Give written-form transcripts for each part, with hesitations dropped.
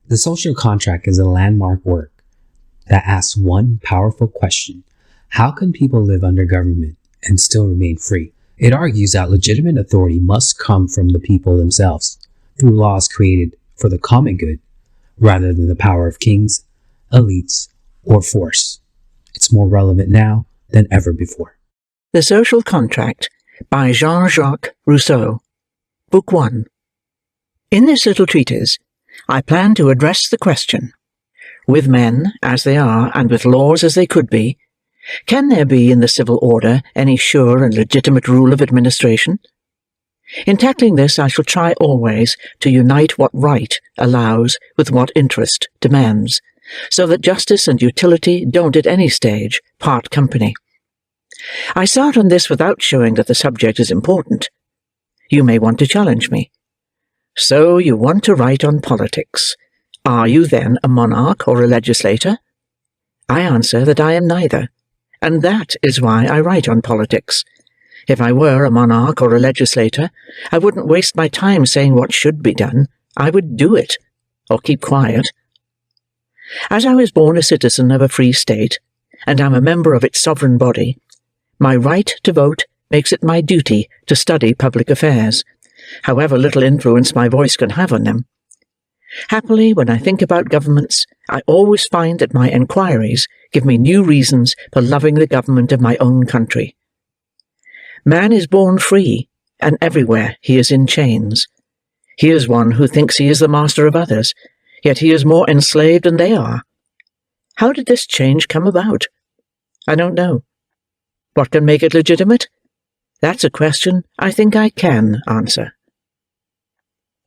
The social contract is a landmark work that asks one powerful question: how can people live under government and still remain free? It argues that legitimate authority must come from the people themselves, through laws created for the common good, rather than the power of kings, elites, or force. It's more relevant now than ever before. The Social Contract by Jean-Jacques Rousseau. Book 1. In this little treatise, I plan to address the question: with men as they are and with laws as they could be, can there be in the civil order any sure and legitimate rule of administration? In tackling this, I shall try always to unite what right allows with what interest demands, so that justice and utility don't at any stage part company. I start on this without showing that the subject is important. You may want to challenge me. So you want to write on politics. Are you then a monarch or a legislator? I answer that I am neither, and that is why I write on politics. If I were a monarch or a legislator, I wouldn't waste my time saying what should be done. I would do it, or keep quiet. As I was born a citizen of a free state, and am a member of its sovereign body, my right to vote makes it my duty to study public affairs, however little influence my voice can have on them. Happily, when I think about governments, I always find that my enquiries give me new reasons for loving the government of my own country. Man is born free, and everywhere he is in chains. He is one who thinks he is the master of others, yet he is more enslaved than they are. How did this change come about? I don't know. What can make it legitimate? That's a question I think I can answer.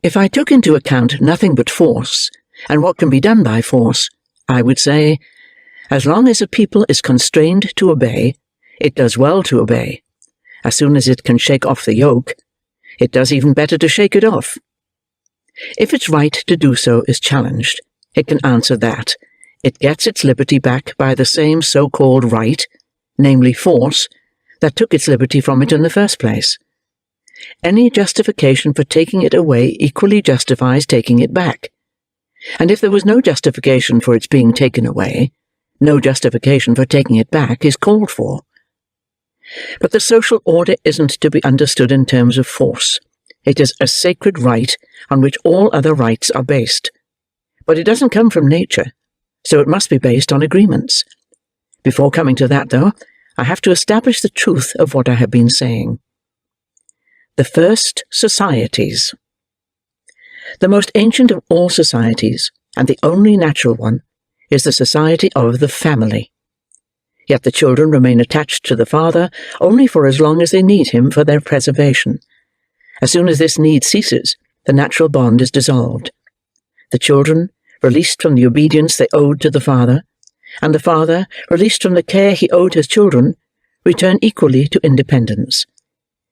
If I took into account nothing but force, and what can be done by force, I would say, as long as a people is constrained to obey, it does well to obey. As soon as it can shake off the yoke, it does even better to shake it off. If its right to do so is challenged, it can answer that it gets its liberty back by the same so-called right, namely force, that took its liberty from it in the first place. Any justification for taking it away equally justifies taking it back. And if there was no justification for its being taken away, no justification for taking it back is called for. But the social order isn't to be understood in terms of force. It is a sacred right on which all other rights are based. But it doesn't come from nature, so it must be based on agreements. Before coming to that, though, I have to establish the truth of what I have been saying. The first societies. The most ancient of all societies, and the only natural one, is the society of the family. Yet the children remain attached to the father only for as long as they need him for their preservation. As soon as this need ceases, the natural bond is dissolved. The children, released from the obedience they owed to the father, and the father, released from the care he owed his children, return equally to independence.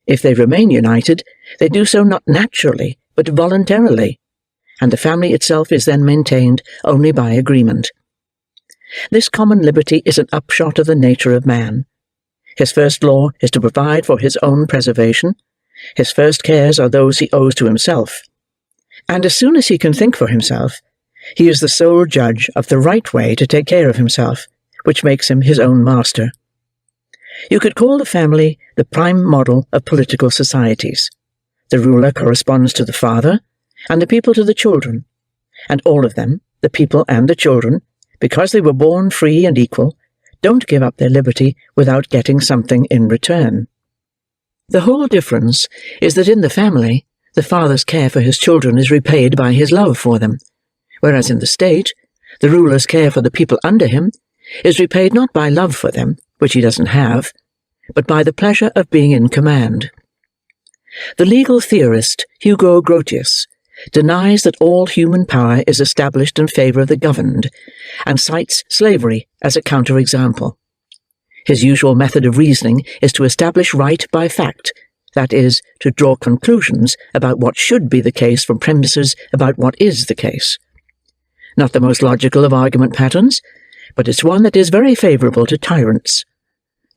If they remain united, they do so not naturally, but voluntarily, and the family itself is then maintained only by agreement. This common liberty is an upshot of the nature of man. His first law is to provide for his own preservation. His first cares are those he owes to himself. And as soon as he can think for himself, he is the sole judge of the right way to take care of himself, which makes him his own master. You could call the family the prime model of political societies. The ruler corresponds to the father, and the people to the children, and all of them, the people and the children, because they were born free and equal, don't give up their liberty without getting something in return. The whole difference is that in the family, the father's care for his children is repaid by his love for them, whereas in the state, the ruler's care for the people under him is repaid not by love for them, which he doesn't have, but by the pleasure of being in command. The legal theorist Hugo Grotius denies that all human power is established in favor of the governed, and cites slavery as a counterexample. His usual method of reasoning is to establish right by fact, that is, to draw conclusions about what should be the case from premises about what is the case. Not the most logical of argument patterns, but it's one that is very favorable to tyrants.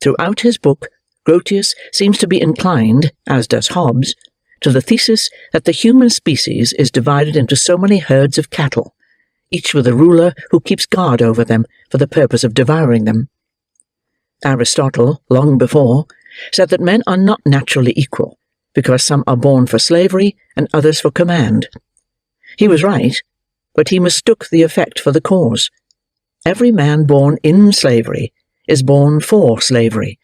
Throughout his book, Grotius seems to be inclined, as does Hobbes, to the thesis that the human species is divided into so many herds of cattle, each with a ruler who keeps guard over them for the purpose of devouring them. Aristotle, long before, said that men are not naturally equal, because some are born for slavery and others for command. He was right, but he mistook the effect for the cause. Every man born in slavery is born for slavery.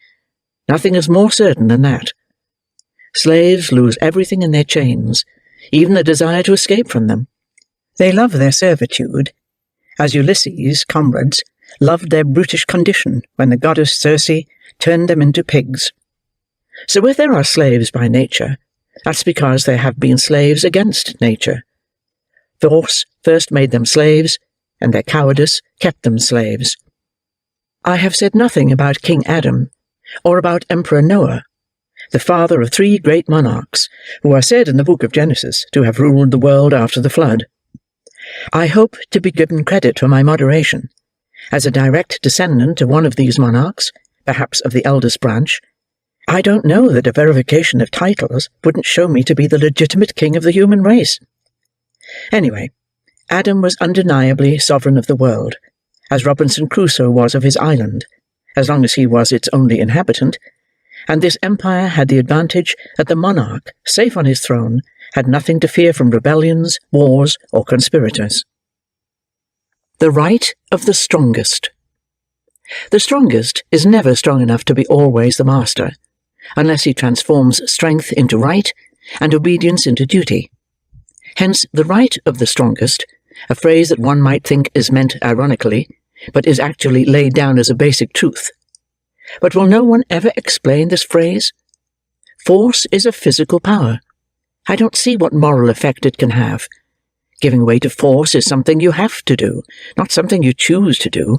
Nothing is more certain than that. Slaves lose everything in their chains, even the desire to escape from them. They love their servitude, as Ulysses' comrades loved their brutish condition when the goddess Circe turned them into pigs. So if there are slaves by nature, that's because they have been slaves against nature. Force first made them slaves, and their cowardice kept them slaves. I have said nothing about King Adam, or about Emperor Noah, the father of 3 great monarchs, who are said in the book of Genesis to have ruled the world after the flood. I hope to be given credit for my moderation. As a direct descendant of one of these monarchs, perhaps of the eldest branch, I don't know that a verification of titles wouldn't show me to be the legitimate king of the human race. Anyway, Adam was undeniably sovereign of the world, as Robinson Crusoe was of his island, as long as he was its only inhabitant, and this empire had the advantage that the monarch, safe on his throne, had nothing to fear from rebellions, wars, or conspirators. The right of the strongest. The strongest is never strong enough to be always the master, unless he transforms strength into right and obedience into duty. Hence, the right of the strongest, a phrase that one might think is meant ironically, but is actually laid down as a basic truth. But will no one ever explain this phrase? Force is a physical power. I don't see what moral effect it can have. Giving way to force is something you have to do, not something you choose to do.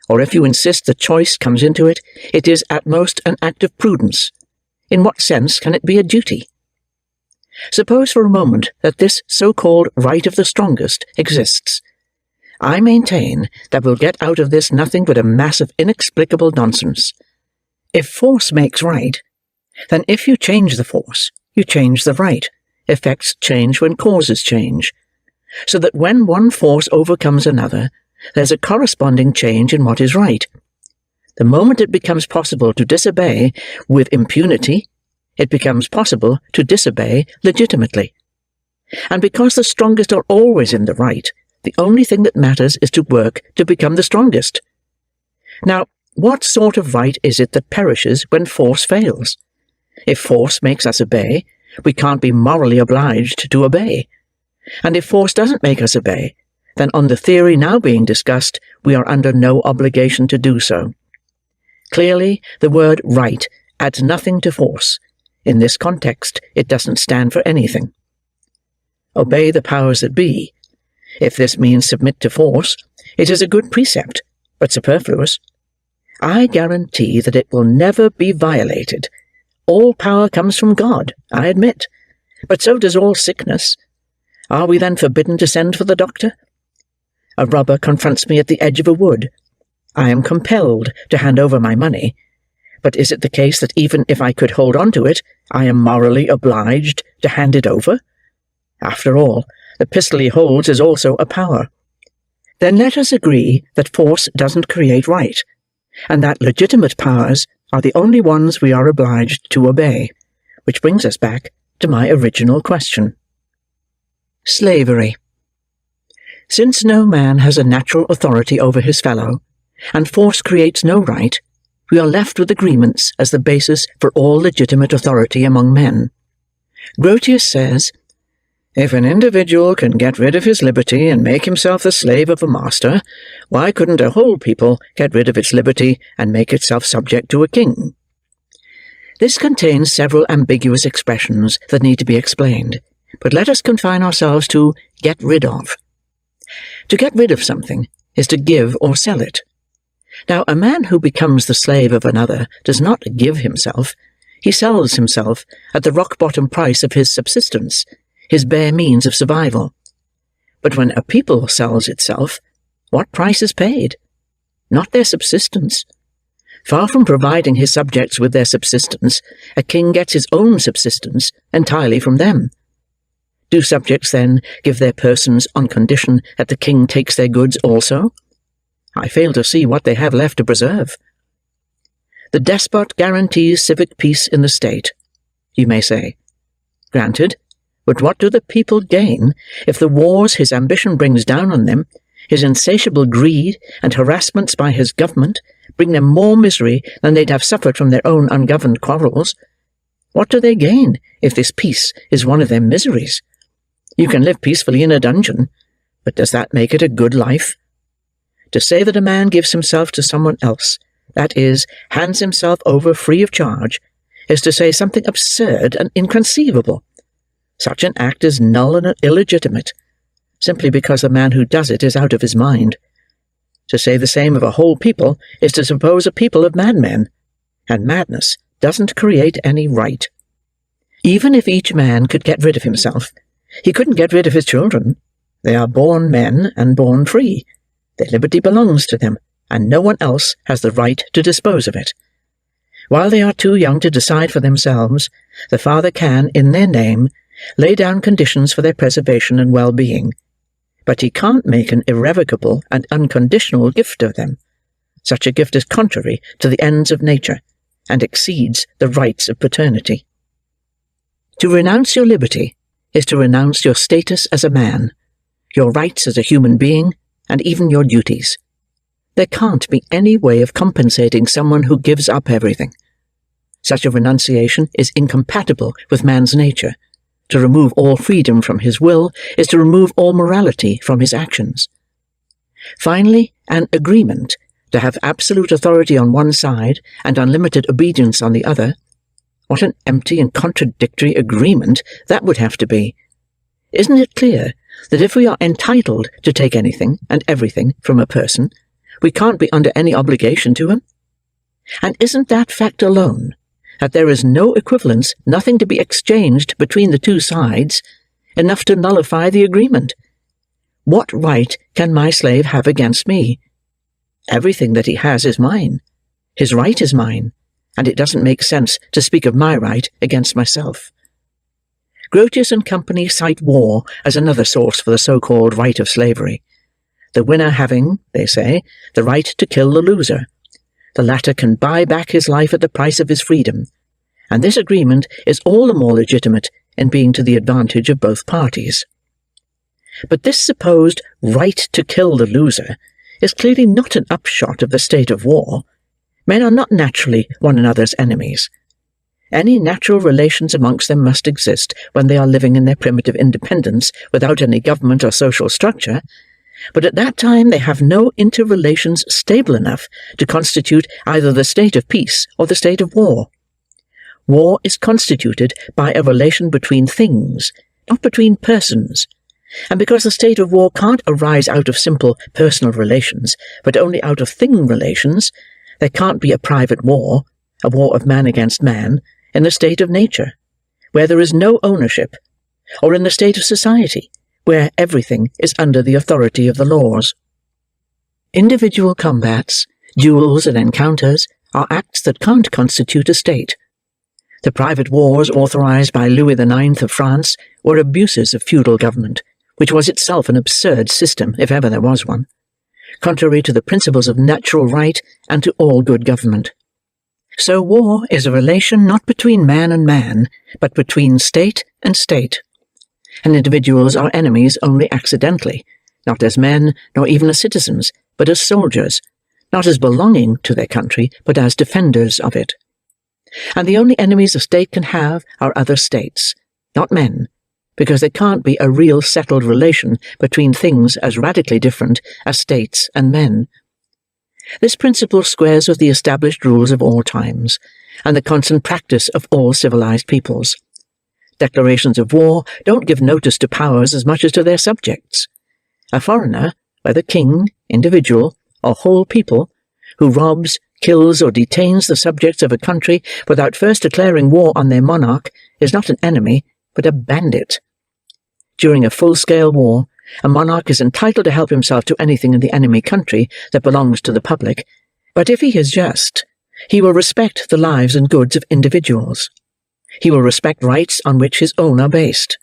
Or if you insist the choice comes into it, it is at most an act of prudence. In what sense can it be a duty? Suppose for a moment that this so-called right of the strongest exists. I maintain that we'll get out of this nothing but a mass of inexplicable nonsense. If force makes right, then if you change the force, you change the right. Effects change when causes change. So that when one force overcomes another, there's a corresponding change in what is right. The moment it becomes possible to disobey with impunity, it becomes possible to disobey legitimately. And because the strongest are always in the right, the only thing that matters is to work to become the strongest. Now, what sort of right is it that perishes when force fails? If force makes us obey, we can't be morally obliged to obey. And if force doesn't make us obey, then on the theory now being discussed, we are under no obligation to do so. Clearly, the word right adds nothing to force. In this context, it doesn't stand for anything. Obey the powers that be. If this means submit to force, it is a good precept, but superfluous. I guarantee that it will never be violated. All power comes from God, I admit, but so does all sickness. Are we then forbidden to send for the doctor? A robber confronts me at the edge of a wood. I am compelled to hand over my money, but is it the case that even if I could hold on to it, I am morally obliged to hand it over? After all, the pistol he holds is also a power. Then let us agree that force doesn't create right, and that legitimate powers are the only ones we are obliged to obey, which brings us back to my original question. Slavery. Since no man has a natural authority over his fellow, and force creates no right, we are left with agreements as the basis for all legitimate authority among men. Grotius says, "If an individual can get rid of his liberty and make himself the slave of a master, why couldn't a whole people get rid of its liberty and make itself subject to a king?" This contains several ambiguous expressions that need to be explained, but let us confine ourselves to get rid of. To get rid of something is to give or sell it. Now, a man who becomes the slave of another does not give himself. He sells himself at the rock-bottom price of his subsistence, his bare means of survival. But when a people sells itself, what price is paid? Not their subsistence. Far from providing his subjects with their subsistence, a king gets his own subsistence entirely from them. Do subjects, then, give their persons on condition that the king takes their goods also? I fail to see what they have left to preserve. The despot guarantees civic peace in the state, you may say. Granted, but what do the people gain if the wars his ambition brings down on them, his insatiable greed and harassments by his government, bring them more misery than they'd have suffered from their own ungoverned quarrels? What do they gain if this peace is one of their miseries? You can live peacefully in a dungeon, but does that make it a good life? To say that a man gives himself to someone else, that is, hands himself over free of charge, is to say something absurd and inconceivable. Such an act is null and illegitimate, simply because the man who does it is out of his mind. To say the same of a whole people is to suppose a people of madmen, and madness doesn't create any right. Even if each man could get rid of himself, he couldn't get rid of his children. They are born men and born free. Their liberty belongs to them, and no one else has the right to dispose of it. While they are too young to decide for themselves, the father can, in their name, lay down conditions for their preservation and well-being, but he can't make an irrevocable and unconditional gift of them. Such a gift is contrary to the ends of nature, and exceeds the rights of paternity. To renounce your liberty is to renounce your status as a man, your rights as a human being, and even your duties. There can't be any way of compensating someone who gives up everything. Such a renunciation is incompatible with man's nature. To remove all freedom from his will is to remove all morality from his actions. Finally, an agreement to have absolute authority on one side and unlimited obedience on the other. What an empty and contradictory agreement that would have to be. Isn't it clear that if we are entitled to take anything and everything from a person, we can't be under any obligation to him? And isn't that fact alone, that there is no equivalence, nothing to be exchanged between the two sides, enough to nullify the agreement? What right can my slave have against me? Everything that he has is mine. His right is mine, and it doesn't make sense to speak of my right against myself. Grotius and company cite war as another source for the so-called right of slavery. The winner having, they say, the right to kill the loser. The latter can buy back his life at the price of his freedom, and this agreement is all the more legitimate in being to the advantage of both parties. But this supposed right to kill the loser is clearly not an upshot of the state of war. Men are not naturally one another's enemies. Any natural relations amongst them must exist when they are living in their primitive independence without any government or social structure, but at that time they have no interrelations stable enough to constitute either the state of peace or the state of war. War is constituted by a relation between things, not between persons, and because the state of war can't arise out of simple personal relations, but only out of thing relations, there can't be a private war, a war of man against man, in the state of nature, where there is no ownership, or in the state of society, where everything is under the authority of the laws. Individual combats, duels and encounters are acts that can't constitute a state. The private wars authorized by Louis IX of France were abuses of feudal government, which was itself an absurd system, if ever there was one, contrary to the principles of natural right and to all good government. So war is a relation not between man and man, but between state and state. And individuals are enemies only accidentally, not as men, nor even as citizens, but as soldiers, not as belonging to their country, but as defenders of it. And the only enemies a state can have are other states, not men, because there can't be a real settled relation between things as radically different as states and men. This principle squares with the established rules of all times, and the constant practice of all civilized peoples. Declarations of war don't give notice to powers as much as to their subjects. A foreigner, whether king, individual, or whole people, who robs, kills, or detains the subjects of a country without first declaring war on their monarch, is not an enemy, but a bandit. During a full-scale war, a monarch is entitled to help himself to anything in the enemy country that belongs to the public, but if he is just, he will respect the lives and goods of individuals. He will respect rights on which his own are based.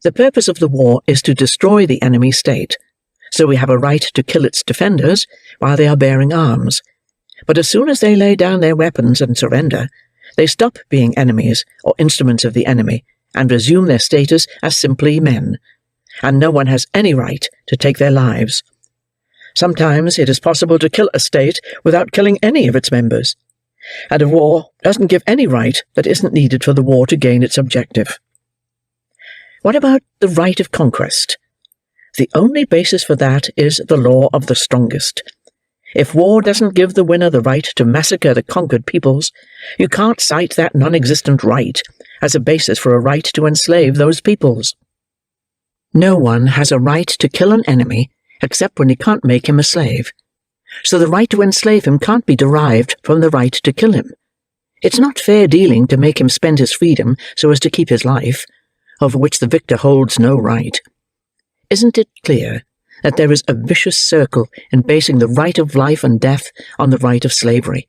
The purpose of the war is to destroy the enemy state, so we have a right to kill its defenders while they are bearing arms. But as soon as they lay down their weapons and surrender, they stop being enemies or instruments of the enemy and resume their status as simply men, and no one has any right to take their lives. Sometimes it is possible to kill a state without killing any of its members, and a war doesn't give any right that isn't needed for the war to gain its objective. What about the right of conquest? The only basis for that is the law of the strongest. If war doesn't give the winner the right to massacre the conquered peoples, you can't cite that non-existent right as a basis for a right to enslave those peoples. No one has a right to kill an enemy except when he can't make him a slave. So the right to enslave him can't be derived from the right to kill him. It's not fair dealing to make him spend his freedom so as to keep his life, over which the victor holds no right. Isn't it clear that there is a vicious circle in basing the right of life and death on the right of slavery,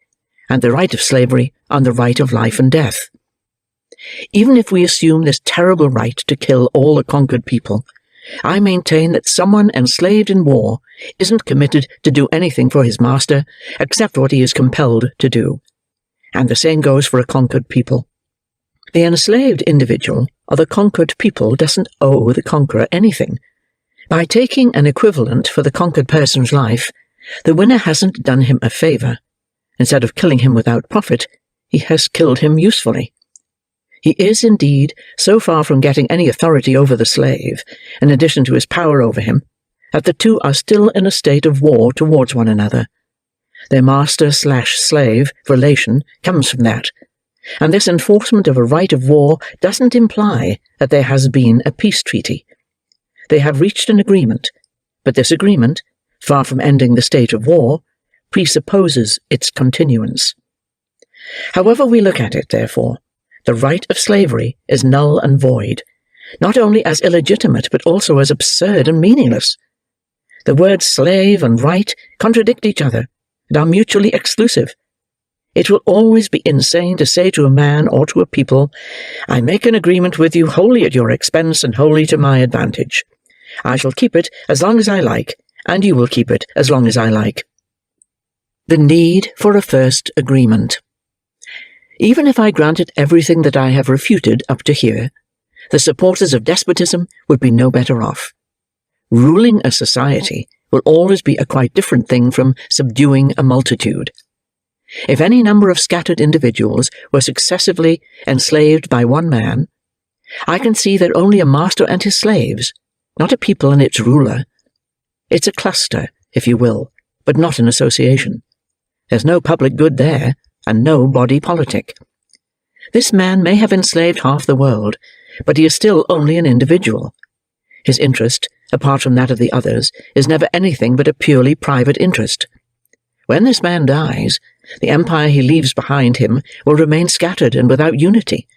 and the right of slavery on the right of life and death? Even if we assume this terrible right to kill all the conquered people, I maintain that someone enslaved in war isn't committed to do anything for his master except what he is compelled to do. And the same goes for a conquered people. The enslaved individual or the conquered people doesn't owe the conqueror anything. By taking an equivalent for the conquered person's life, the winner hasn't done him a favor. Instead of killing him without profit, he has killed him usefully. He is, indeed, so far from getting any authority over the slave, in addition to his power over him, that the two are still in a state of war towards one another. Their master/slave relation comes from that, and this enforcement of a right of war doesn't imply that there has been a peace treaty. They have reached an agreement, but this agreement, far from ending the state of war, presupposes its continuance. However we look at it, therefore, the right of slavery is null and void, not only as illegitimate but also as absurd and meaningless. The words slave and right contradict each other and are mutually exclusive. It will always be insane to say to a man or to a people, "I make an agreement with you wholly at your expense and wholly to my advantage. I shall keep it as long as I like, and you will keep it as long as I like." The need for a first agreement. Even if I granted everything that I have refuted up to here, the supporters of despotism would be no better off. Ruling a society will always be a quite different thing from subduing a multitude. If any number of scattered individuals were successively enslaved by one man, I can see they're only a master and his slaves, not a people and its ruler. It's a cluster, if you will, but not an association. There's no public good there, and no body politic. This man may have enslaved half the world, but he is still only an individual. His interest, apart from that of the others, is never anything but a purely private interest. When this man dies, the empire he leaves behind him will remain scattered and without unity,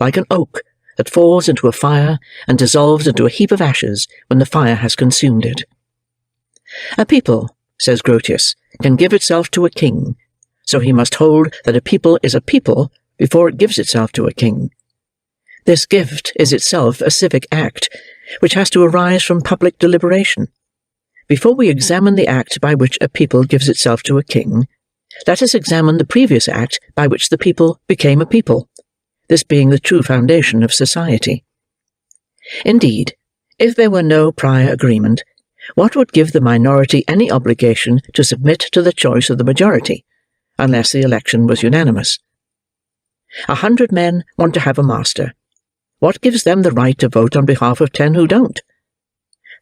like an oak that falls into a fire and dissolves into a heap of ashes when the fire has consumed it. A people, says Grotius, can give itself to a king, so he must hold that a people is a people before it gives itself to a king. This gift is itself a civic act, which has to arise from public deliberation. Before we examine the act by which a people gives itself to a king, let us examine the previous act by which the people became a people, this being the true foundation of society. Indeed, if there were no prior agreement, what would give the minority any obligation to submit to the choice of the majority, unless the election was unanimous? 100 men want to have a master. What gives them the right to vote on behalf of 10 who don't?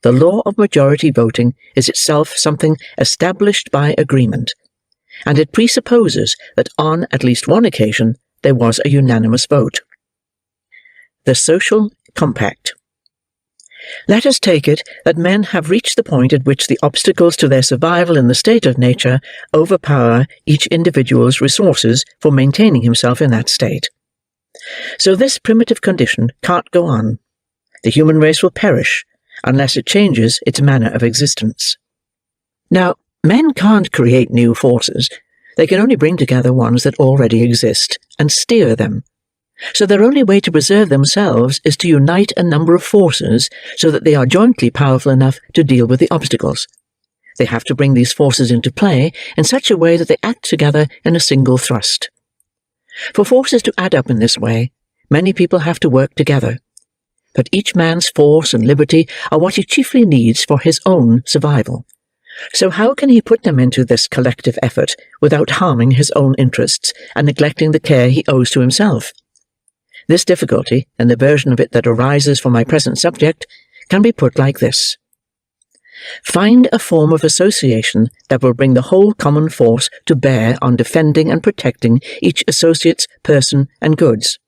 The law of majority voting is itself something established by agreement, and it presupposes that on at least one occasion there was a unanimous vote. The social compact. Let us take it that men have reached the point at which the obstacles to their survival in the state of nature overpower each individual's resources for maintaining himself in that state. So this primitive condition can't go on. The human race will perish unless it changes its manner of existence. Now, men can't create new forces. They can only bring together ones that already exist and steer them. So their only way to preserve themselves is to unite a number of forces so that they are jointly powerful enough to deal with the obstacles. They have to bring these forces into play in such a way that they act together in a single thrust. For forces to add up in this way, many people have to work together. But each man's force and liberty are what he chiefly needs for his own survival. So how can he put them into this collective effort without harming his own interests and neglecting the care he owes to himself? This difficulty, and the version of it that arises from my present subject, can be put like this. Find a form of association that will bring the whole common force to bear on defending and protecting each associate's person and goods,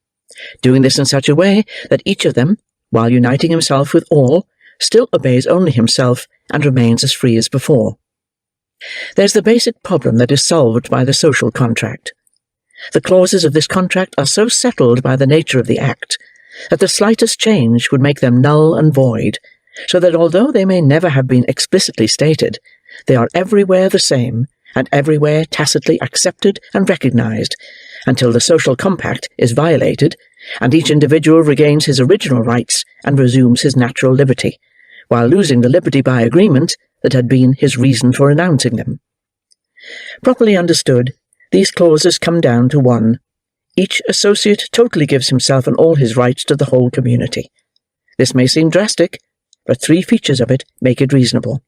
doing this in such a way that each of them, while uniting himself with all, still obeys only himself and remains as free as before. There's the basic problem that is solved by the social contract. The clauses of this contract are so settled by the nature of the act that the slightest change would make them null and void, so that although they may never have been explicitly stated, they are everywhere the same and everywhere tacitly accepted and recognized, until the social compact is violated and each individual regains his original rights and resumes his natural liberty, while losing the liberty by agreement that had been his reason for renouncing them. Properly understood, these clauses come down to one. Each associate totally gives himself and all his rights to the whole community. This may seem drastic, but three features of it make it reasonable.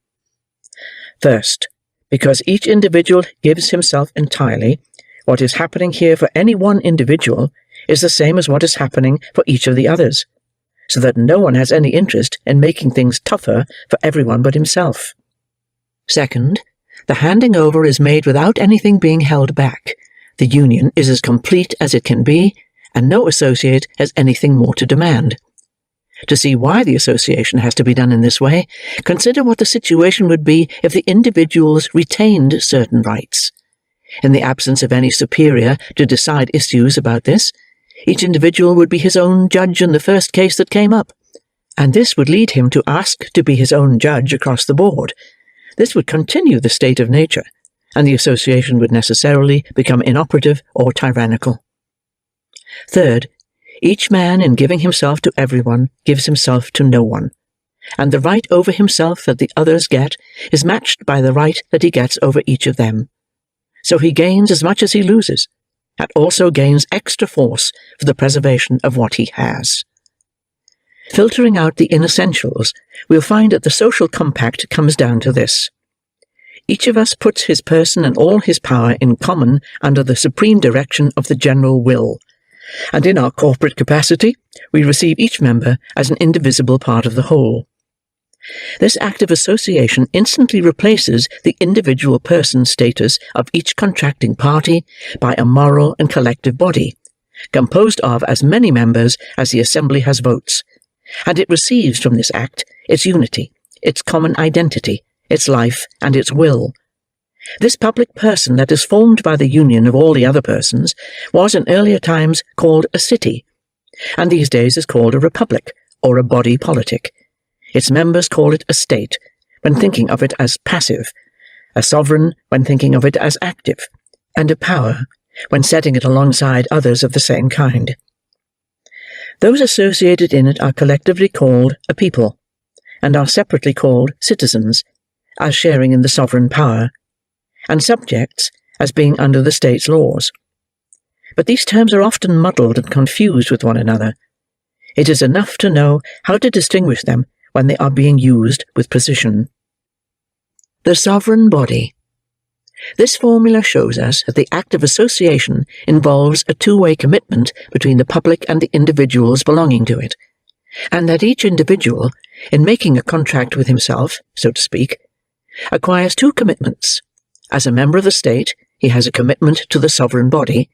First, because each individual gives himself entirely, what is happening here for any one individual is the same as what is happening for each of the others, so that no one has any interest in making things tougher for everyone but himself. Second, the handing over is made without anything being held back. The union is as complete as it can be, and no associate has anything more to demand. To see why the association has to be done in this way, consider what the situation would be if the individuals retained certain rights. In the absence of any superior to decide issues about this, each individual would be his own judge in the first case that came up, and this would lead him to ask to be his own judge across the board. This would continue the state of nature, and the association would necessarily become inoperative or tyrannical. Third, each man in giving himself to everyone gives himself to no one, and the right over himself that the others get is matched by the right that he gets over each of them. So he gains as much as he loses, and also gains extra force for the preservation of what he has. Filtering out the inessentials, we'll find that the social compact comes down to this. Each of us puts his person and all his power in common under the supreme direction of the general will, and in our corporate capacity, we receive each member as an indivisible part of the whole. This act of association instantly replaces the individual person status of each contracting party by a moral and collective body, composed of as many members as the assembly has votes, and it receives from this act its unity, its common identity, its life, and its will. This public person that is formed by the union of all the other persons was in earlier times called a city, and these days is called a republic or a body politic. Its members call it a state when thinking of it as passive, a sovereign when thinking of it as active, and a power when setting it alongside others of the same kind. Those associated in it are collectively called a people, and are separately called citizens, as sharing in the sovereign power, and subjects as being under the state's laws. But these terms are often muddled and confused with one another. It is enough to know how to distinguish them when they are being used with precision. The sovereign body. This formula shows us that the act of association involves a two-way commitment between the public and the individuals belonging to it, and that each individual, in making a contract with himself, so to speak, acquires two commitments. As a member of the state, he has a commitment to the sovereign body,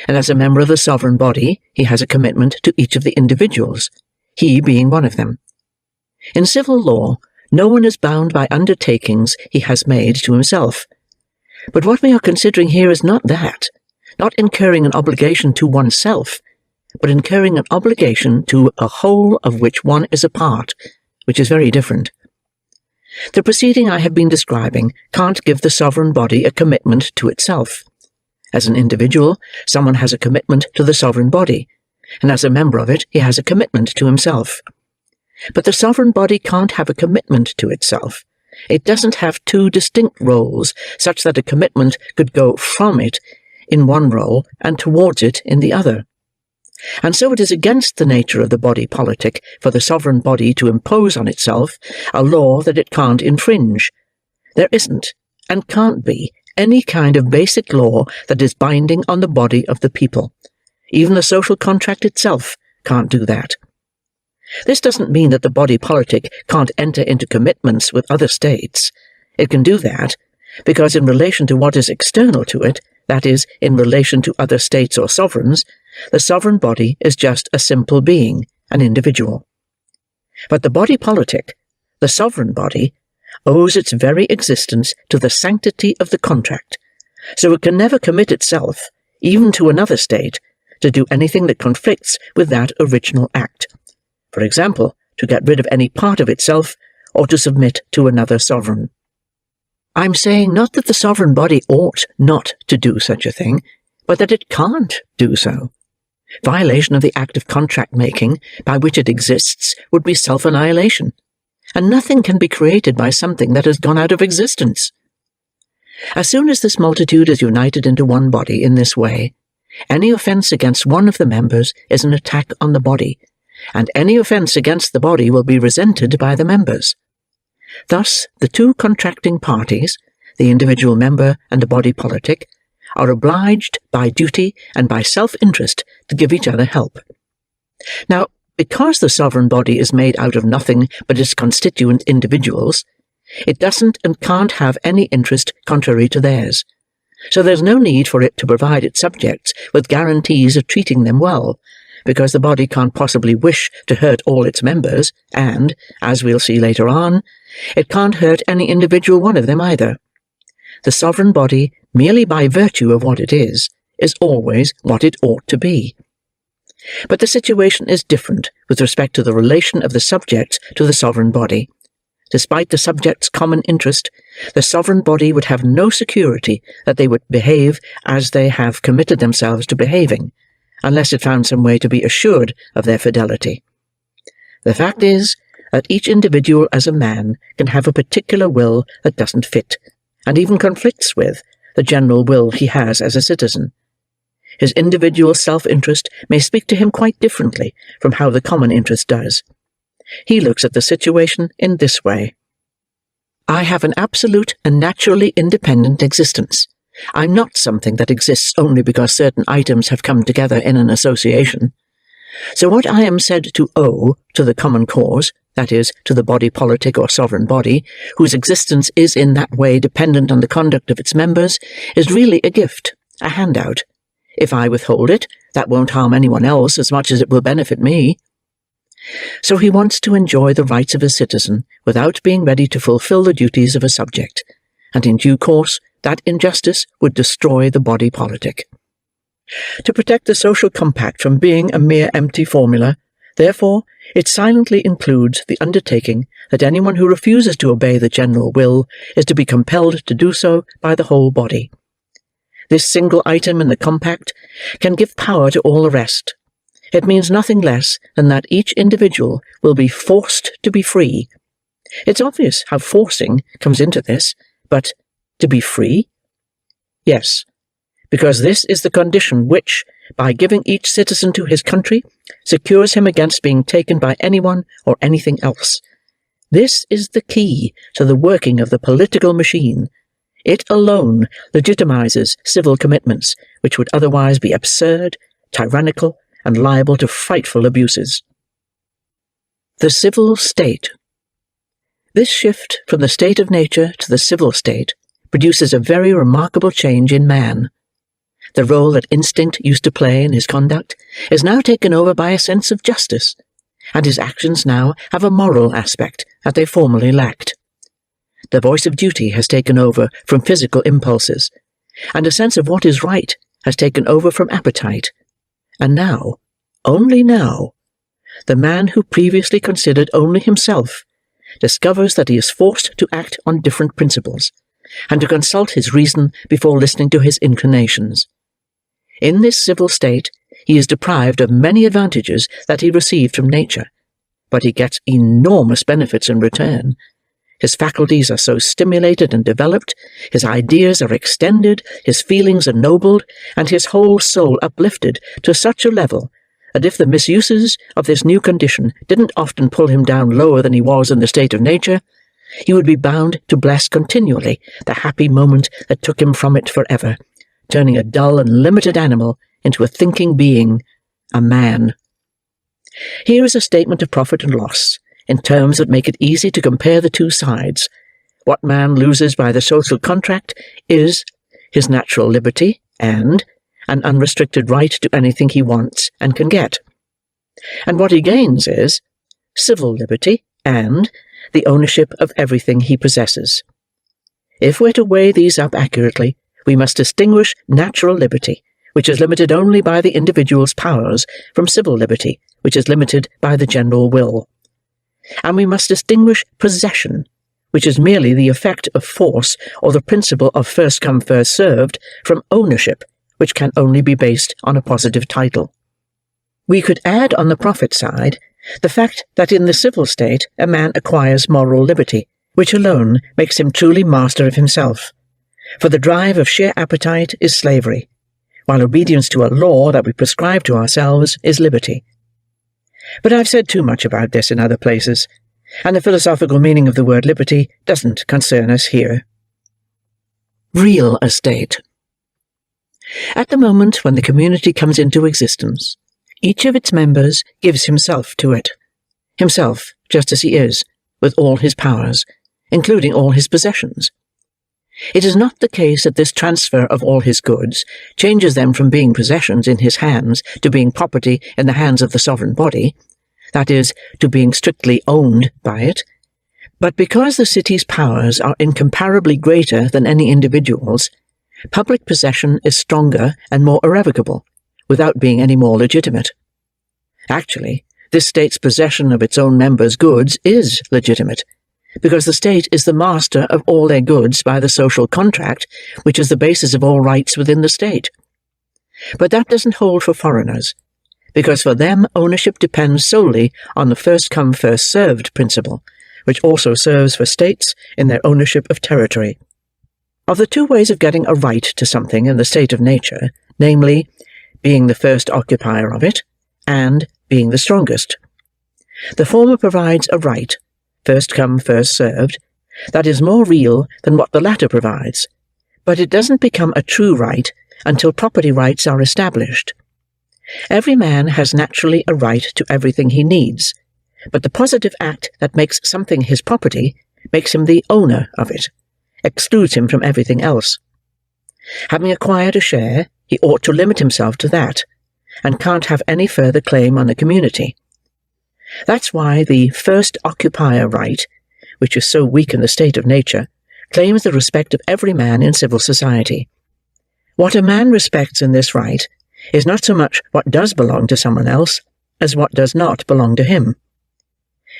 and as a member of the sovereign body, he has a commitment to each of the individuals, he being one of them. In civil law, no one is bound by undertakings he has made to himself. But what we are considering here is not that, not incurring an obligation to oneself, but incurring an obligation to a whole of which one is a part, which is very different. The proceeding I have been describing can't give the sovereign body a commitment to itself. As an individual, someone has a commitment to the sovereign body, and as a member of it he has a commitment to himself. But the sovereign body can't have a commitment to itself. It doesn't have two distinct roles, such that a commitment could go from it in one role and towards it in the other. And so it is against the nature of the body politic for the sovereign body to impose on itself a law that it can't infringe. There isn't, and can't be, any kind of basic law that is binding on the body of the people. Even the social contract itself can't do that. This doesn't mean that the body politic can't enter into commitments with other states. It can do that, because in relation to what is external to it, that is, in relation to other states or sovereigns, the sovereign body is just a simple being, an individual. But the body politic, the sovereign body, owes its very existence to the sanctity of the contract, so it can never commit itself, even to another state, to do anything that conflicts with that original act. For example, to get rid of any part of itself, or to submit to another sovereign. I'm saying not that the sovereign body ought not to do such a thing, but that it can't do so. Violation of the act of contract-making by which it exists would be self-annihilation, and nothing can be created by something that has gone out of existence. As soon as this multitude is united into one body in this way, any offence against one of the members is an attack on the body, and any offence against the body will be resented by the members. Thus, the two contracting parties, the individual member and the body politic, are obliged by duty and by self-interest to give each other help. Now, because the sovereign body is made out of nothing but its constituent individuals, it doesn't and can't have any interest contrary to theirs, so there's no need for it to provide its subjects with guarantees of treating them well, because the body can't possibly wish to hurt all its members, and, as we'll see later on, it can't hurt any individual one of them either. The sovereign body, merely by virtue of what it is always what it ought to be. But the situation is different with respect to the relation of the subjects to the sovereign body. Despite the subjects' common interest, the sovereign body would have no security that they would behave as they have committed themselves to behaving, unless it found some way to be assured of their fidelity. The fact is that each individual as a man can have a particular will that doesn't fit, and even conflicts with, the general will he has as a citizen. His individual self-interest may speak to him quite differently from how the common interest does. He looks at the situation in this way. I have an absolute and naturally independent existence. I'm not something that exists only because certain items have come together in an association. So what I am said to owe to the common cause, that is, to the body politic or sovereign body, whose existence is in that way dependent on the conduct of its members, is really a gift, a handout. If I withhold it, that won't harm anyone else as much as it will benefit me. So he wants to enjoy the rights of a citizen without being ready to fulfill the duties of a subject, and in due course that injustice would destroy the body politic. To protect the social compact from being a mere empty formula, therefore, it silently includes the undertaking that anyone who refuses to obey the general will is to be compelled to do so by the whole body. This single item in the compact can give power to all the rest. It means nothing less than that each individual will be forced to be free. It's obvious how forcing comes into this, but to be free? Yes, because this is the condition which, by giving each citizen to his country, secures him against being taken by anyone or anything else. This is the key to the working of the political machine. It alone legitimizes civil commitments, which would otherwise be absurd, tyrannical, and liable to frightful abuses. The civil state. This shift from the state of nature to the civil state produces a very remarkable change in man. The role that instinct used to play in his conduct is now taken over by a sense of justice, and his actions now have a moral aspect that they formerly lacked. The voice of duty has taken over from physical impulses, and a sense of what is right has taken over from appetite. And now, only now, the man who previously considered only himself discovers that he is forced to act on different principles, and to consult his reason before listening to his inclinations. In this civil state, he is deprived of many advantages that he received from nature, but he gets enormous benefits in return. His faculties are so stimulated and developed, his ideas are extended, his feelings ennobled, and his whole soul uplifted to such a level that if the misuses of this new condition didn't often pull him down lower than he was in the state of nature, he would be bound to bless continually the happy moment that took him from it forever, turning a dull and limited animal into a thinking being, a man. Here is a statement of profit and loss, in terms that make it easy to compare the two sides. What man loses by the social contract is his natural liberty and an unrestricted right to anything he wants and can get. And what he gains is civil liberty and the ownership of everything he possesses. If we're to weigh these up accurately, we must distinguish natural liberty, which is limited only by the individual's powers, from civil liberty, which is limited by the general will. And we must distinguish possession, which is merely the effect of force or the principle of first come first served, from ownership, which can only be based on a positive title. We could add on the profit side the fact that in the civil state a man acquires moral liberty, which alone makes him truly master of himself. For the drive of sheer appetite is slavery, while obedience to a law that we prescribe to ourselves is liberty. But I've said too much about this in other places, and the philosophical meaning of the word liberty doesn't concern us here. Real estate. At the moment when the community comes into existence, each of its members gives himself to it, himself just as he is, with all his powers, including all his possessions. It is not the case that this transfer of all his goods changes them from being possessions in his hands to being property in the hands of the sovereign body, that is, to being strictly owned by it, but because the city's powers are incomparably greater than any individual's, public possession is stronger and more irrevocable, without being any more legitimate. Actually, this state's possession of its own members' goods is legitimate, because the state is the master of all their goods by the social contract, which is the basis of all rights within the state. But that doesn't hold for foreigners, because for them ownership depends solely on the first-come, first-served principle, which also serves for states in their ownership of territory. Of the two ways of getting a right to something in the state of nature, namely, being the first occupier of it, and being the strongest, the former provides a right, first come, first served, that is more real than what the latter provides, but it doesn't become a true right until property rights are established. Every man has naturally a right to everything he needs, but the positive act that makes something his property makes him the owner of it, excludes him from everything else. Having acquired a share, he ought to limit himself to that, and can't have any further claim on the community. That's why the first occupier right, which is so weak in the state of nature, claims the respect of every man in civil society. What a man respects in this right is not so much what does belong to someone else as what does not belong to him.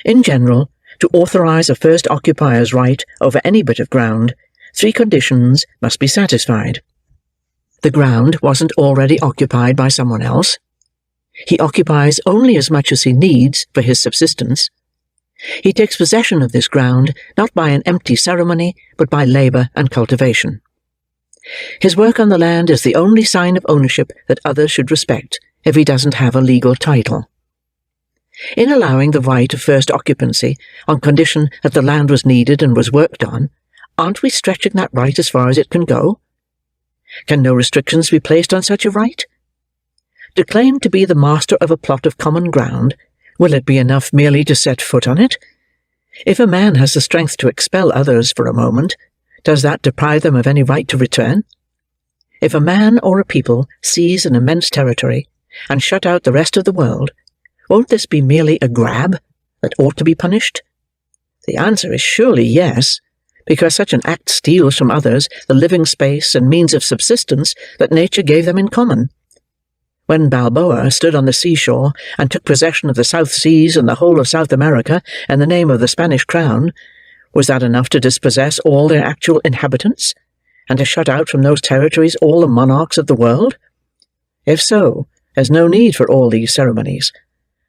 In general, to authorize a first occupier's right over any bit of ground, 3 conditions must be satisfied. The ground wasn't already occupied by someone else. He occupies only as much as he needs for his subsistence. He takes possession of this ground not by an empty ceremony, but by labour and cultivation. His work on the land is the only sign of ownership that others should respect if he doesn't have a legal title. In allowing the right of first occupancy on condition that the land was needed and was worked on, aren't we stretching that right as far as it can go? Can no restrictions be placed on such a right? To claim to be the master of a plot of common ground, will it be enough merely to set foot on it? If a man has the strength to expel others for a moment, does that deprive them of any right to return? If a man or a people seize an immense territory and shut out the rest of the world, won't this be merely a grab that ought to be punished? The answer is surely yes, because such an act steals from others the living space and means of subsistence that nature gave them in common. When Balboa stood on the seashore and took possession of the South Seas and the whole of South America in the name of the Spanish crown, was that enough to dispossess all their actual inhabitants, and to shut out from those territories all the monarchs of the world? If so, there's no need for all these ceremonies.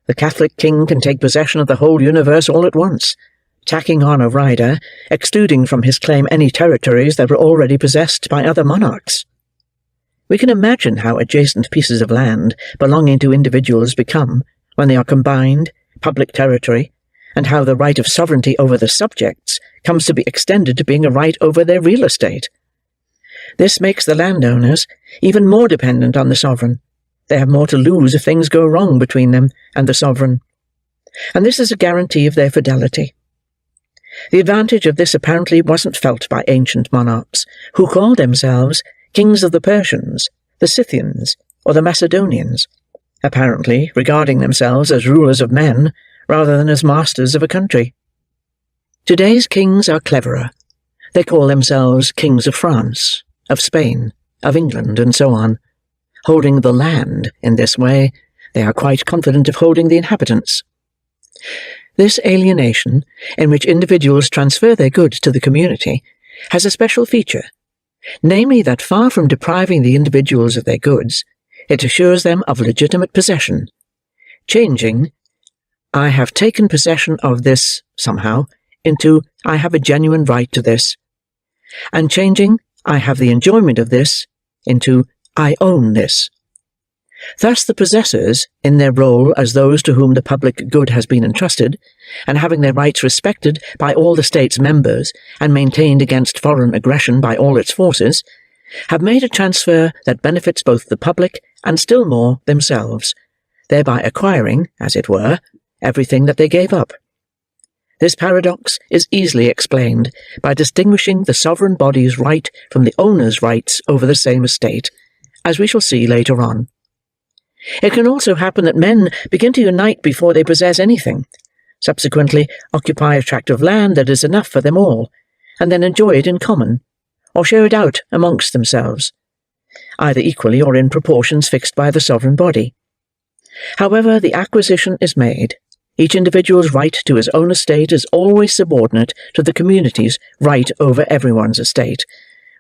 The Catholic king can take possession of the whole universe all at once, tacking on a rider, excluding from his claim any territories that were already possessed by other monarchs. We can imagine how adjacent pieces of land belonging to individuals become, when they are combined, public territory, and how the right of sovereignty over the subjects comes to be extended to being a right over their real estate. This makes the landowners even more dependent on the sovereign. They have more to lose if things go wrong between them and the sovereign, and this is a guarantee of their fidelity. The advantage of this apparently wasn't felt by ancient monarchs, who called themselves kings of the Persians, the Scythians, or the Macedonians, apparently regarding themselves as rulers of men rather than as masters of a country. Today's kings are cleverer. They call themselves kings of France, of Spain, of England, and so on. Holding the land in this way, they are quite confident of holding the inhabitants. This alienation, in which individuals transfer their goods to the community, has a special feature, namely that far from depriving the individuals of their goods, it assures them of legitimate possession, changing "I have taken possession of this, somehow," into "I have a genuine right to this," and changing "I have the enjoyment of this" into "I own this." Thus the possessors, in their role as those to whom the public good has been entrusted, and having their rights respected by all the state's members and maintained against foreign aggression by all its forces, have made a transfer that benefits both the public and still more themselves, thereby acquiring, as it were, everything that they gave up. This paradox is easily explained by distinguishing the sovereign body's right from the owner's rights over the same estate, as we shall see later on. It can also happen that men begin to unite before they possess anything, subsequently occupy a tract of land that is enough for them all, and then enjoy it in common, or share it out amongst themselves, either equally or in proportions fixed by the sovereign body. However the acquisition is made, each individual's right to his own estate is always subordinate to the community's right over everyone's estate.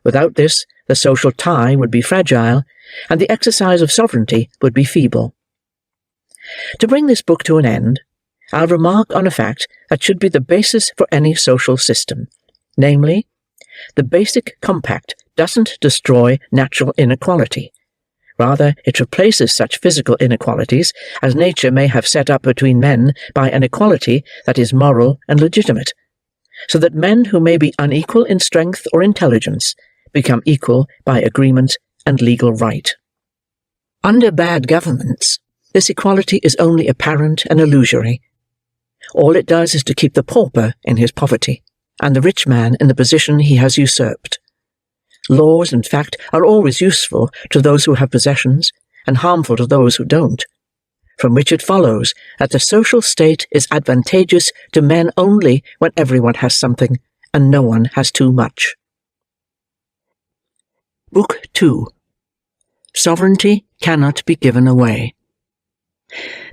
Without this, the social tie would be fragile, and the exercise of sovereignty would be feeble. To bring this book to an end, I'll remark on a fact that should be the basis for any social system, namely, the basic compact doesn't destroy natural inequality. Rather, it replaces such physical inequalities as nature may have set up between men by an equality that is moral and legitimate, so that men who may be unequal in strength or intelligence become equal by agreement and legal right. Under bad governments, this equality is only apparent and illusory. All it does is to keep the pauper in his poverty, and the rich man in the position he has usurped. Laws, in fact, are always useful to those who have possessions, and harmful to those who don't, from which it follows that the social state is advantageous to men only when everyone has something, and no one has too much. Book 2. Sovereignty cannot be given away.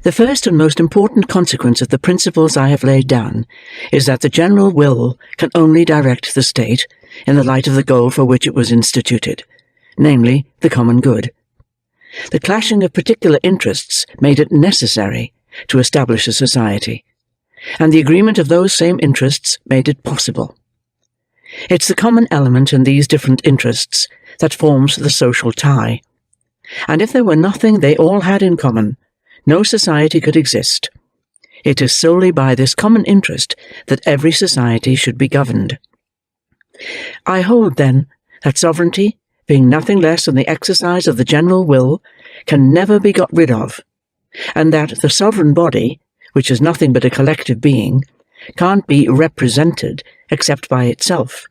The first and most important consequence of the principles I have laid down is that the general will can only direct the state in the light of the goal for which it was instituted, namely, the common good. The clashing of particular interests made it necessary to establish a society, and the agreement of those same interests made it possible. It's the common element in these different interests that forms the social tie, and if there were nothing they all had in common, no society could exist. It is solely by this common interest that every society should be governed. I hold, then, that sovereignty, being nothing less than the exercise of the general will, can never be got rid of, and that the sovereign body, which is nothing but a collective being, can't be represented except by itself.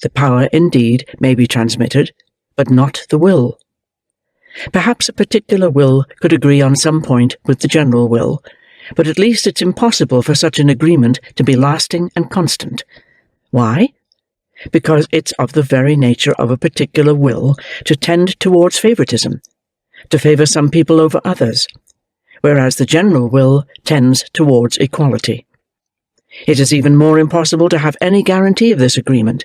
The power, indeed, may be transmitted, but not the will. Perhaps a particular will could agree on some point with the general will, but at least it's impossible for such an agreement to be lasting and constant. Why? Because it's of the very nature of a particular will to tend towards favoritism, to favour some people over others, whereas the general will tends towards equality. It is even more impossible to have any guarantee of this agreement,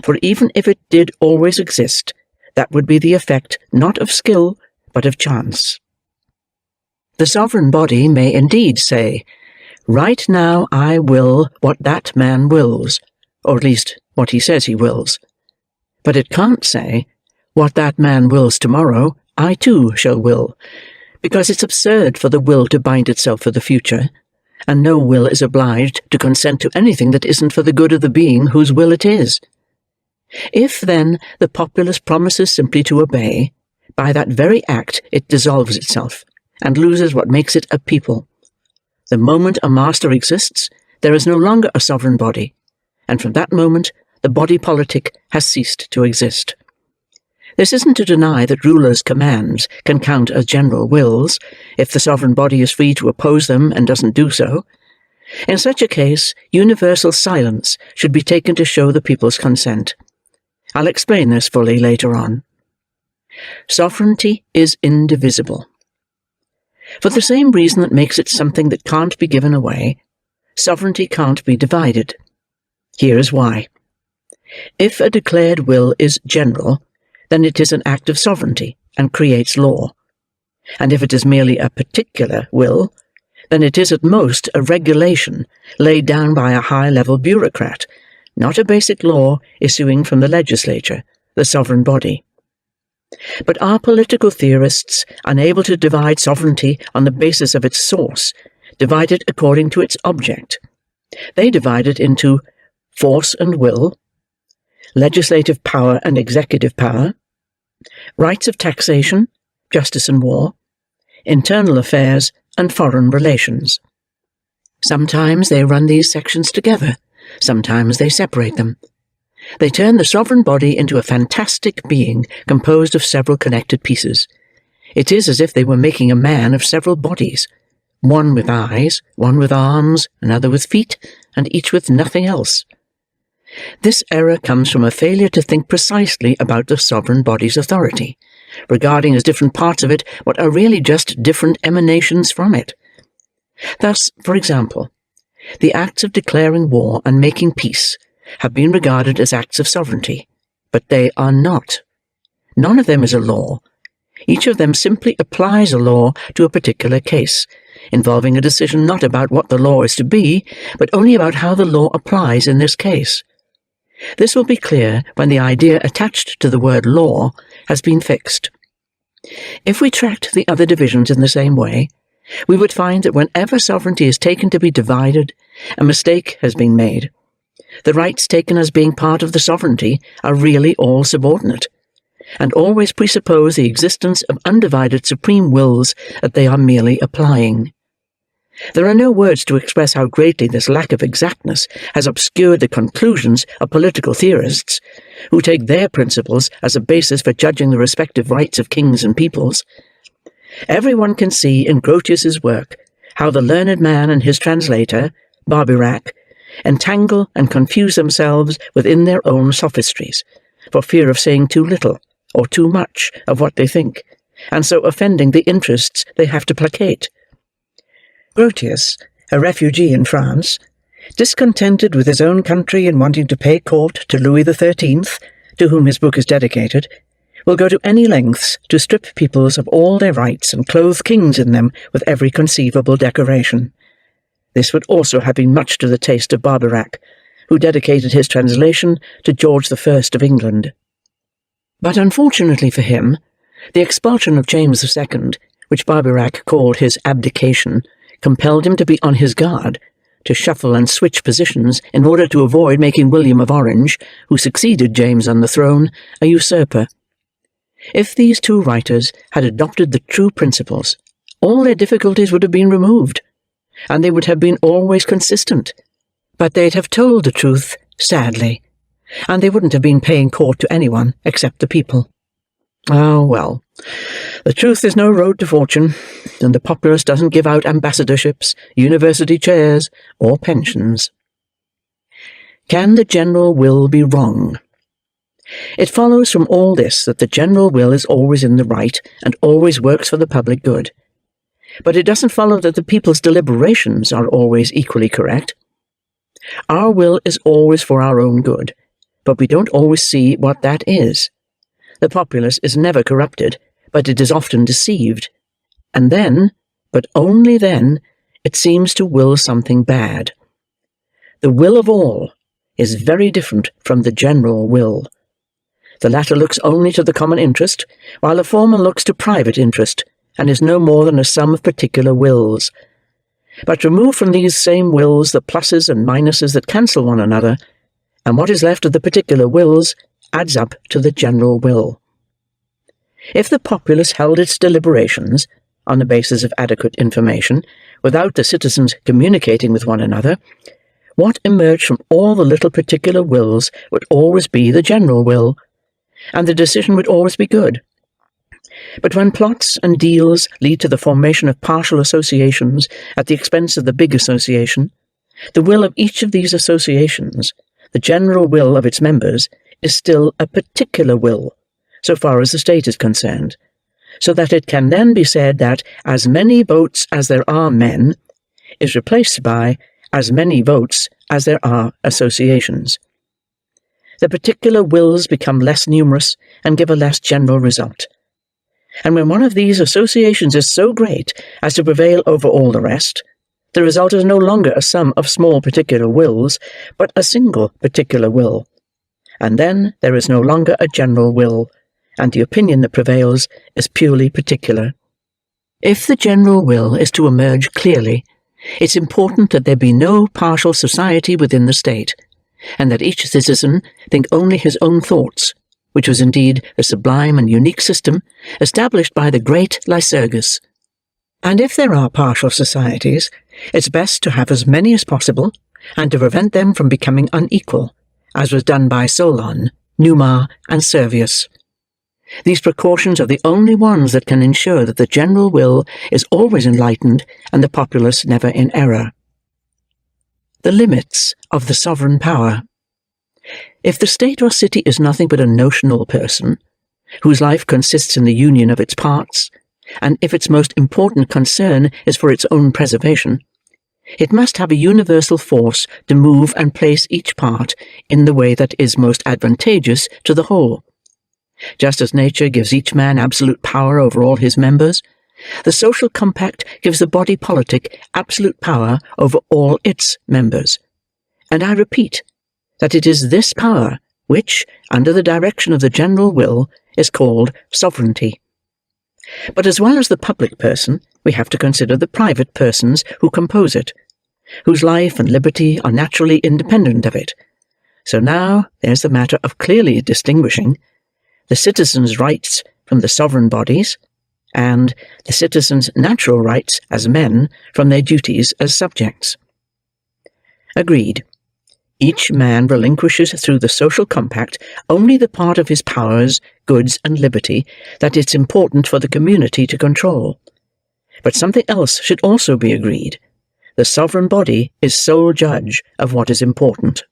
for even if it did always exist, that would be the effect not of skill, but of chance. The sovereign body may indeed say, "Right now I will what that man wills," or at least what he says he wills. But it can't say, "What that man wills tomorrow, I too shall will," because it's absurd for the will to bind itself for the future, and no will is obliged to consent to anything that isn't for the good of the being whose will it is. If, then, the populace promises simply to obey, by that very act it dissolves itself, and loses what makes it a people. The moment a master exists, there is no longer a sovereign body, and from that moment the body politic has ceased to exist. This isn't to deny that rulers' commands can count as general wills, if the sovereign body is free to oppose them and doesn't do so. In such a case, universal silence should be taken to show the people's consent. I'll explain this fully later on. Sovereignty is indivisible. For the same reason that makes it something that can't be given away, sovereignty can't be divided. Here is why. If a declared will is general, then it is an act of sovereignty and creates law. And if it is merely a particular will, then it is at most a regulation laid down by a high-level bureaucrat, not a basic law issuing from the legislature, the sovereign body. But are political theorists unable to divide sovereignty on the basis of its source, divide it according to its object? They divide it into force and will, legislative power and executive power, rights of taxation, justice and war, internal affairs, and foreign relations. Sometimes they run these sections together, sometimes they separate them. They turn the sovereign body into a fantastic being composed of several connected pieces. It is as if they were making a man of several bodies, one with eyes, one with arms, another with feet, and each with nothing else. This error comes from a failure to think precisely about the sovereign body's authority, regarding as different parts of it what are really just different emanations from it. Thus, for example, the acts of declaring war and making peace have been regarded as acts of sovereignty, but they are not. None of them is a law. Each of them simply applies a law to a particular case, involving a decision not about what the law is to be, but only about how the law applies in this case. This will be clear when the idea attached to the word law has been fixed. If we tracked the other divisions in the same way, we would find that whenever sovereignty is taken to be divided, a mistake has been made. The rights taken as being part of the sovereignty are really all subordinate, and always presuppose the existence of undivided supreme wills that they are merely applying. There are no words to express how greatly this lack of exactness has obscured the conclusions of political theorists, who take their principles as a basis for judging the respective rights of kings and peoples. Everyone can see in Grotius's work how the learned man and his translator, Barbeyrac, entangle and confuse themselves within their own sophistries, for fear of saying too little or too much of what they think, and so offending the interests they have to placate. Grotius, a refugee in France, discontented with his own country and wanting to pay court to Louis XIII, to whom his book is dedicated, will go to any lengths to strip peoples of all their rights and clothe kings in them with every conceivable decoration. This would also have been much to the taste of Barbeyrac, who dedicated his translation to George I of England. But unfortunately for him, the expulsion of James II, which Barbeyrac called his abdication, compelled him to be on his guard, to shuffle and switch positions in order to avoid making William of Orange, who succeeded James on the throne, a usurper. If these two writers had adopted the true principles, all their difficulties would have been removed, and they would have been always consistent. But they'd have told the truth, sadly, and they wouldn't have been paying court to anyone except the people. Oh, well, the truth is no road to fortune, and the populace doesn't give out ambassadorships, university chairs, or pensions. Can the general will be wrong? It follows from all this that the general will is always in the right and always works for the public good. But it doesn't follow that the people's deliberations are always equally correct. Our will is always for our own good, but we don't always see what that is. The populace is never corrupted, but it is often deceived, and then, but only then it seems to will something bad. The will of all is very different from the general will. The latter looks only to the common interest, while the former looks to private interest, and is no more than a sum of particular wills. But remove from these same wills the pluses and minuses that cancel one another, and what is left of the particular wills adds up to the general will. If the populace held its deliberations on the basis of adequate information, without the citizens communicating with one another, what emerged from all the little particular wills would always be the general will, and the decision would always be good. But when plots and deals lead to the formation of partial associations at the expense of the big association, the will of each of these associations, the general will of its members, is still a particular will, so far as the state is concerned, so that it can then be said that as many votes as there are men is replaced by as many votes as there are associations. The particular wills become less numerous and give a less general result. And when one of these associations is so great as to prevail over all the rest, the result is no longer a sum of small particular wills, but a single particular will. And then there is no longer a general will, and the opinion that prevails is purely particular. If the general will is to emerge clearly, it's important that there be no partial society within the state, and that each citizen think only his own thoughts, which was indeed a sublime and unique system established by the great Lycurgus. And if there are partial societies, it's best to have as many as possible, and to prevent them from becoming unequal, as was done by Solon, Numa, and Servius. These precautions are the only ones that can ensure that the general will is always enlightened and the populace never in error. The limits of the sovereign power. If the state or city is nothing but a notional person, whose life consists in the union of its parts, and if its most important concern is for its own preservation, it must have a universal force to move and place each part in the way that is most advantageous to the whole. Just as nature gives each man absolute power over all his members, the social compact gives the body politic absolute power over all its members. And I repeat that it is this power which, under the direction of the general will, is called sovereignty. But as well as the public person, we have to consider the private persons who compose it, whose life and liberty are naturally independent of it. So now there's the matter of clearly distinguishing the citizens' rights from the sovereign bodies, and the citizens' natural rights as men from their duties as subjects. Agreed. Each man relinquishes through the social compact only the part of his powers, goods, and liberty that it's important for the community to control. But something else should also be agreed. The sovereign body is sole judge of what is important.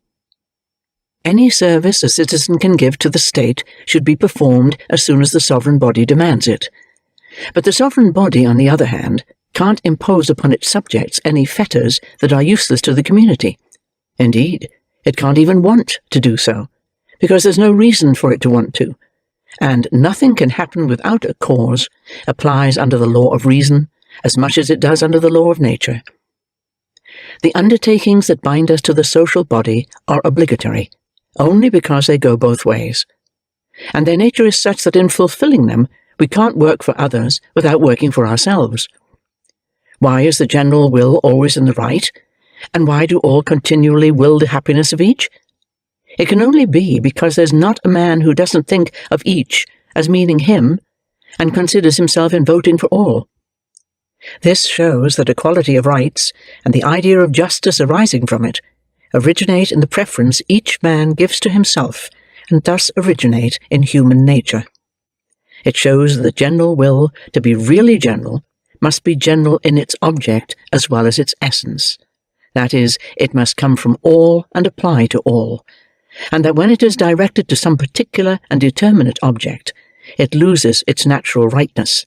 Any service a citizen can give to the state should be performed as soon as the sovereign body demands it. But the sovereign body, on the other hand, can't impose upon its subjects any fetters that are useless to the community. Indeed, it can't even want to do so, because there's no reason for it to want to, and nothing can happen without a cause applies under the law of reason as much as it does under the law of nature. The undertakings that bind us to the social body are obligatory, only because they go both ways, and their nature is such that in fulfilling them we can't work for others without working for ourselves. Why is the general will always in the right, and why do all continually will the happiness of each? It can only be because there's not a man who doesn't think of each as meaning him, and considers himself in voting for all. This shows that equality of rights, and the idea of justice arising from it, originate in the preference each man gives to himself, and thus originate in human nature. It shows that the general will, to be really general, must be general in its object as well as its essence. That is, it must come from all and apply to all, and that when it is directed to some particular and determinate object, it loses its natural rightness,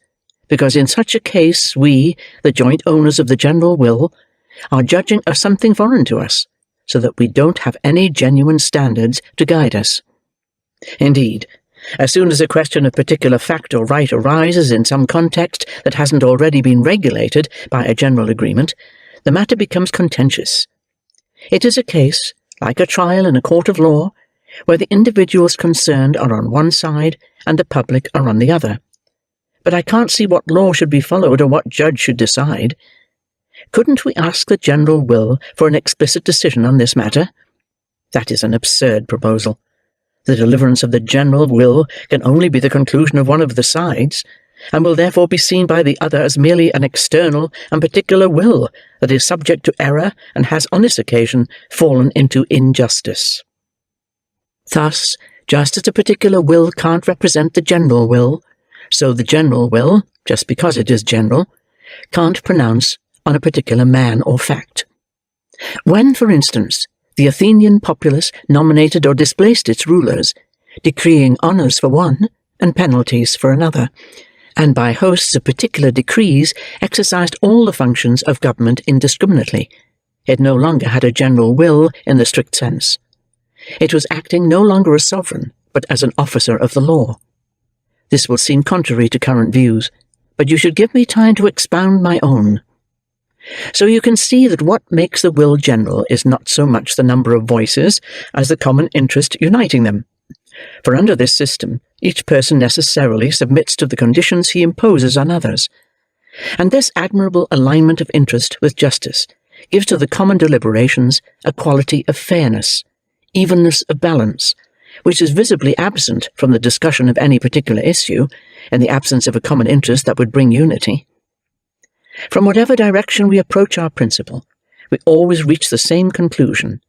because in such a case we, the joint owners of the general will, are judging of something foreign to us, so that we don't have any genuine standards to guide us. Indeed, As soon as a question of particular fact or right arises in some context that hasn't already been regulated by a general agreement, the matter becomes contentious. It is a case, like a trial in a court of law, where the individuals concerned are on one side and the public are on the other. But I can't see what law should be followed or what judge should decide. Couldn't we ask the general will for an explicit decision on this matter? That is an absurd proposal. The deliverance of the general will can only be the conclusion of one of the sides, and will therefore be seen by the other as merely an external and particular will that is subject to error and has on this occasion fallen into injustice. Thus, just as a particular will can't represent the general will, so the general will, just because it is general, can't pronounce on a particular man or fact. When, for instance, the Athenian populace nominated or displaced its rulers, decreeing honours for one and penalties for another, and by hosts of particular decrees exercised all the functions of government indiscriminately, it no longer had a general will in the strict sense. It was acting no longer as sovereign, but as an officer of the law. This will seem contrary to current views, but you should give me time to expound my own. So you can see that what makes the will general is not so much the number of voices as the common interest uniting them. For under this system, each person necessarily submits to the conditions he imposes on others. And this admirable alignment of interest with justice gives to the common deliberations a quality of fairness, evenness of balance, which is visibly absent from the discussion of any particular issue, in the absence of a common interest that would bring unity. From whatever direction we approach our principle, we always reach the same conclusion.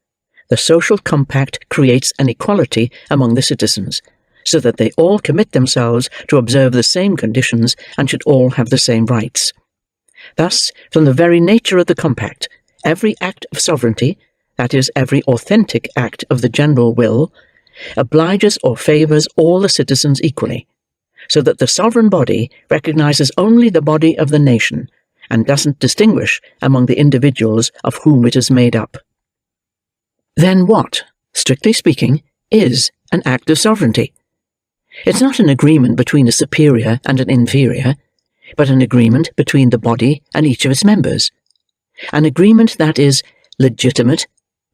The social compact creates an equality among the citizens, so that they all commit themselves to observe the same conditions and should all have the same rights. Thus, from the very nature of the compact, every act of sovereignty, that is, every authentic act of the general will, obliges or favours all the citizens equally, so that the sovereign body recognizes only the body of the nation, and doesn't distinguish among the individuals of whom it is made up. Then what, strictly speaking, is an act of sovereignty? It's not an agreement between a superior and an inferior, but an agreement between the body and each of its members. An agreement that is legitimate,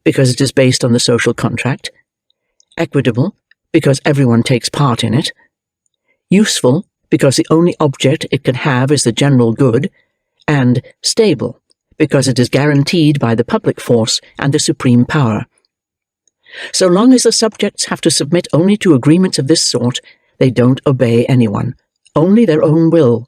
because it is based on the social contract, equitable, because everyone takes part in it, useful, because the only object it can have is the general good, and stable, because it is guaranteed by the public force and the supreme power. So long as the subjects have to submit only to agreements of this sort, they don't obey anyone, only their own will.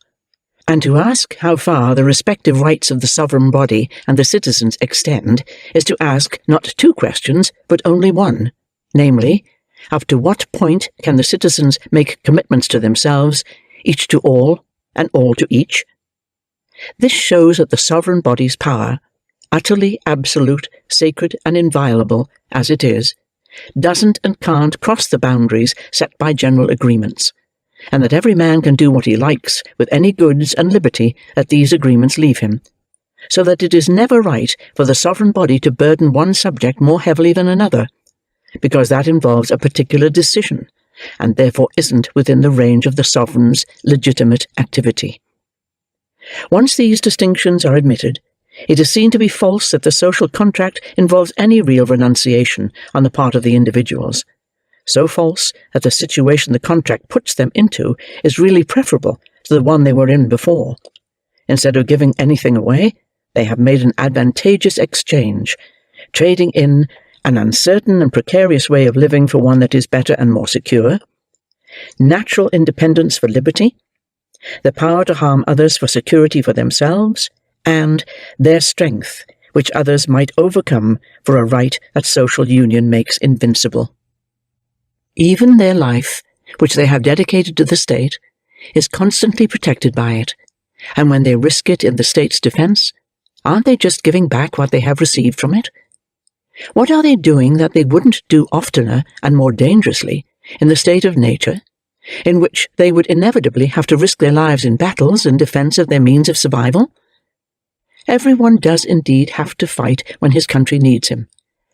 And to ask how far the respective rights of the sovereign body and the citizens extend is to ask not two questions, but only one, namely, up to what point can the citizens make commitments to themselves, each to all, and all to each? This shows that the sovereign body's power, utterly absolute, sacred, and inviolable, as it is, doesn't and can't cross the boundaries set by general agreements, and that every man can do what he likes with any goods and liberty that these agreements leave him, so that it is never right for the sovereign body to burden one subject more heavily than another, because that involves a particular decision, and therefore isn't within the range of the sovereign's legitimate activity. Once these distinctions are admitted, it is seen to be false that the social contract involves any real renunciation on the part of the individuals, so false that the situation the contract puts them into is really preferable to the one they were in before. Instead of giving anything away, they have made an advantageous exchange, trading in an uncertain and precarious way of living for one that is better and more secure, natural independence for liberty, the power to harm others for security for themselves, and their strength, which others might overcome for a right that social union makes invincible. Even their life, which they have dedicated to the state, is constantly protected by it, and when they risk it in the state's defense, aren't they just giving back what they have received from it? What are they doing that they wouldn't do oftener and more dangerously in the state of nature, in which they would inevitably have to risk their lives in battles in defense of their means of survival? Everyone does indeed have to fight when his country needs him,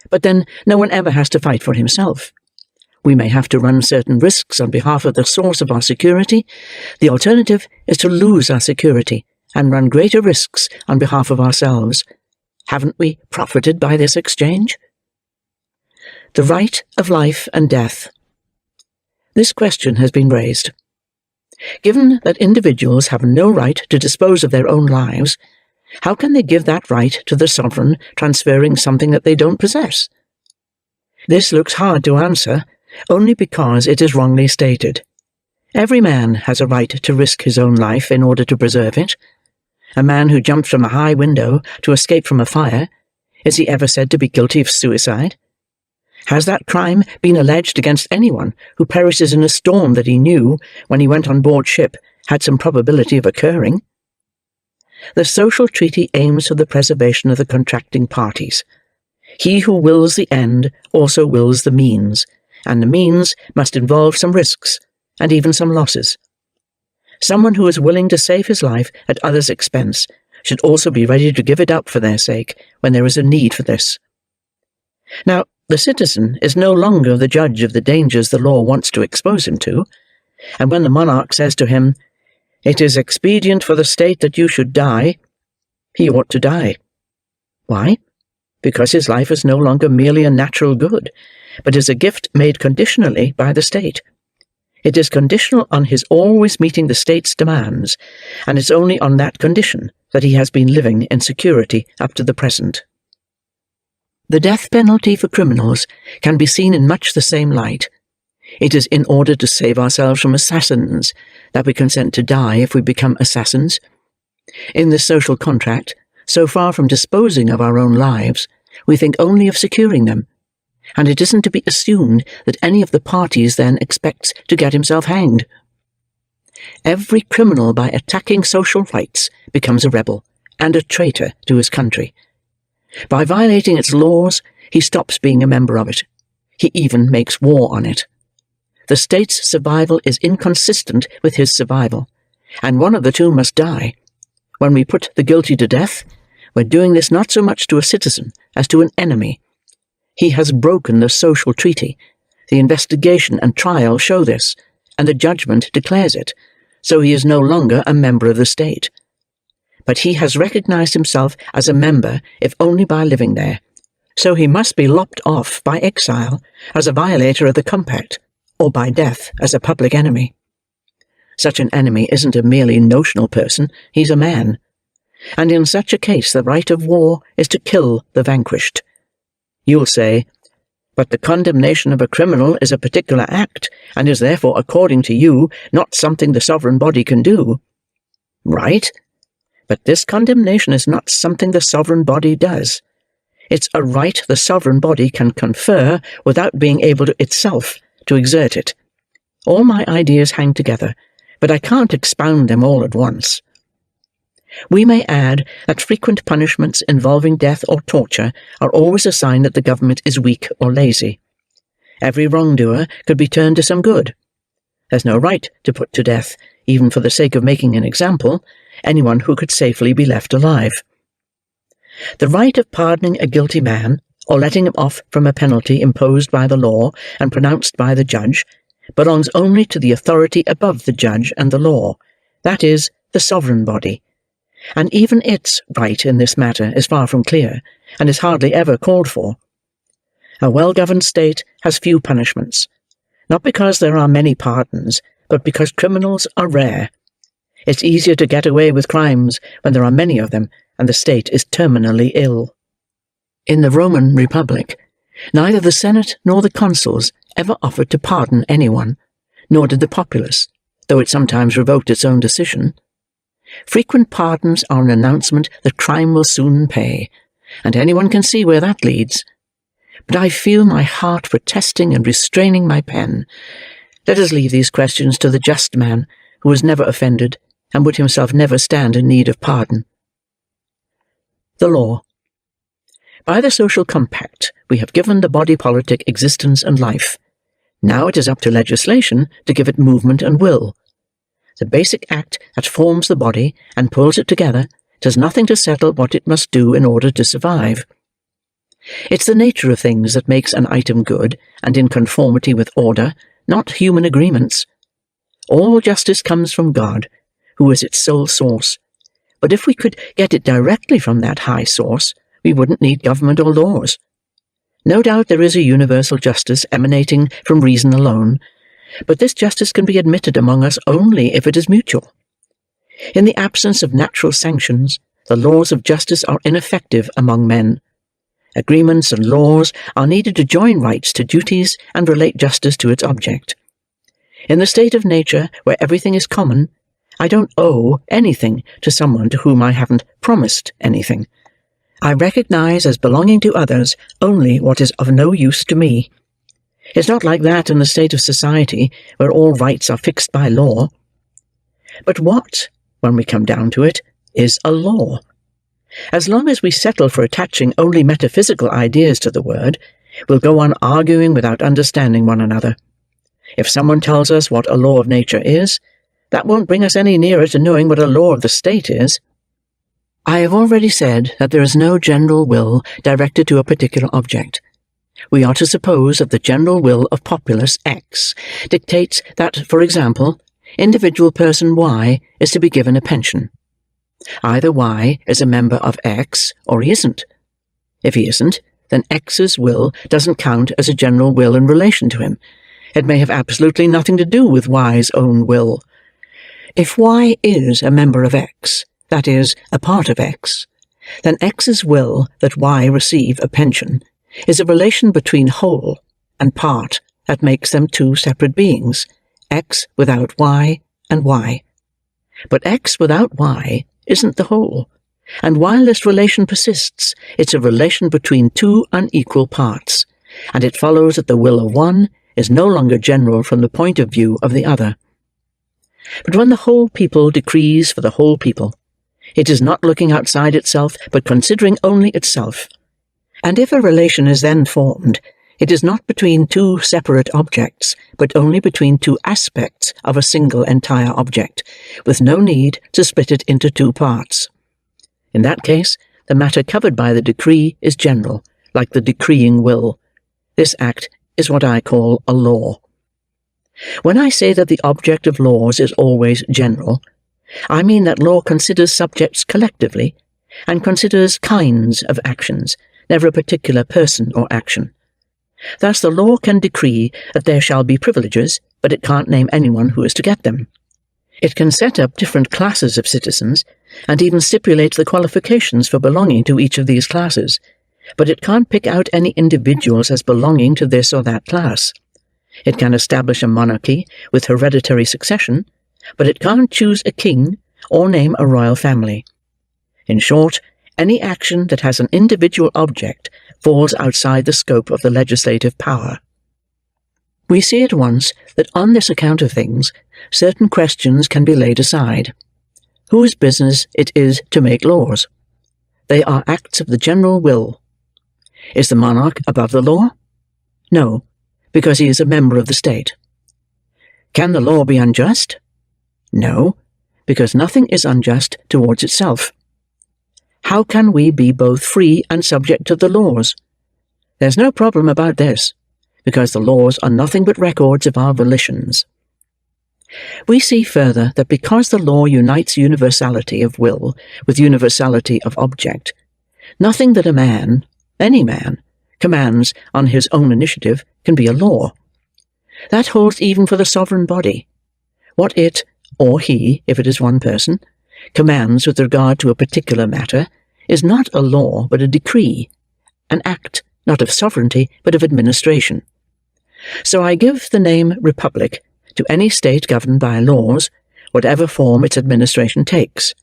but then no one ever has to fight for himself. we may have to run certain risks on behalf of the source of our security, the alternative is to lose our security and run greater risks on behalf of ourselves. Haven't we profited by this exchange? The right of life and death. This question has been raised. Given that individuals have no right to dispose of their own lives, how can they give that right to the sovereign, transferring something that they don't possess? This looks hard to answer, only because it is wrongly stated. Every man has a right to risk his own life in order to preserve it. A man who jumps from a high window to escape from a fire, is he ever said to be guilty of suicide? Has that crime been alleged against anyone who perishes in a storm that he knew, when he went on board ship, had some probability of occurring? The social treaty aims for the preservation of the contracting parties. He who wills the end also wills the means, and the means must involve some risks, and even some losses. Someone who is willing to save his life at others' expense should also be ready to give it up for their sake when there is a need for this. Now, the citizen is no longer the judge of the dangers the law wants to expose him to, and when the monarch says to him, "It is expedient for the state that you should die," he ought to die. Why? Because his life is no longer merely a natural good, but is a gift made conditionally by the state. It is conditional on his always meeting the state's demands, and it's only on that condition that he has been living in security up to the present. The death penalty for criminals can be seen in much the same light. It is in order to save ourselves from assassins that we consent to die if we become assassins. In this social contract, so far from disposing of our own lives, we think only of securing them, and it isn't to be assumed that any of the parties then expects to get himself hanged. Every criminal, by attacking social rights, becomes a rebel and a traitor to his country. By violating its laws, he stops being a member of it. He even makes war on it. The state's survival is inconsistent with his survival, and one of the two must die. When we put the guilty to death, we're doing this not so much to a citizen as to an enemy. He has broken the social treaty. The investigation and trial show this, and the judgment declares it, so he is no longer a member of the state. But he has recognized himself as a member, if only by living there, so he must be lopped off by exile as a violator of the compact, or by death as a public enemy. Such an enemy isn't a merely notional person, he's a man, and in such a case the right of war is to kill the vanquished. You'll say, "But the condemnation of a criminal is a particular act, and is therefore, according to you, not something the sovereign body can do." Right? But this condemnation is not something the sovereign body does. It's a right the sovereign body can confer without being able to itself to exert it. All my ideas hang together, but I can't expound them all at once. We may add that frequent punishments involving death or torture are always a sign that the government is weak or lazy. Every wrongdoer could be turned to some good. There's no right to put to death, even for the sake of making an example, anyone who could safely be left alive. The right of pardoning a guilty man, or letting him off from a penalty imposed by the law and pronounced by the judge, belongs only to the authority above the judge and the law, that is, the sovereign body, and even its right in this matter is far from clear, and is hardly ever called for. A well-governed state has few punishments, not because there are many pardons, but because criminals are rare. It's easier to get away with crimes when there are many of them, and the state is terminally ill. In the Roman Republic, neither the Senate nor the consuls ever offered to pardon anyone, nor did the populace, though it sometimes revoked its own decision. Frequent pardons are an announcement that crime will soon pay, and anyone can see where that leads. But I feel my heart protesting and restraining my pen. Let us leave these questions to the just man, who was never offended, and would himself never stand in need of pardon. The law. By the social compact, we have given the body politic existence and life. Now it is up to legislation to give it movement and will. The basic act that forms the body and pulls it together does nothing to settle what it must do in order to survive. It's the nature of things that makes an item good and in conformity with order, not human agreements. All justice comes from God, who is its sole source. But if we could get it directly from that high source, we wouldn't need government or laws. No doubt there is a universal justice emanating from reason alone, but this justice can be admitted among us only if it is mutual. In the absence of natural sanctions, the laws of justice are ineffective among men. Agreements and laws are needed to join rights to duties and relate justice to its object. In the state of nature, where everything is common, I don't owe anything to someone to whom I haven't promised anything. I recognize as belonging to others only what is of no use to me. It's not like that in the state of society, where all rights are fixed by law. But what, when we come down to it, is a law? As long as we settle for attaching only metaphysical ideas to the word, we'll go on arguing without understanding one another. If someone tells us what a law of nature is, that won't bring us any nearer to knowing what a law of the state is. I have already said that there is no general will directed to a particular object. We are to suppose that the general will of populace X dictates that, for example, individual person Y is to be given a pension. Either Y is a member of X, or he isn't. If he isn't, then X's will doesn't count as a general will in relation to him. It may have absolutely nothing to do with Y's own will. If Y is a member of X, that is, a part of X, then X's will that Y receive a pension is a relation between whole and part that makes them two separate beings, X without Y and Y. But X without Y isn't the whole, and while this relation persists, it's a relation between two unequal parts, and it follows that the will of one is no longer general from the point of view of the other. But when the whole people decrees for the whole people, it is not looking outside itself, but considering only itself. And if a relation is then formed, it is not between two separate objects, but only between two aspects of a single entire object, with no need to split it into two parts. In that case, the matter covered by the decree is general, like the decreeing will. This act is what I call a law. When I say that the object of laws is always general, I mean that law considers subjects collectively, and considers kinds of actions, never a particular person or action. Thus the law can decree that there shall be privileges, but it can't name anyone who is to get them. It can set up different classes of citizens, and even stipulate the qualifications for belonging to each of these classes, but it can't pick out any individuals as belonging to this or that class. It can establish a monarchy with hereditary succession, but it can't choose a king or name a royal family. In short, any action that has an individual object falls outside the scope of the legislative power. We see at once that on this account of things, certain questions can be laid aside. Whose business it is to make laws? They are acts of the general will. Is the monarch above the law? No, because he is a member of the state. Can the law be unjust? No, because nothing is unjust towards itself. How can we be both free and subject to the laws? There's no problem about this, because the laws are nothing but records of our volitions. We see further that because the law unites universality of will with universality of object, nothing that a man, any man, commands on his own initiative can be a law. That holds even for the sovereign body. What it, or he, if it is one person, commands with regard to a particular matter is not a law but a decree, an act not of sovereignty but of administration. So I give the name republic to any state governed by laws, whatever form its administration takes.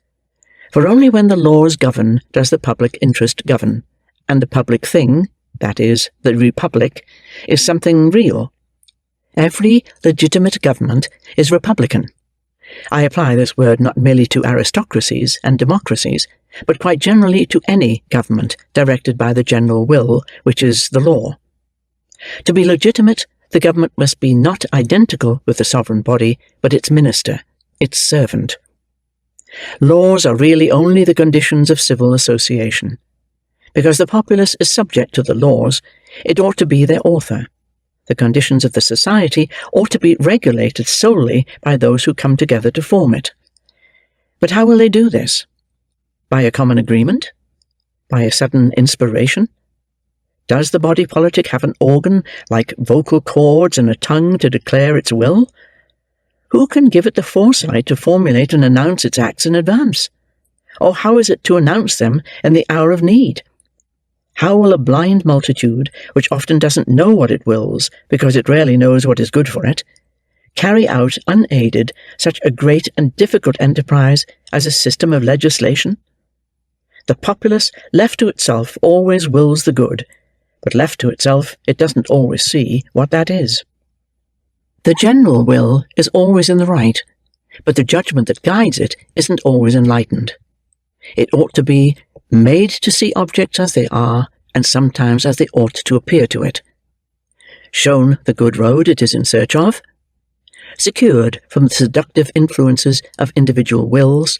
For only when the laws govern does the public interest govern, and the public thing, that is, the republic, is something real. Every legitimate government is republican. I apply this word not merely to aristocracies and democracies, but quite generally to any government directed by the general will, which is the law. To be legitimate, the government must be not identical with the sovereign body, but its minister, its servant. Laws are really only the conditions of civil association. Because the populace is subject to the laws, it ought to be their author. The conditions of the society ought to be regulated solely by those who come together to form it. But how will they do this? By a common agreement? By a sudden inspiration? Does the body politic have an organ like vocal cords and a tongue to declare its will? Who can give it the foresight to formulate and announce its acts in advance? Or how is it to announce them in the hour of need? How will a blind multitude, which often doesn't know what it wills, because it rarely knows what is good for it, carry out unaided such a great and difficult enterprise as a system of legislation? The populace, left to itself, always wills the good, but left to itself, it doesn't always see what that is. The general will is always in the right, but the judgment that guides it isn't always enlightened. It ought to be made to see objects as they are, and sometimes as they ought to appear to it. Shown the good road it is in search of, secured from the seductive influences of individual wills,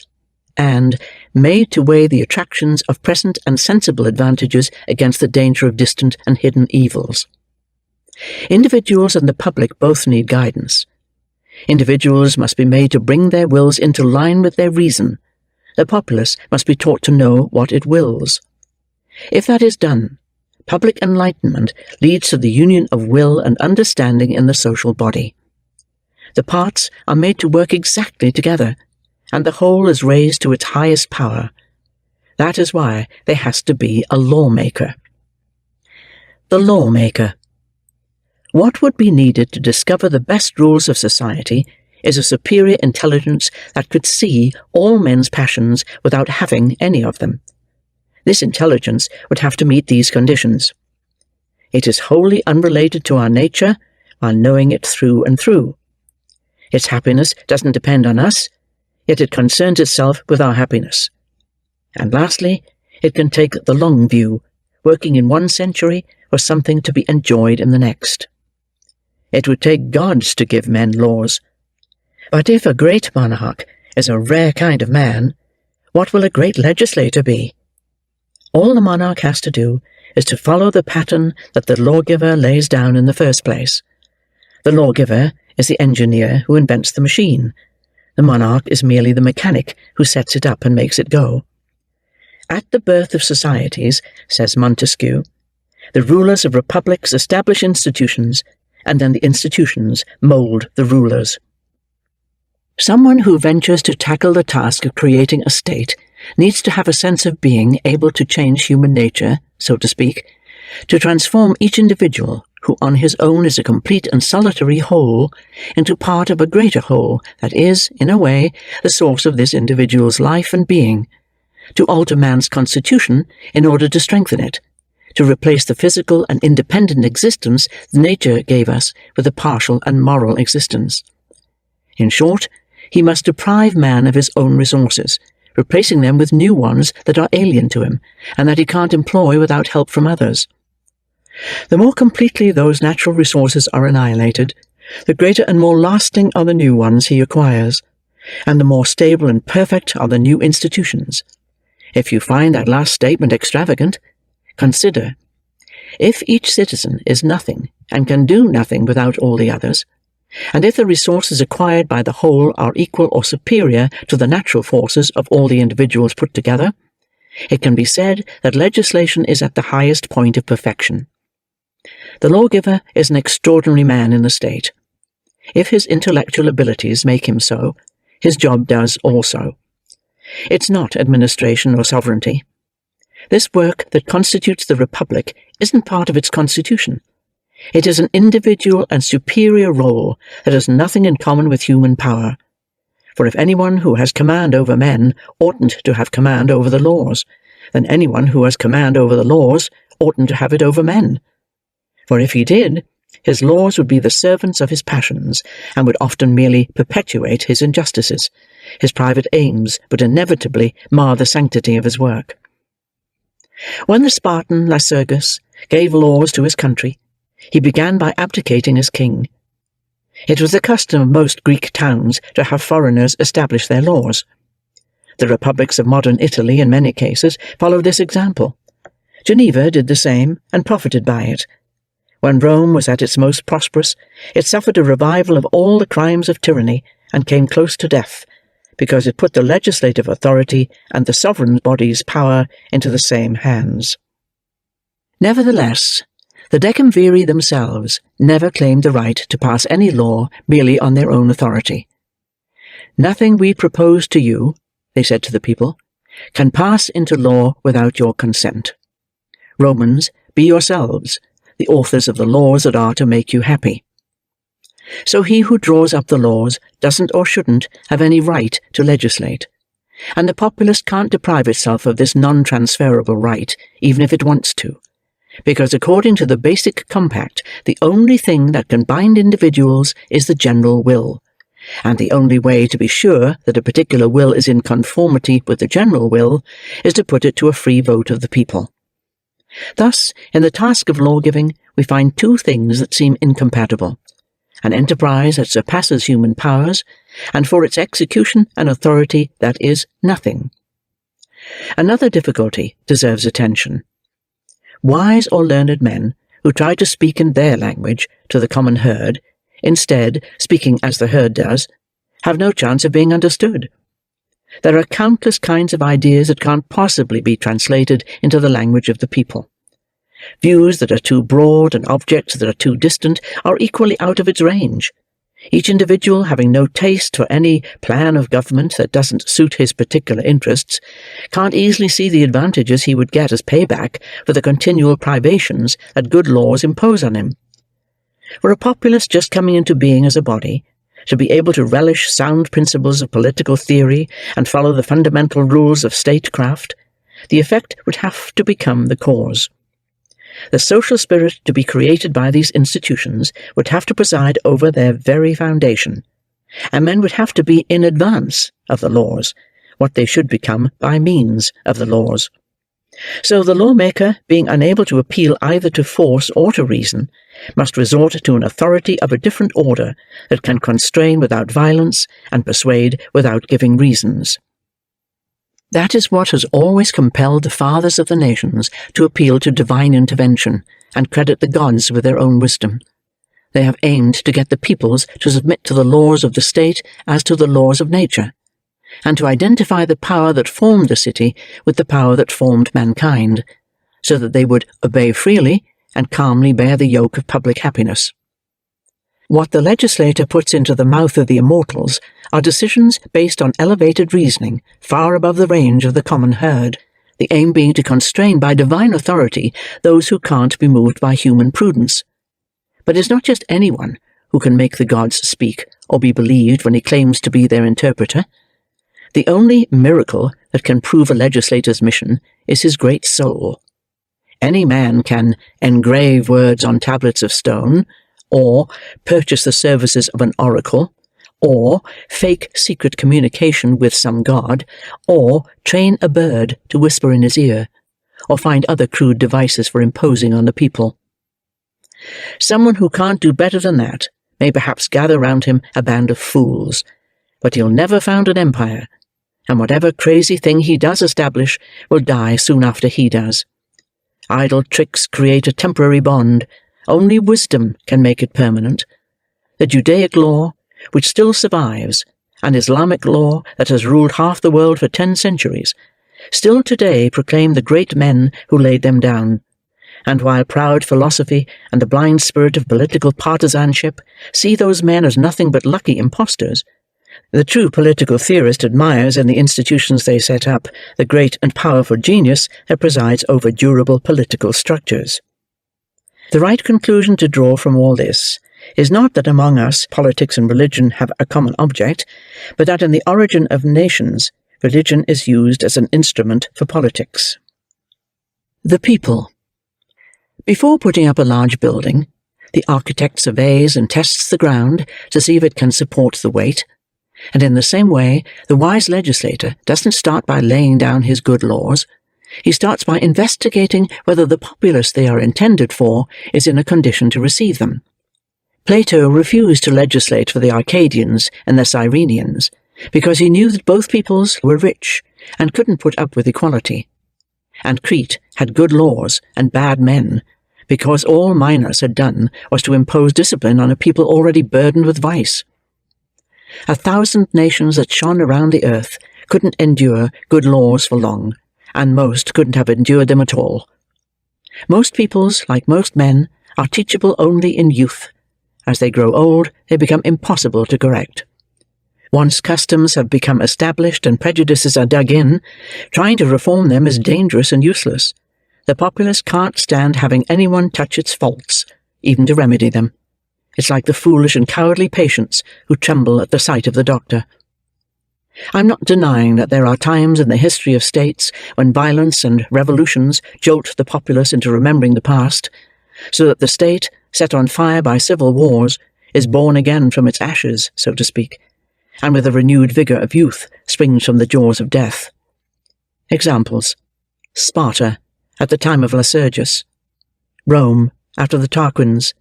and made to weigh the attractions of present and sensible advantages against the danger of distant and hidden evils. Individuals and the public both need guidance. Individuals must be made to bring their wills into line with their reason. The populace must be taught to know what it wills. If that is done, public enlightenment leads to the union of will and understanding in the social body. The parts are made to work exactly together, and the whole is raised to its highest power. That is why there has to be a lawmaker. The lawmaker. What would be needed to discover the best rules of society is a superior intelligence that could see all men's passions without having any of them. This intelligence would have to meet these conditions. It is wholly unrelated to our nature, while knowing it through and through. Its happiness doesn't depend on us, yet it concerns itself with our happiness. And lastly, it can take the long view, working in one century for something to be enjoyed in the next. It would take gods to give men laws. But if a great monarch is a rare kind of man, what will a great legislator be? All the monarch has to do is to follow the pattern that the lawgiver lays down in the first place. The lawgiver is the engineer who invents the machine. The monarch is merely the mechanic who sets it up and makes it go. At the birth of societies, says Montesquieu, the rulers of republics establish institutions, and then the institutions mould the rulers. Someone who ventures to tackle the task of creating a state needs to have a sense of being able to change human nature, so to speak, to transform each individual, who on his own is a complete and solitary whole, into part of a greater whole that is, in a way, the source of this individual's life and being, to alter man's constitution in order to strengthen it, to replace the physical and independent existence nature gave us with a partial and moral existence. In short, he must deprive man of his own resources, replacing them with new ones that are alien to him, and that he can't employ without help from others. The more completely those natural resources are annihilated, the greater and more lasting are the new ones he acquires, and the more stable and perfect are the new institutions. If you find that last statement extravagant, consider, if each citizen is nothing and can do nothing without all the others, and if the resources acquired by the whole are equal or superior to the natural forces of all the individuals put together, it can be said that legislation is at the highest point of perfection. The lawgiver is an extraordinary man in the state. If his intellectual abilities make him so, his job does also. It's not administration or sovereignty. This work that constitutes the Republic isn't part of its constitution. It is an individual and superior role that has nothing in common with human power. For if anyone who has command over men oughtn't to have command over the laws, then anyone who has command over the laws oughtn't to have it over men. For if he did, his laws would be the servants of his passions, and would often merely perpetuate his injustices. His private aims would inevitably mar the sanctity of his work. When the Spartan Lycurgus gave laws to his country, he began by abdicating as king. It was the custom of most Greek towns to have foreigners establish their laws. The republics of modern Italy, in many cases, followed this example. Geneva did the same and profited by it. When Rome was at its most prosperous, it suffered a revival of all the crimes of tyranny and came close to death, because it put the legislative authority and the sovereign body's power into the same hands. Nevertheless, the decemviri themselves never claimed the right to pass any law merely on their own authority. "Nothing we propose to you," they said to the people, "can pass into law without your consent. Romans, be yourselves the authors of the laws that are to make you happy." So he who draws up the laws doesn't or shouldn't have any right to legislate, and the populace can't deprive itself of this non-transferable right, even if it wants to, because according to the basic compact, the only thing that can bind individuals is the general will, and the only way to be sure that a particular will is in conformity with the general will is to put it to a free vote of the people. Thus, in the task of law-giving, we find two things that seem incompatible: an enterprise that surpasses human powers, and for its execution an authority that is nothing. Another difficulty deserves attention. Wise or learned men who try to speak in their language to the common herd, instead speaking as the herd does, have no chance of being understood. There are countless kinds of ideas that can't possibly be translated into the language of the people. Views that are too broad and objects that are too distant are equally out of its range. Each individual, having no taste for any plan of government that doesn't suit his particular interests, can't easily see the advantages he would get as payback for the continual privations that good laws impose on him. For a populace just coming into being as a body, to be able to relish sound principles of political theory and follow the fundamental rules of statecraft, the effect would have to become the cause. The social spirit to be created by these institutions would have to preside over their very foundation, and men would have to be in advance of the laws, what they should become by means of the laws. So the lawmaker, being unable to appeal either to force or to reason, must resort to an authority of a different order that can constrain without violence and persuade without giving reasons. That is what has always compelled the fathers of the nations to appeal to divine intervention and credit the gods with their own wisdom. They have aimed to get the peoples to submit to the laws of the state as to the laws of nature, and to identify the power that formed the city with the power that formed mankind, so that they would obey freely and calmly bear the yoke of public happiness. What the legislator puts into the mouth of the immortals are decisions based on elevated reasoning far above the range of the common herd, the aim being to constrain by divine authority those who can't be moved by human prudence. But it's not just anyone who can make the gods speak or be believed when he claims to be their interpreter. The only miracle that can prove a legislator's mission is his great soul. Any man can engrave words on tablets of stone, or purchase the services of an oracle, or fake secret communication with some god, or train a bird to whisper in his ear, or find other crude devices for imposing on the people. Someone who can't do better than that may perhaps gather round him a band of fools, but he'll never found an empire, and whatever crazy thing he does establish will die soon after he does. Idle tricks create a temporary bond. Only wisdom can make it permanent. The Judaic law, which still survives, and Islamic law that has ruled half the world for 10 centuries, still today proclaim the great men who laid them down, and while proud philosophy and the blind spirit of political partisanship see those men as nothing but lucky impostors, the true political theorist admires in the institutions they set up the great and powerful genius that presides over durable political structures. The right conclusion to draw from all this is not that among us politics and religion have a common object, but that in the origin of nations, religion is used as an instrument for politics. The people. Before putting up a large building, the architect surveys and tests the ground to see if it can support the weight, and in the same way, the wise legislator doesn't start by laying down his good laws. He starts by investigating whether the populace they are intended for is in a condition to receive them. Plato refused to legislate for the Arcadians and the Cyrenians, because he knew that both peoples were rich and couldn't put up with equality. and Crete had good laws and bad men, because all Minos had done was to impose discipline on a people already burdened with vice. 1,000 nations that shone around the earth couldn't endure good laws for long, and most couldn't have endured them at all. Most peoples, like most men, are teachable only in youth. As they grow old, they become impossible to correct. Once customs have become established and prejudices are dug in, trying to reform them is dangerous and useless. The populace can't stand having anyone touch its faults, even to remedy them. It's like the foolish and cowardly patients who tremble at the sight of the doctor. I'm not denying that there are times in the history of states when violence and revolutions jolt the populace into remembering the past, so that the state, set on fire by civil wars, is born again from its ashes, so to speak, and with a renewed vigour of youth springs from the jaws of death. Examples: Sparta, at the time of Lycurgus; Rome, after the Tarquins;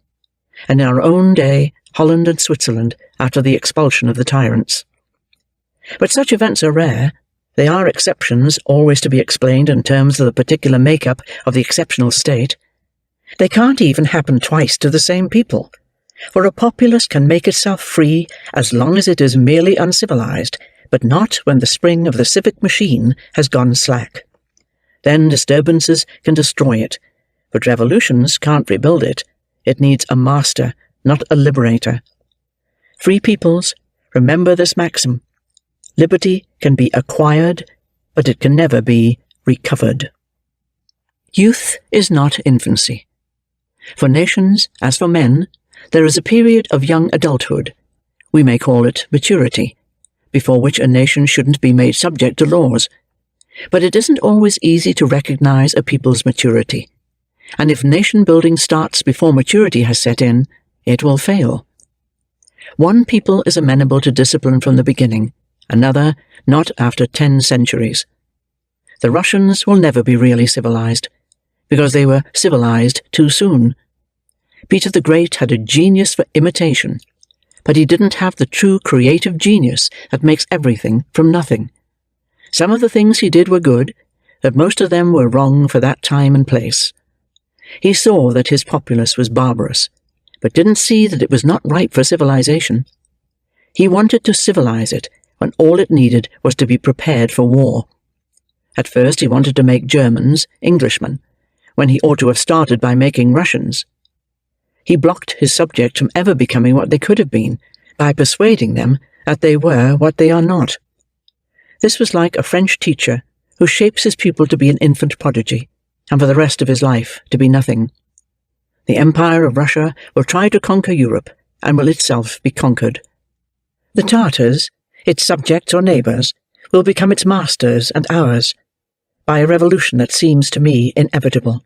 and in our own day, Holland and Switzerland, after the expulsion of the tyrants. But such events are rare. They are exceptions, always to be explained in terms of the particular make-up of the exceptional state. They can't even happen twice to the same people, for a populace can make itself free as long as it is merely uncivilized, but not when the spring of the civic machine has gone slack. Then disturbances can destroy it, but revolutions can't rebuild it. It needs a master, not a liberator. Free peoples, remember this maxim: liberty can be acquired, but it can never be recovered. Youth is not infancy. For nations, as for men, there is a period of young adulthood, we may call it maturity, before which a nation shouldn't be made subject to laws. But it isn't always easy to recognize a people's maturity, and if nation-building starts before maturity has set in, it will fail. One people is amenable to discipline from the beginning, another not after 10 centuries. The Russians will never be really civilized, because they were civilized too soon. Peter the Great had a genius for imitation, but he didn't have the true creative genius that makes everything from nothing. Some of the things he did were good, but most of them were wrong for that time and place. He saw that his populace was barbarous, but didn't see that it was not ripe for civilization. He wanted to civilize it when all it needed was to be prepared for war. At first he wanted to make Germans Englishmen, when he ought to have started by making Russians. He blocked his subjects from ever becoming what they could have been, by persuading them that they were what they are not. This was like a French teacher who shapes his pupil to be an infant prodigy, and for the rest of his life to be nothing. The Empire of Russia will try to conquer Europe, and will itself be conquered. The Tartars, its subjects or neighbours, will become its masters and ours, by a revolution that seems to me inevitable.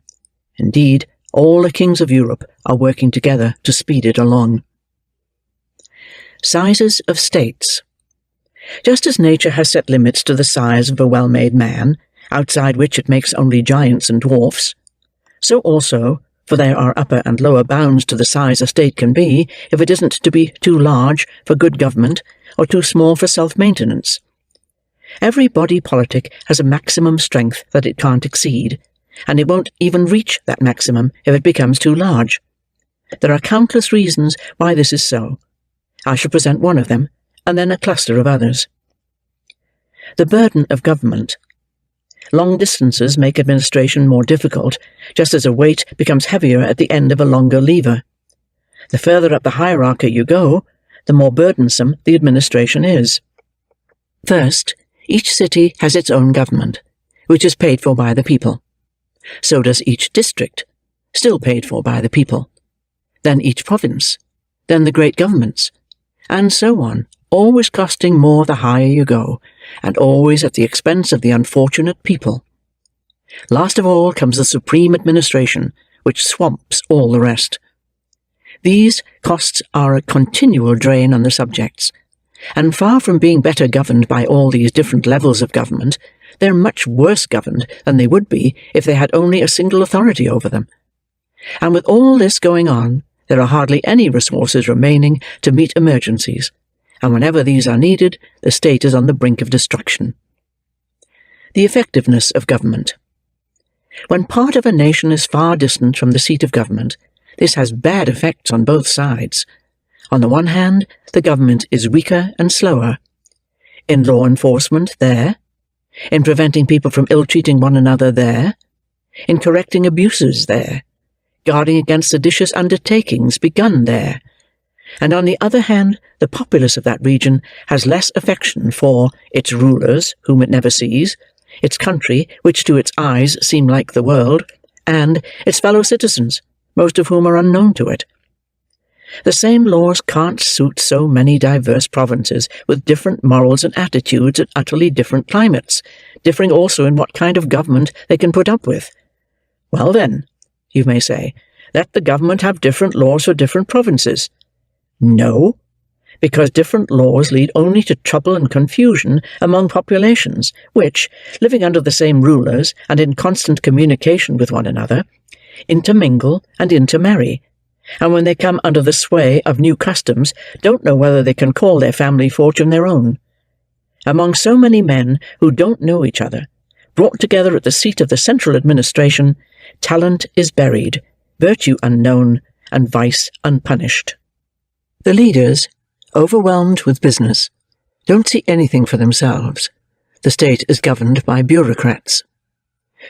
Indeed, all the kings of Europe are working together to speed it along. Sizes of states. Just as nature has set limits to the size of a well-made man, outside which it makes only giants and dwarfs, so also, for there are upper and lower bounds to the size a state can be, if it isn't to be too large for good government, or too small for self-maintenance. Every body politic has a maximum strength that it can't exceed, and it won't even reach that maximum if it becomes too large. There are countless reasons why this is so. I shall present one of them, and then a cluster of others. The burden of government. Long distances make administration more difficult, just as a weight becomes heavier at the end of a longer lever. The further up the hierarchy you go, the more burdensome the administration is. First, each city has its own government, which is paid for by the people. So does each district, still paid for by the people. Then each province, then the great governments, and so on, always costing more the higher you go, and always at the expense of the unfortunate people. Last of all comes the supreme administration, which swamps all the rest. These costs are a continual drain on the subjects, and far from being better governed by all these different levels of government, they are much worse governed than they would be if they had only a single authority over them. And with all this going on, there are hardly any resources remaining to meet emergencies, and whenever these are needed, the state is on the brink of destruction. The effectiveness of government. When part of a nation is far distant from the seat of government, this has bad effects on both sides. On the one hand, the government is weaker and slower. In law enforcement, there. In preventing people from ill-treating one another, there. In correcting abuses, there. Guarding against seditious undertakings begun there. And on the other hand, the populace of that region has less affection for its rulers, whom it never sees, its country, which to its eyes seem like the world, and its fellow citizens, most of whom are unknown to it. The same laws can't suit so many diverse provinces with different morals and attitudes and utterly different climates, differing also in what kind of government they can put up with. Well then, you may say, let the government have different laws for different provinces. No, because different laws lead only to trouble and confusion among populations, which, living under the same rulers and in constant communication with one another, intermingle and intermarry, and when they come under the sway of new customs, don't know whether they can call their family fortune their own. Among so many men who don't know each other, brought together at the seat of the central administration, talent is buried, virtue unknown, and vice unpunished. The leaders, overwhelmed with business, don't see anything for themselves. The state is governed by bureaucrats.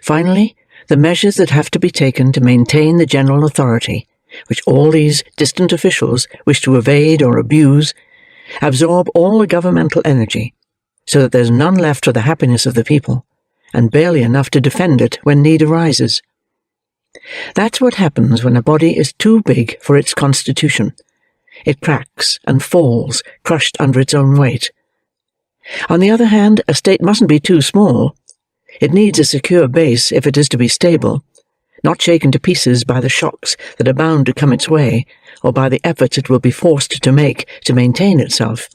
Finally, the measures that have to be taken to maintain the general authority, which all these distant officials wish to evade or abuse, absorb all the governmental energy, so that there's none left for the happiness of the people, and barely enough to defend it when need arises. That's what happens when a body is too big for its constitution. It cracks and falls, crushed under its own weight. On the other hand, a state mustn't be too small. It needs a secure base if it is to be stable, not shaken to pieces by the shocks that are bound to come its way, or by the efforts it will be forced to make to maintain itself.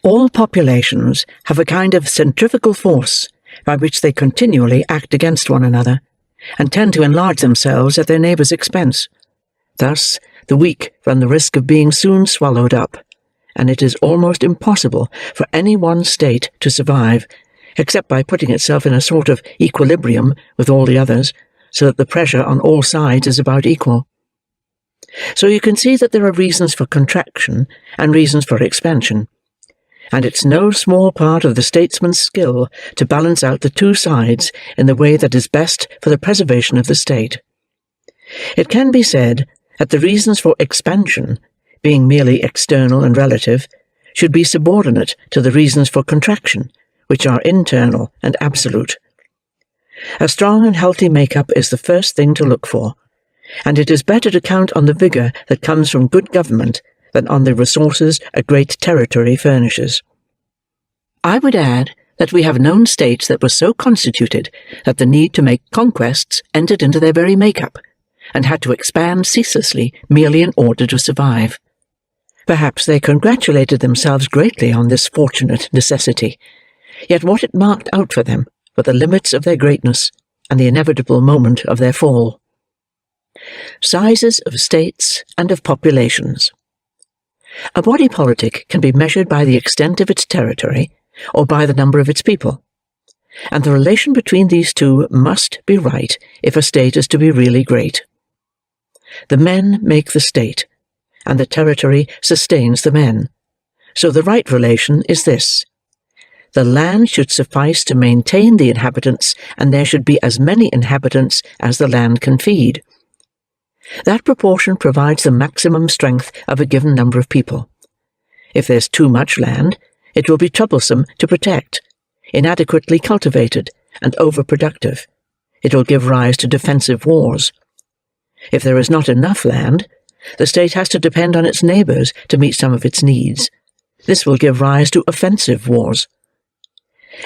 All populations have a kind of centrifugal force by which they continually act against one another, and tend to enlarge themselves at their neighbours' expense. Thus, the weak run the risk of being soon swallowed up, and it is almost impossible for any one state to survive, except by putting itself in a sort of equilibrium with all the others, so that the pressure on all sides is about equal. So you can see that there are reasons for contraction and reasons for expansion, and it's no small part of the statesman's skill to balance out the two sides in the way that is best for the preservation of the state. It can be said that the reasons for expansion, being merely external and relative, should be subordinate to the reasons for contraction, which are internal and absolute. A strong and healthy make-up is the first thing to look for, and it is better to count on the vigour that comes from good government than on the resources a great territory furnishes. I would add that we have known states that were so constituted that the need to make conquests entered into their very make-up, and had to expand ceaselessly merely in order to survive. Perhaps they congratulated themselves greatly on this fortunate necessity, yet what it marked out for them were the limits of their greatness and the inevitable moment of their fall. Sizes of states and of populations. A body politic can be measured by the extent of its territory or by the number of its people, and the relation between these two must be right if a state is to be really great. The men make the state, and the territory sustains the men, so the right relation is this: the land should suffice to maintain the inhabitants, and there should be as many inhabitants as the land can feed. That proportion provides the maximum strength of a given number of people. If there's too much land, it will be troublesome to protect, inadequately cultivated, and overproductive. It will give rise to defensive wars. If there is not enough land, the state has to depend on its neighbours to meet some of its needs. This will give rise to offensive wars.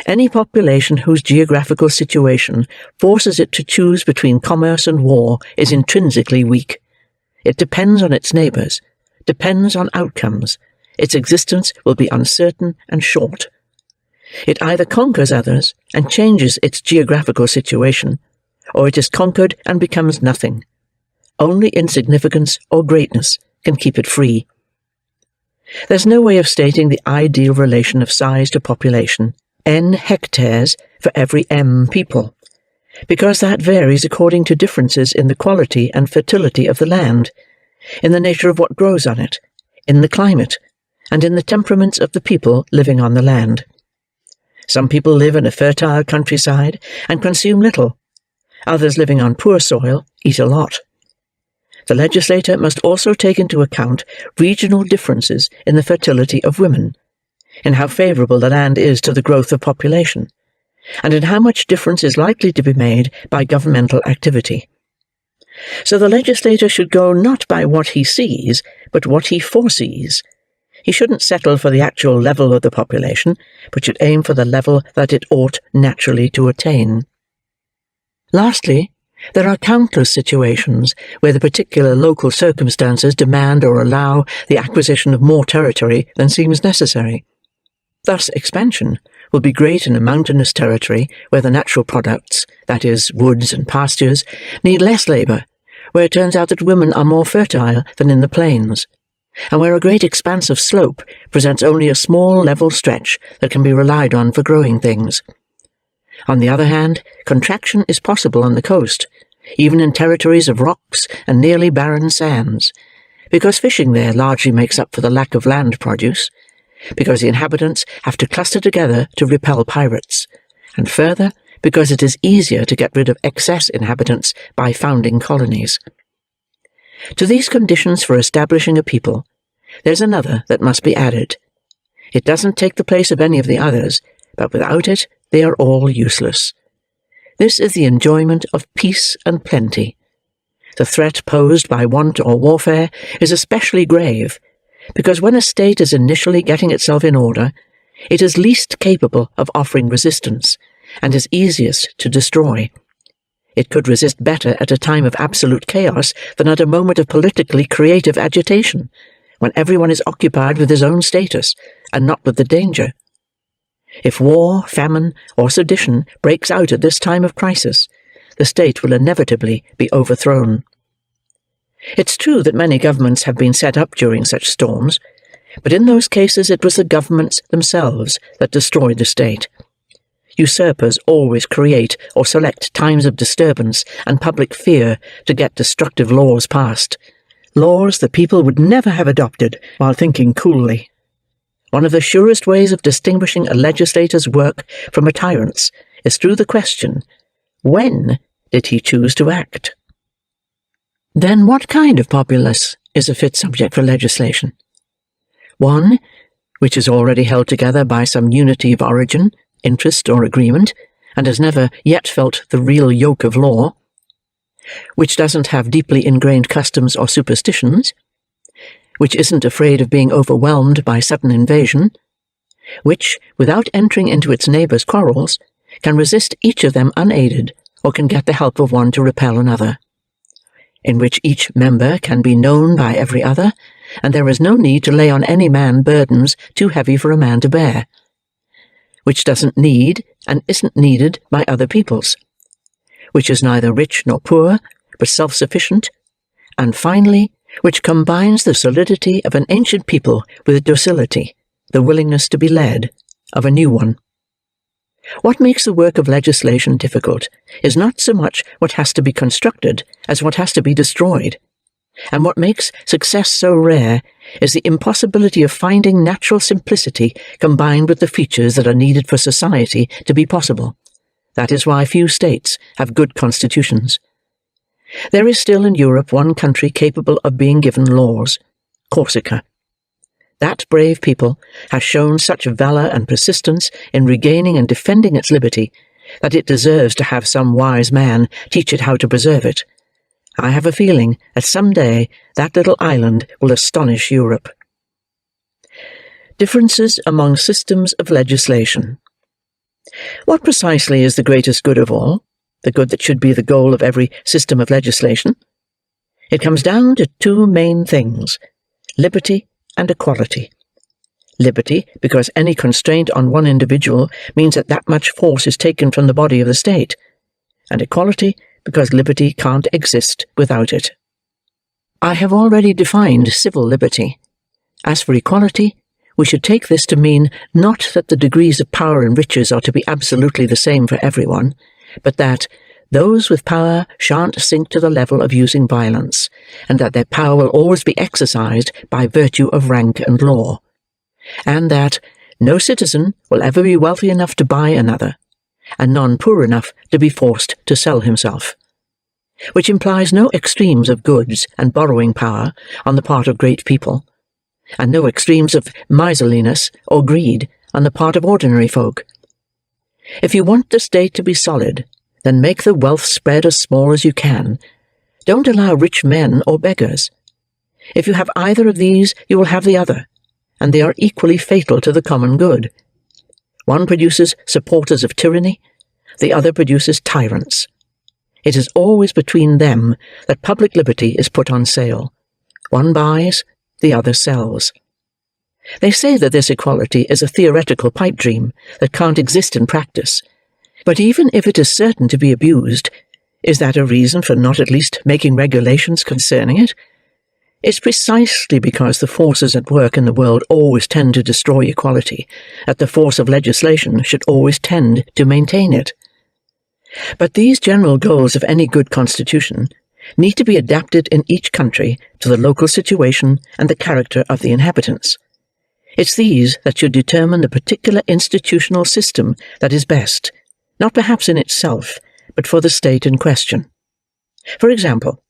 Any population whose geographical situation forces it to choose between commerce and war is intrinsically weak. It depends on its neighbours, depends on outcomes. Its existence will be uncertain and short. It either conquers others and changes its geographical situation, or it is conquered and becomes nothing. Only insignificance or greatness can keep it free. There's no way of stating the ideal relation of size to population, n hectares for every m people, Because that varies according to differences in the quality and fertility of the land, in the nature of what grows on it, in the climate, and in the temperaments of the people living on the land. Some people live in a fertile countryside and consume little. Others living on poor soil eat a lot. The legislator must also take into account regional differences in the fertility of women, in how favourable the land is to the growth of population, and in how much difference is likely to be made by governmental activity. So the legislator should go not by what he sees, but what he foresees. He shouldn't settle for the actual level of the population, but should aim for the level that it ought naturally to attain. Lastly, there are countless situations where the particular local circumstances demand or allow the acquisition of more territory than seems necessary. Thus, expansion will be great in a mountainous territory where the natural products, that is, woods and pastures, need less labour, where it turns out that women are more fertile than in the plains, and where a great expanse of slope presents only a small level stretch that can be relied on for growing things. On the other hand, contraction is possible on the coast, even in territories of rocks and nearly barren sands, because fishing there largely makes up for the lack of land produce, because the inhabitants have to cluster together to repel pirates, and further, because it is easier to get rid of excess inhabitants by founding colonies. To these conditions for establishing a people, there's another that must be added. It doesn't take the place of any of the others, but without it, they are all useless. This is the enjoyment of peace and plenty. The threat posed by want or warfare is especially grave, because when a state is initially getting itself in order, it is least capable of offering resistance, and is easiest to destroy. It could resist better at a time of absolute chaos than at a moment of politically creative agitation, when everyone is occupied with his own status, and not with the danger. If war, famine, or sedition breaks out at this time of crisis, the state will inevitably be overthrown. It's true that many governments have been set up during such storms, but in those cases it was the governments themselves that destroyed the state. Usurpers always create or select times of disturbance and public fear to get destructive laws passed, laws the people would never have adopted while thinking coolly. One of the surest ways of distinguishing a legislator's work from a tyrant's is through the question, when did he choose to act? Then what kind of populace is a fit subject for legislation? One which is already held together by some unity of origin, interest, or agreement, and has never yet felt the real yoke of law, which doesn't have deeply ingrained customs or superstitions, which isn't afraid of being overwhelmed by sudden invasion, which, without entering into its neighbours' quarrels, can resist each of them unaided, or can get the help of one to repel another, in which each member can be known by every other, and there is no need to lay on any man burdens too heavy for a man to bear, which doesn't need and isn't needed by other peoples, which is neither rich nor poor, but self-sufficient, and finally, which combines the solidity of an ancient people with docility, the willingness to be led, of a new one. What makes the work of legislation difficult is not so much what has to be constructed as what has to be destroyed, and what makes success so rare is the impossibility of finding natural simplicity combined with the features that are needed for society to be possible. That is why few states have good constitutions. There is still in Europe one country capable of being given laws, Corsica. That brave people has shown such valour and persistence in regaining and defending its liberty that it deserves to have some wise man teach it how to preserve it. I have a feeling that some day that little island will astonish Europe. Differences among systems of legislation. What precisely is the greatest good of all, the good that should be the goal of every system of legislation? It comes down to two main things, liberty and equality. Liberty, because any constraint on one individual means that that much force is taken from the body of the state, and equality, because liberty can't exist without it. I have already defined civil liberty. As for equality, we should take this to mean not that the degrees of power and riches are to be absolutely the same for everyone, but that, those with power shan't sink to the level of using violence, and that their power will always be exercised by virtue of rank and law, and that no citizen will ever be wealthy enough to buy another, and none poor enough to be forced to sell himself, which implies no extremes of goods and borrowing power on the part of great people, and no extremes of miserliness or greed on the part of ordinary folk. If you want the state to be solid, then make the wealth spread as small as you can. Don't allow rich men or beggars. If you have either of these, you will have the other, and they are equally fatal to the common good. One produces supporters of tyranny, the other produces tyrants. It is always between them that public liberty is put on sale. One buys, the other sells. They say that this equality is a theoretical pipe dream that can't exist in practice. But even if it is certain to be abused, is that a reason for not at least making regulations concerning it? It's precisely because the forces at work in the world always tend to destroy equality that the force of legislation should always tend to maintain it. But these general goals of any good constitution need to be adapted in each country to the local situation and the character of the inhabitants. It's these that should determine the particular institutional system that is best, not perhaps in itself, but for the state in question. For example,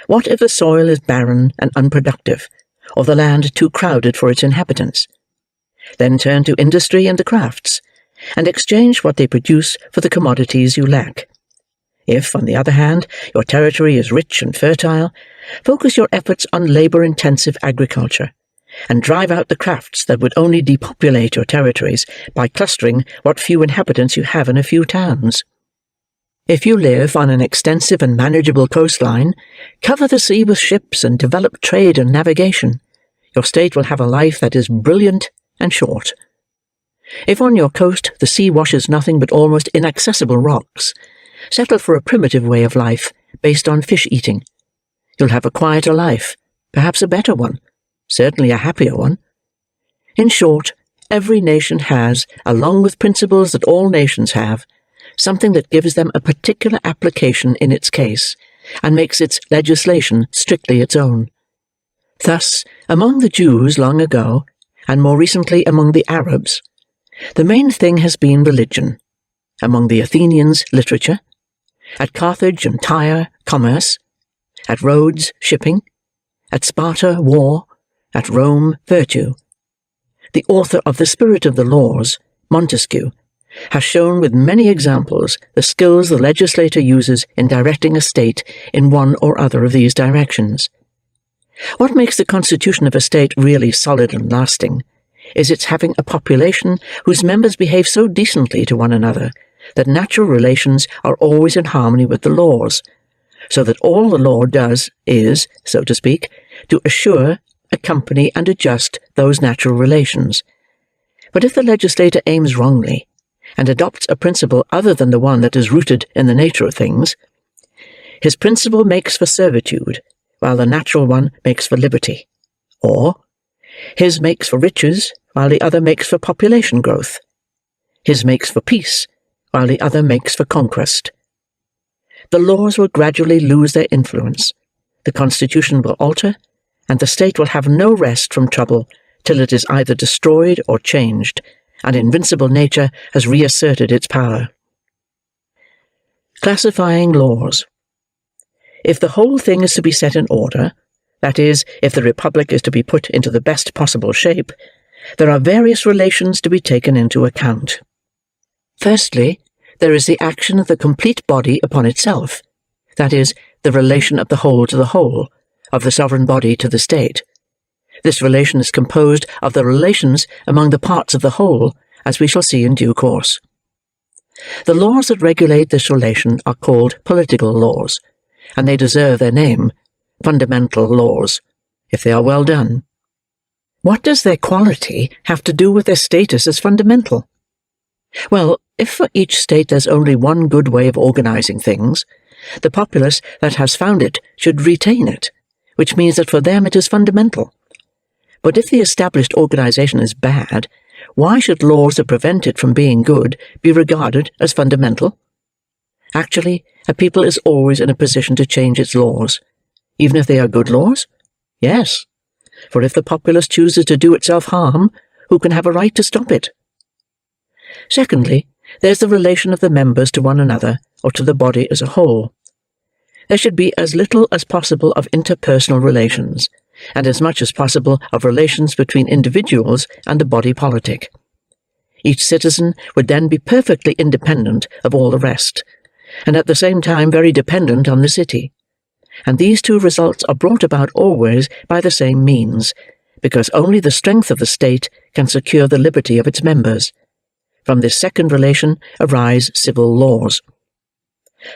what if the soil is barren and unproductive, or the land too crowded for its inhabitants? Then turn to industry and the crafts, and exchange what they produce for the commodities you lack. If, on the other hand, your territory is rich and fertile, focus your efforts on labor-intensive agriculture, and drive out the crafts that would only depopulate your territories by clustering what few inhabitants you have in a few towns. If you live on an extensive and manageable coastline, cover the sea with ships and develop trade and navigation. Your state will have a life that is brilliant and short. If on your coast the sea washes nothing but almost inaccessible rocks, settle for a primitive way of life based on fish-eating. You'll have a quieter life, perhaps a better one, certainly a happier one. In short, every nation has, along with principles that all nations have, something that gives them a particular application in its case, and makes its legislation strictly its own. Thus, among the Jews long ago, and more recently among the Arabs, the main thing has been religion. Among the Athenians, literature. At Carthage and Tyre, commerce. At Rhodes, shipping. At Sparta, war. At Rome, virtue. The author of The Spirit of the Laws, Montesquieu, has shown with many examples the skills the legislator uses in directing a state in one or other of these directions. What makes the constitution of a state really solid and lasting is its having a population whose members behave so decently to one another that natural relations are always in harmony with the laws, so that all the law does is, so to speak, to assure, accompany, and adjust those natural relations. But if the legislator aims wrongly, and adopts a principle other than the one that is rooted in the nature of things, his principle makes for servitude, while the natural one makes for liberty, or his makes for riches, while the other makes for population growth. His makes for peace, while the other makes for conquest. The laws will gradually lose their influence, the constitution will alter, and the state will have no rest from trouble till it is either destroyed or changed, and invincible nature has reasserted its power. Classifying laws. If the whole thing is to be set in order, that is, if the Republic is to be put into the best possible shape, there are various relations to be taken into account. Firstly, there is the action of the complete body upon itself, that is, the relation of the whole to the whole, of the sovereign body to the state. This relation is composed of the relations among the parts of the whole, as we shall see in due course. The laws that regulate this relation are called political laws, and they deserve their name, fundamental laws, if they are well done. What does their quality have to do with their status as fundamental? Well, if for each state there's only one good way of organizing things, the populace that has found it should retain it, which means that for them it is fundamental. But if the established organization is bad, why should laws that prevent it from being good be regarded as fundamental? Actually, a people is always in a position to change its laws, even if they are good laws. Yes, for if the populace chooses to do itself harm, who can have a right to stop it? Secondly, there's the relation of the members to one another, or to the body as a whole. There should be as little as possible of interpersonal relations, and as much as possible of relations between individuals and the body politic. Each citizen would then be perfectly independent of all the rest, and at the same time very dependent on the city. And these two results are brought about always by the same means, because only the strength of the state can secure the liberty of its members. From this second relation arise civil laws.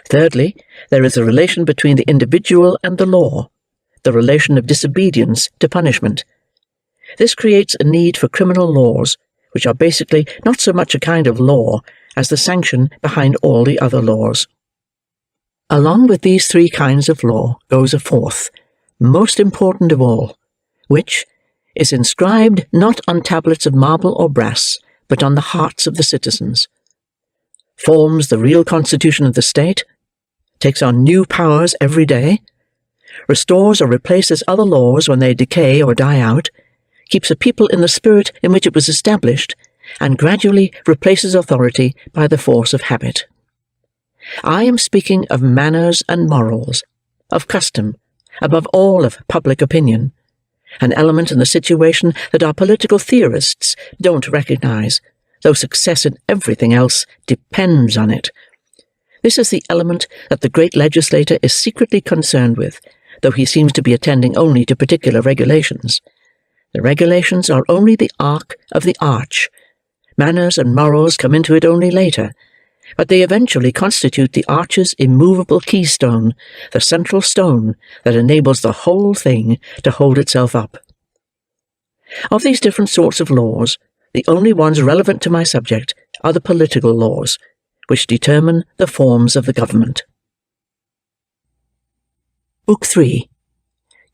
Thirdly, there is a relation between the individual and the law, the relation of disobedience to punishment. This creates a need for criminal laws, which are basically not so much a kind of law as the sanction behind all the other laws. Along with these three kinds of law goes a fourth, most important of all, which is inscribed not on tablets of marble or brass, but on the hearts of the citizens, forms the real constitution of the state, takes on new powers every day, restores or replaces other laws when they decay or die out, keeps a people in the spirit in which it was established, and gradually replaces authority by the force of habit. I am speaking of manners and morals, of custom, above all of public opinion, an element in the situation that our political theorists don't recognize, though success in everything else depends on it. This is the element that the great legislator is secretly concerned with, though he seems to be attending only to particular regulations. The regulations are only the ark of the arch. Manners and morals come into it only later, but they eventually constitute the arch's immovable keystone, the central stone that enables the whole thing to hold itself up. Of these different sorts of laws, the only ones relevant to my subject are the political laws, which determine the forms of the government. Book 3.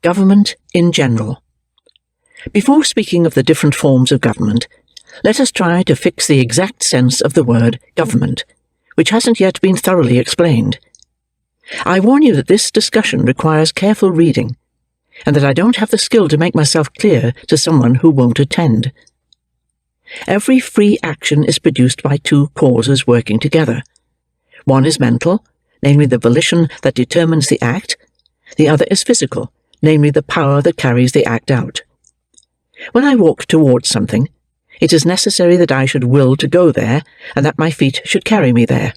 Government in General. Before speaking of the different forms of government, let us try to fix the exact sense of the word government, which hasn't yet been thoroughly explained. I warn you that this discussion requires careful reading, and that I don't have the skill to make myself clear to someone who won't attend. Every free action is produced by two causes working together. One is mental, namely the volition that determines the act. The other is physical, namely the power that carries the act out. When I walk towards something, it is necessary that I should will to go there, and that my feet should carry me there.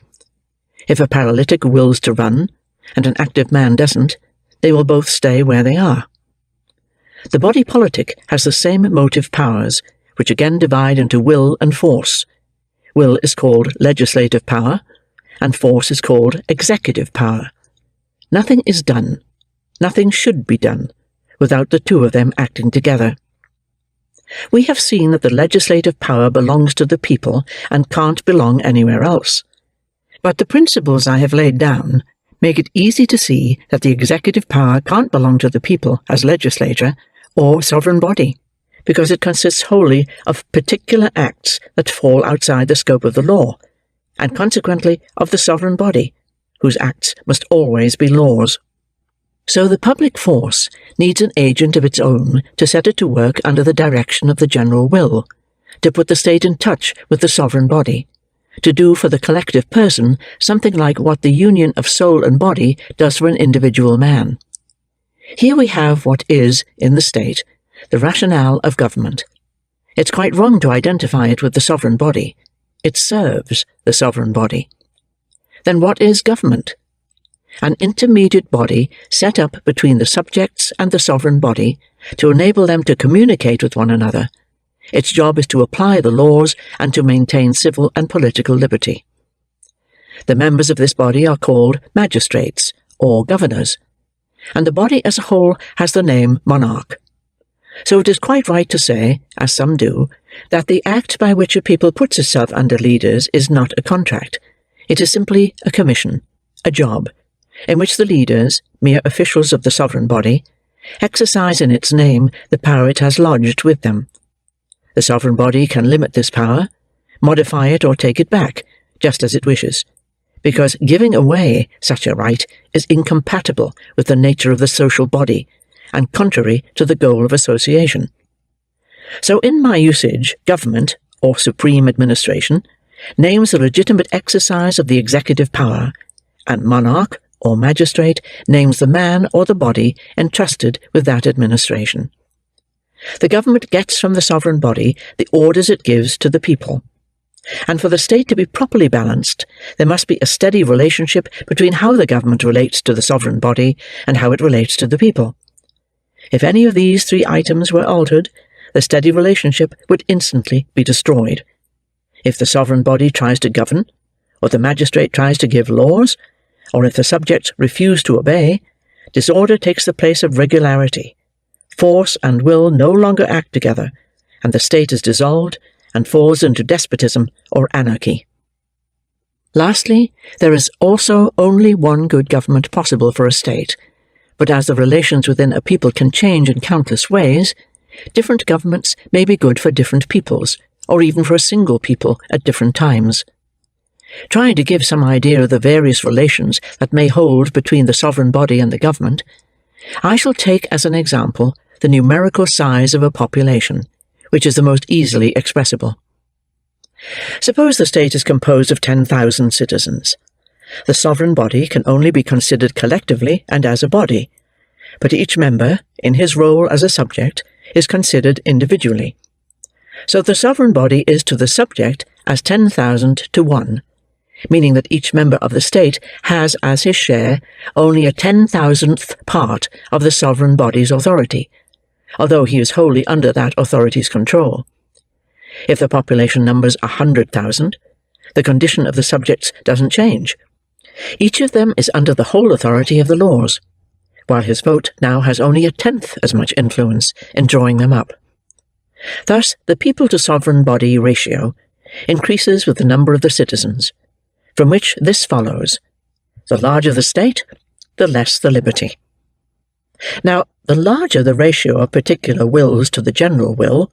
If a paralytic wills to run, and an active man doesn't, they will both stay where they are. The body politic has the same motive powers, which again divide into will and force. Will is called legislative power, and force is called executive power. Nothing is done, nothing should be done, without the two of them acting together. We have seen that the legislative power belongs to the people and can't belong anywhere else. But the principles I have laid down make it easy to see that the executive power can't belong to the people as legislature or sovereign body, because it consists wholly of particular acts that fall outside the scope of the law, and consequently of the sovereign body, whose acts must always be laws. So the public force needs an agent of its own to set it to work under the direction of the general will, to put the state in touch with the sovereign body, to do for the collective person something like what the union of soul and body does for an individual man. Here we have what is, in the state, the rationale of government. It's quite wrong to identify it with the sovereign body. It serves the sovereign body. Then what is government? An intermediate body set up between the subjects and the sovereign body to enable them to communicate with one another. Its job is to apply the laws and to maintain civil and political liberty. The members of this body are called magistrates, or governors, and the body as a whole has the name monarch. So it is quite right to say, as some do, that the act by which a people puts itself under leaders is not a contract. It is simply a commission, a job, in which the leaders, mere officials of the sovereign body, exercise in its name the power it has lodged with them. The sovereign body can limit this power, modify it or take it back, just as it wishes, because giving away such a right is incompatible with the nature of the social body and contrary to the goal of association. So in my usage, government, or supreme administration, names the legitimate exercise of the executive power, and monarch, or magistrate, names the man or the body entrusted with that administration. The government gets from the sovereign body the orders it gives to the people. And for the state to be properly balanced, there must be a steady relationship between how the government relates to the sovereign body and how it relates to the people. If any of these three items were altered, the steady relationship would instantly be destroyed. If the sovereign body tries to govern, or the magistrate tries to give laws, or if the subjects refuse to obey, disorder takes the place of regularity. Force and will no longer act together, and the state is dissolved and falls into despotism or anarchy. Lastly, there is also only one good government possible for a state, but as the relations within a people can change in countless ways, different governments may be good for different peoples, or even for a single people at different times. Trying to give some idea of the various relations that may hold between the sovereign body and the government, I shall take as an example the numerical size of a population, which is the most easily expressible. Suppose the state is composed of 10,000 citizens. The sovereign body can only be considered collectively and as a body, but each member, in his role as a subject, is considered individually. So the sovereign body is to the subject as 10,000 to 1, meaning that each member of the state has as his share only a 10,000th part of the sovereign body's authority, although he is wholly under that authority's control. If the population numbers 100,000, the condition of the subjects doesn't change. Each of them is under the whole authority of the laws, while his vote now has only a tenth as much influence in drawing them up. Thus, the people-to-sovereign body ratio increases with the number of the citizens, from which this follows: the larger the state, the less the liberty. Now, the larger the ratio of particular wills to the general will,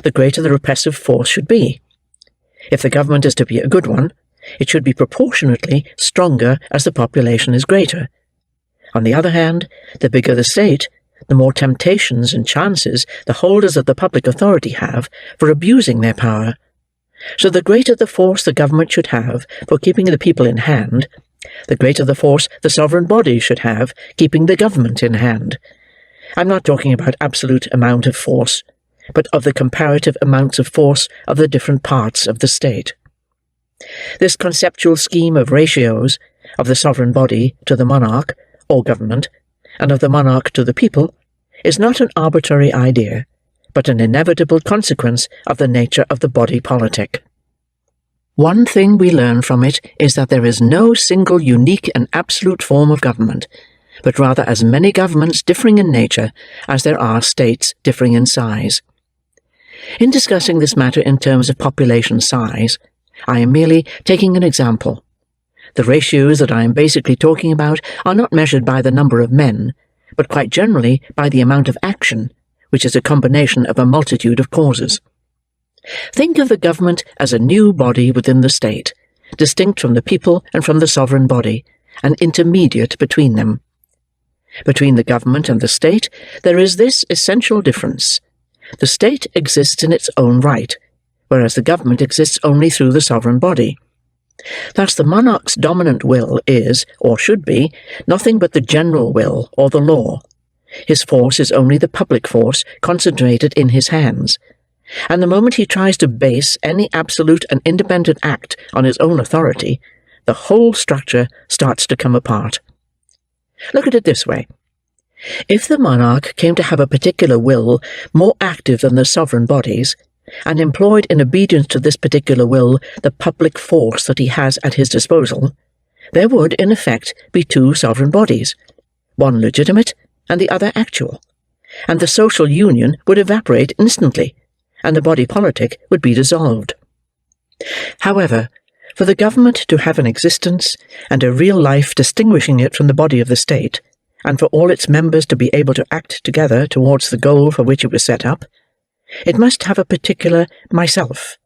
the greater the repressive force should be. If the government is to be a good one, it should be proportionately stronger as the population is greater. On the other hand, the bigger the state, the more temptations and chances the holders of the public authority have for abusing their power. So the greater the force the government should have for keeping the people in hand, the greater the force the sovereign body should have keeping the government in hand. I'm not talking about absolute amount of force, but of the comparative amounts of force of the different parts of the state. This conceptual scheme of ratios, of the sovereign body to the monarch, or government, and of the monarch to the people, is not an arbitrary idea, but an inevitable consequence of the nature of the body politic. One thing we learn from it is that there is no single unique and absolute form of government, but rather as many governments differing in nature as there are states differing in size. In discussing this matter in terms of population size, I am merely taking an example. The ratios that I am basically talking about are not measured by the number of men, but quite generally by the amount of action, which is a combination of a multitude of causes. Think of the government as a new body within the state, distinct from the people and from the sovereign body, and intermediate between them. Between the government and the state, there is this essential difference. The state exists in its own right, whereas the government exists only through the sovereign body. Thus the monarch's dominant will is, or should be, nothing but the general will or the law. His force is only the public force concentrated in his hands, and the moment he tries to base any absolute and independent act on his own authority, the whole structure starts to come apart. Look at it this way. If the monarch came to have a particular will more active than the sovereign bodies, and employed in obedience to this particular will the public force that he has at his disposal, there would, in effect, be two sovereign bodies, one legitimate and the other actual, and the social union would evaporate instantly, and the body politic would be dissolved. However, for the government to have an existence and a real life distinguishing it from the body of the state, and for all its members to be able to act together towards the goal for which it was set up, it must have a particular myself,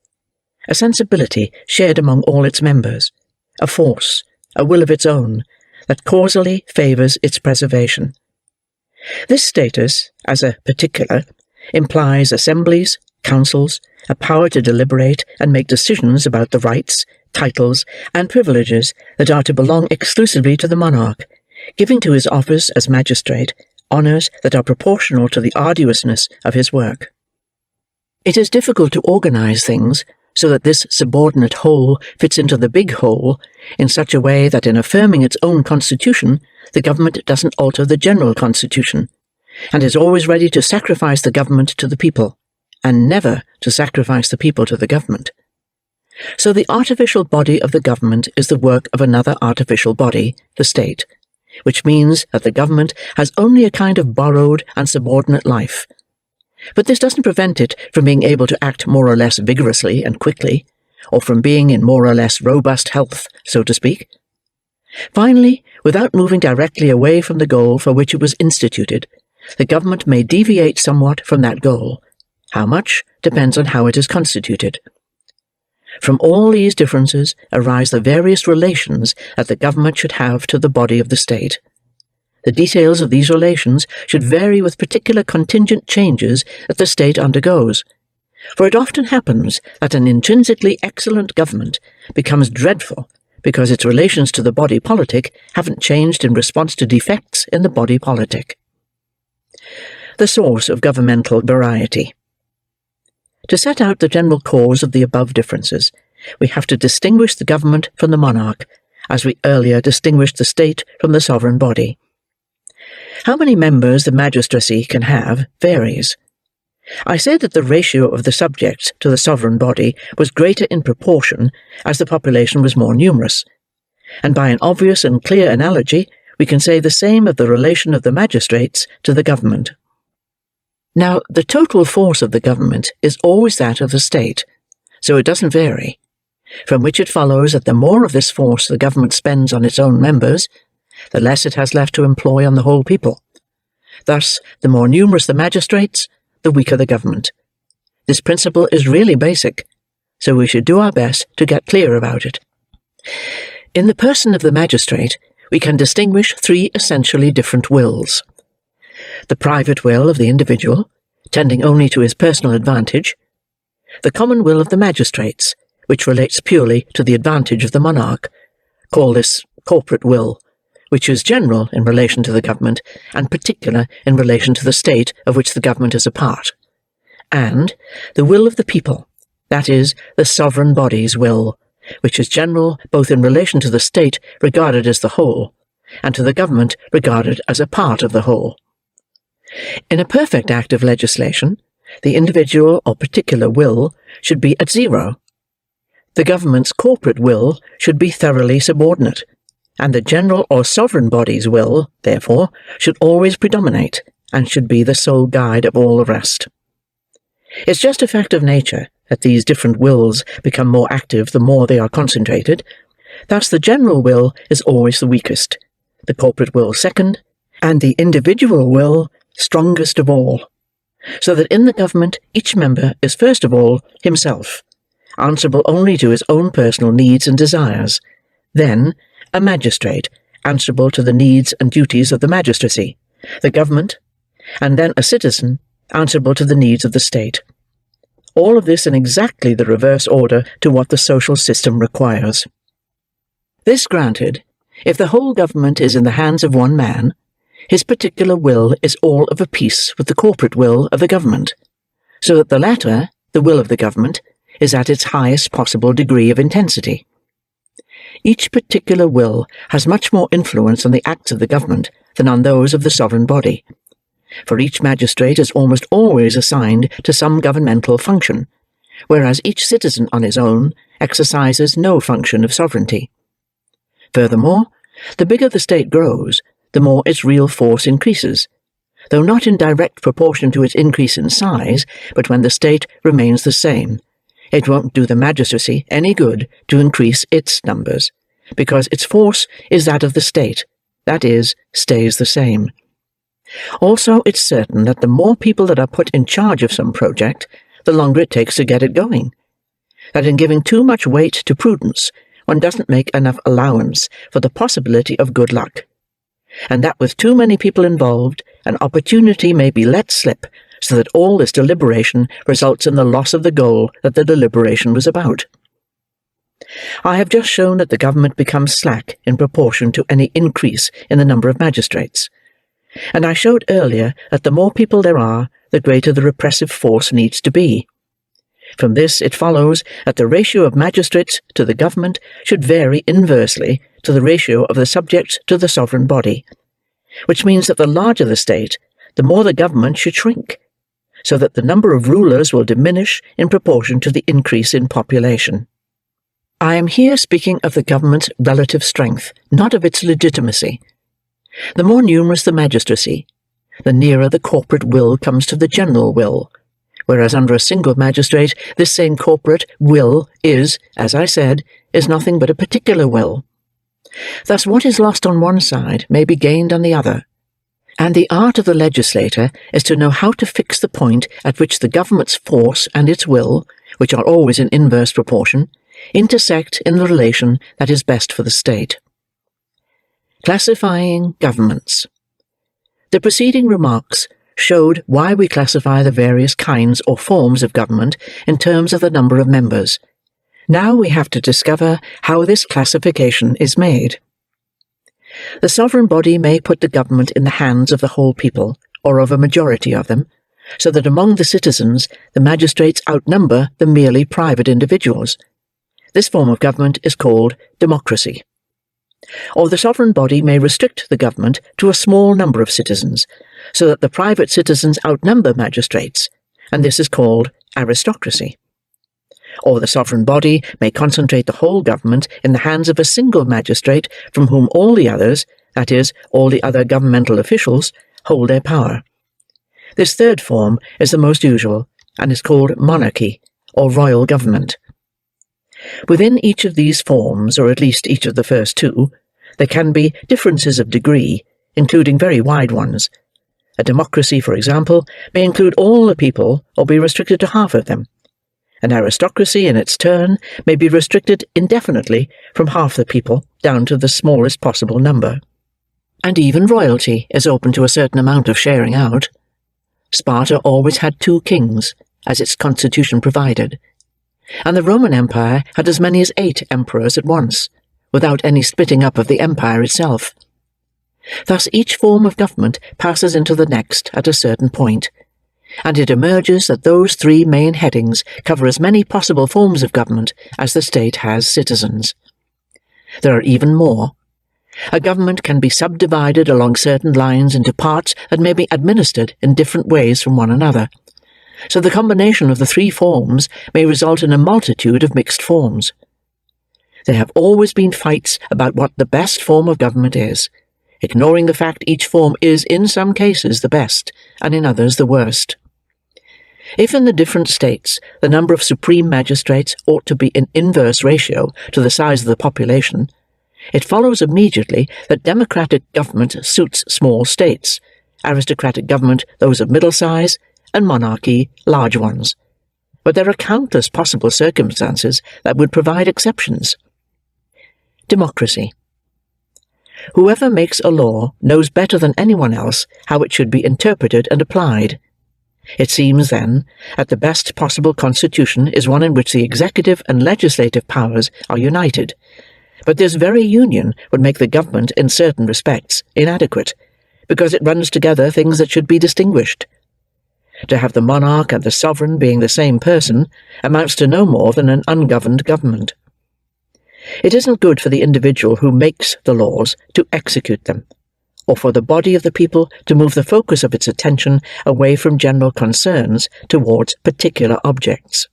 a sensibility shared among all its members, a force, a will of its own, that causally favours its preservation. This status, as a particular, implies assemblies, councils, a power to deliberate and make decisions about the rights, titles, and privileges that are to belong exclusively to the monarch, giving to his office as magistrate honours that are proportional to the arduousness of his work. It is difficult to organise things so that this subordinate whole fits into the big whole in such a way that in affirming its own constitution, the government doesn't alter the general constitution, and is always ready to sacrifice the government to the people, and never to sacrifice the people to the government. So the artificial body of the government is the work of another artificial body, the state, which means that the government has only a kind of borrowed and subordinate life. But this doesn't prevent it from being able to act more or less vigorously and quickly, or from being in more or less robust health, so to speak. Finally, without moving directly away from the goal for which it was instituted, the government may deviate somewhat from that goal. How much depends on how it is constituted. From all these differences arise the various relations that the government should have to the body of the state. The details of these relations should vary with particular contingent changes that the state undergoes, for it often happens that an intrinsically excellent government becomes dreadful because its relations to the body politic haven't changed in response to defects in the body politic. The source of governmental variety. To set out the general cause of the above differences, we have to distinguish the government from the monarch, as we earlier distinguished the state from the sovereign body. How many members the magistracy can have varies. I said that the ratio of the subjects to the sovereign body was greater in proportion as the population was more numerous, and by an obvious and clear analogy we can say the same of the relation of the magistrates to the government. Now, the total force of the government is always that of the state, so it doesn't vary, from which it follows that the more of this force the government spends on its own members, the less it has left to employ on the whole people. Thus, the more numerous the magistrates, the weaker the government. This principle is really basic, so we should do our best to get clear about it. In the person of the magistrate, we can distinguish three essentially different wills. The private will of the individual, tending only to his personal advantage, the common will of the magistrates, which relates purely to the advantage of the monarch. Call this corporate will, which is general in relation to the government, and particular in relation to the state of which the government is a part, and the will of the people, that is, the sovereign body's will, which is general both in relation to the state regarded as the whole, and to the government regarded as a part of the whole. In a perfect act of legislation, the individual or particular will should be at zero. The government's corporate will should be thoroughly subordinate, and the general or sovereign body's will, therefore, should always predominate, and should be the sole guide of all the rest. It's just a fact of nature that these different wills become more active the more they are concentrated. Thus the general will is always the weakest, the corporate will second, and the individual will strongest of all, so that in the government each member is first of all himself, answerable only to his own personal needs and desires, then a magistrate, answerable to the needs and duties of the magistracy, the government, and then a citizen, answerable to the needs of the state. All of this in exactly the reverse order to what the social system requires. This granted, if the whole government is in the hands of one man, his particular will is all of a piece with the corporate will of the government, so that the latter, the will of the government, is at its highest possible degree of intensity. Each particular will has much more influence on the acts of the government than on those of the sovereign body, for each magistrate is almost always assigned to some governmental function, whereas each citizen on his own exercises no function of sovereignty. Furthermore, the bigger the state grows, the more its real force increases, though not in direct proportion to its increase in size, but when the state remains the same. It won't do the magistracy any good to increase its numbers, because its force is that of the state, that is, stays the same. Also, it's certain that the more people that are put in charge of some project, the longer it takes to get it going. That in giving too much weight to prudence, one doesn't make enough allowance for the possibility of good luck, and that with too many people involved, an opportunity may be let slip so that all this deliberation results in the loss of the goal that the deliberation was about. I have just shown that the government becomes slack in proportion to any increase in the number of magistrates, and I showed earlier that the more people there are, the greater the repressive force needs to be. From this it follows that the ratio of magistrates to the government should vary inversely to the ratio of the subjects to the sovereign body, which means that the larger the state, the more the government should shrink, so that the number of rulers will diminish in proportion to the increase in population. I am here speaking of the government's relative strength, not of its legitimacy. The more numerous the magistracy, the nearer the corporate will comes to the general will, whereas under a single magistrate, this same corporate will is, as I said, is nothing but a particular will. Thus what is lost on one side may be gained on the other, and the art of the legislator is to know how to fix the point at which the government's force and its will, which are always in inverse proportion, intersect in the relation that is best for the state. Classifying governments. The preceding remarks showed why we classify the various kinds or forms of government in terms of the number of members. Now we have to discover how this classification is made. The sovereign body may put the government in the hands of the whole people, or of a majority of them, so that among the citizens the magistrates outnumber the merely private individuals. This form of government is called democracy. Or the sovereign body may restrict the government to a small number of citizens, so that the private citizens outnumber magistrates, and this is called aristocracy. Or the sovereign body may concentrate the whole government in the hands of a single magistrate from whom all the others, that is, all the other governmental officials, hold their power. This third form is the most usual, and is called monarchy, or royal government. Within each of these forms, or at least each of the first two, there can be differences of degree, including very wide ones. A democracy, for example, may include all the people or be restricted to half of them. An aristocracy, in its turn, may be restricted indefinitely from half the people down to the smallest possible number. And even royalty is open to a certain amount of sharing out. Sparta always had 2 kings, as its constitution provided, and the Roman Empire had as many as 8 emperors at once, without any splitting up of the empire itself. Thus each form of government passes into the next at a certain point, and it emerges that those 3 main headings cover as many possible forms of government as the state has citizens. There are even more. A government can be subdivided along certain lines into parts that may be administered in different ways from one another, so the combination of the 3 forms may result in a multitude of mixed forms. There have always been fights about what the best form of government is, ignoring the fact each form is in some cases the best, and in others the worst. If in the different states the number of supreme magistrates ought to be in inverse ratio to the size of the population, it follows immediately that democratic government suits small states, aristocratic government those of middle size, and monarchy large ones. But there are countless possible circumstances that would provide exceptions. Democracy. Whoever makes a law knows better than anyone else how it should be interpreted and applied. It seems, then, that the best possible constitution is one in which the executive and legislative powers are united, but this very union would make the government, in certain respects, inadequate, because it runs together things that should be distinguished. To have the monarch and the sovereign being the same person amounts to no more than an ungoverned government. It isn't good for the individual who makes the laws to execute them, or for the body of the people to move the focus of its attention away from general concerns towards particular objects.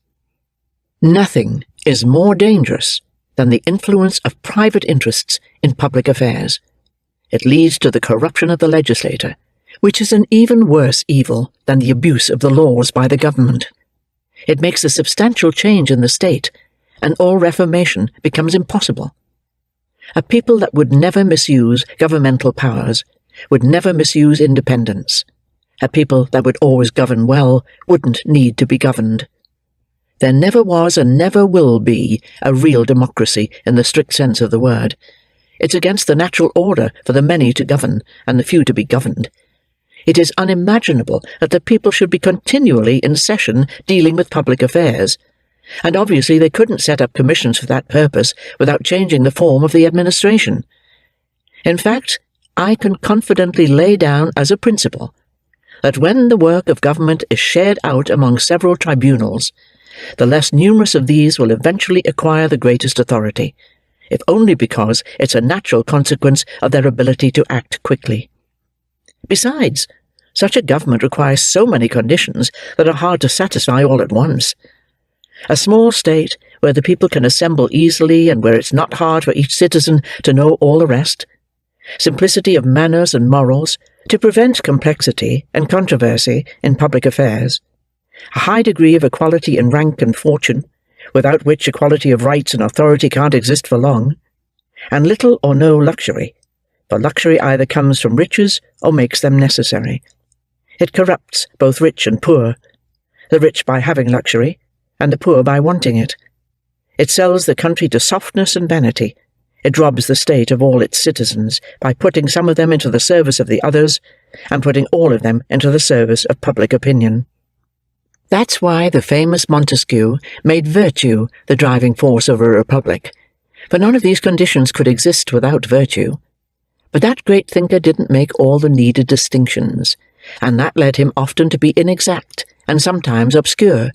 Nothing is more dangerous than the influence of private interests in public affairs. It leads to the corruption of the legislator, which is an even worse evil than the abuse of the laws by the government. It makes a substantial change in the state, and all reformation becomes impossible. A people that would never misuse governmental powers would never misuse independence. A people that would always govern well wouldn't need to be governed. There never was and never will be a real democracy in the strict sense of the word. It's against the natural order for the many to govern and the few to be governed. It is unimaginable that the people should be continually in session dealing with public affairs, and obviously they couldn't set up commissions for that purpose without changing the form of the administration. In fact, I can confidently lay down as a principle that when the work of government is shared out among several tribunals, the less numerous of these will eventually acquire the greatest authority, if only because it's a natural consequence of their ability to act quickly. Besides, such a government requires so many conditions that are hard to satisfy all at once. A small state, where the people can assemble easily and where it's not hard for each citizen to know all the rest, simplicity of manners and morals, to prevent complexity and controversy in public affairs, a high degree of equality in rank and fortune, without which equality of rights and authority can't exist for long, and little or no luxury, for luxury either comes from riches or makes them necessary. It corrupts both rich and poor, the rich by having luxury, and the poor by wanting it. It sells the country to softness and vanity. It robs the state of all its citizens by putting some of them into the service of the others, and putting all of them into the service of public opinion. That's why the famous Montesquieu made virtue the driving force of a republic, for none of these conditions could exist without virtue. But that great thinker didn't make all the needed distinctions, and that led him often to be inexact and sometimes obscure.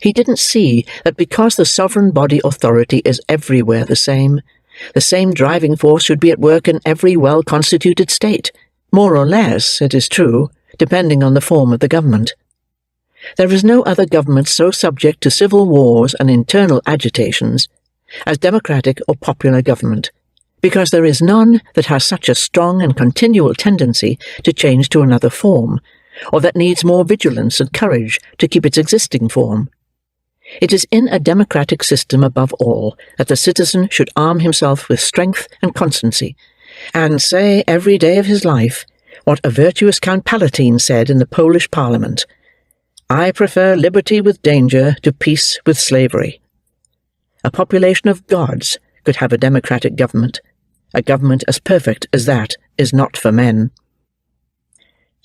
He didn't see that because the sovereign body authority is everywhere the same driving force should be at work in every well-constituted state, more or less, it is true, depending on the form of the government. There is no other government so subject to civil wars and internal agitations as democratic or popular government, because there is none that has such a strong and continual tendency to change to another form, or that needs more vigilance and courage to keep its existing form. It is in a democratic system above all that the citizen should arm himself with strength and constancy, and say every day of his life what a virtuous Count Palatine said in the Polish Parliament: "I prefer liberty with danger to peace with slavery." A population of gods could have a democratic government. A government as perfect as that is not for men.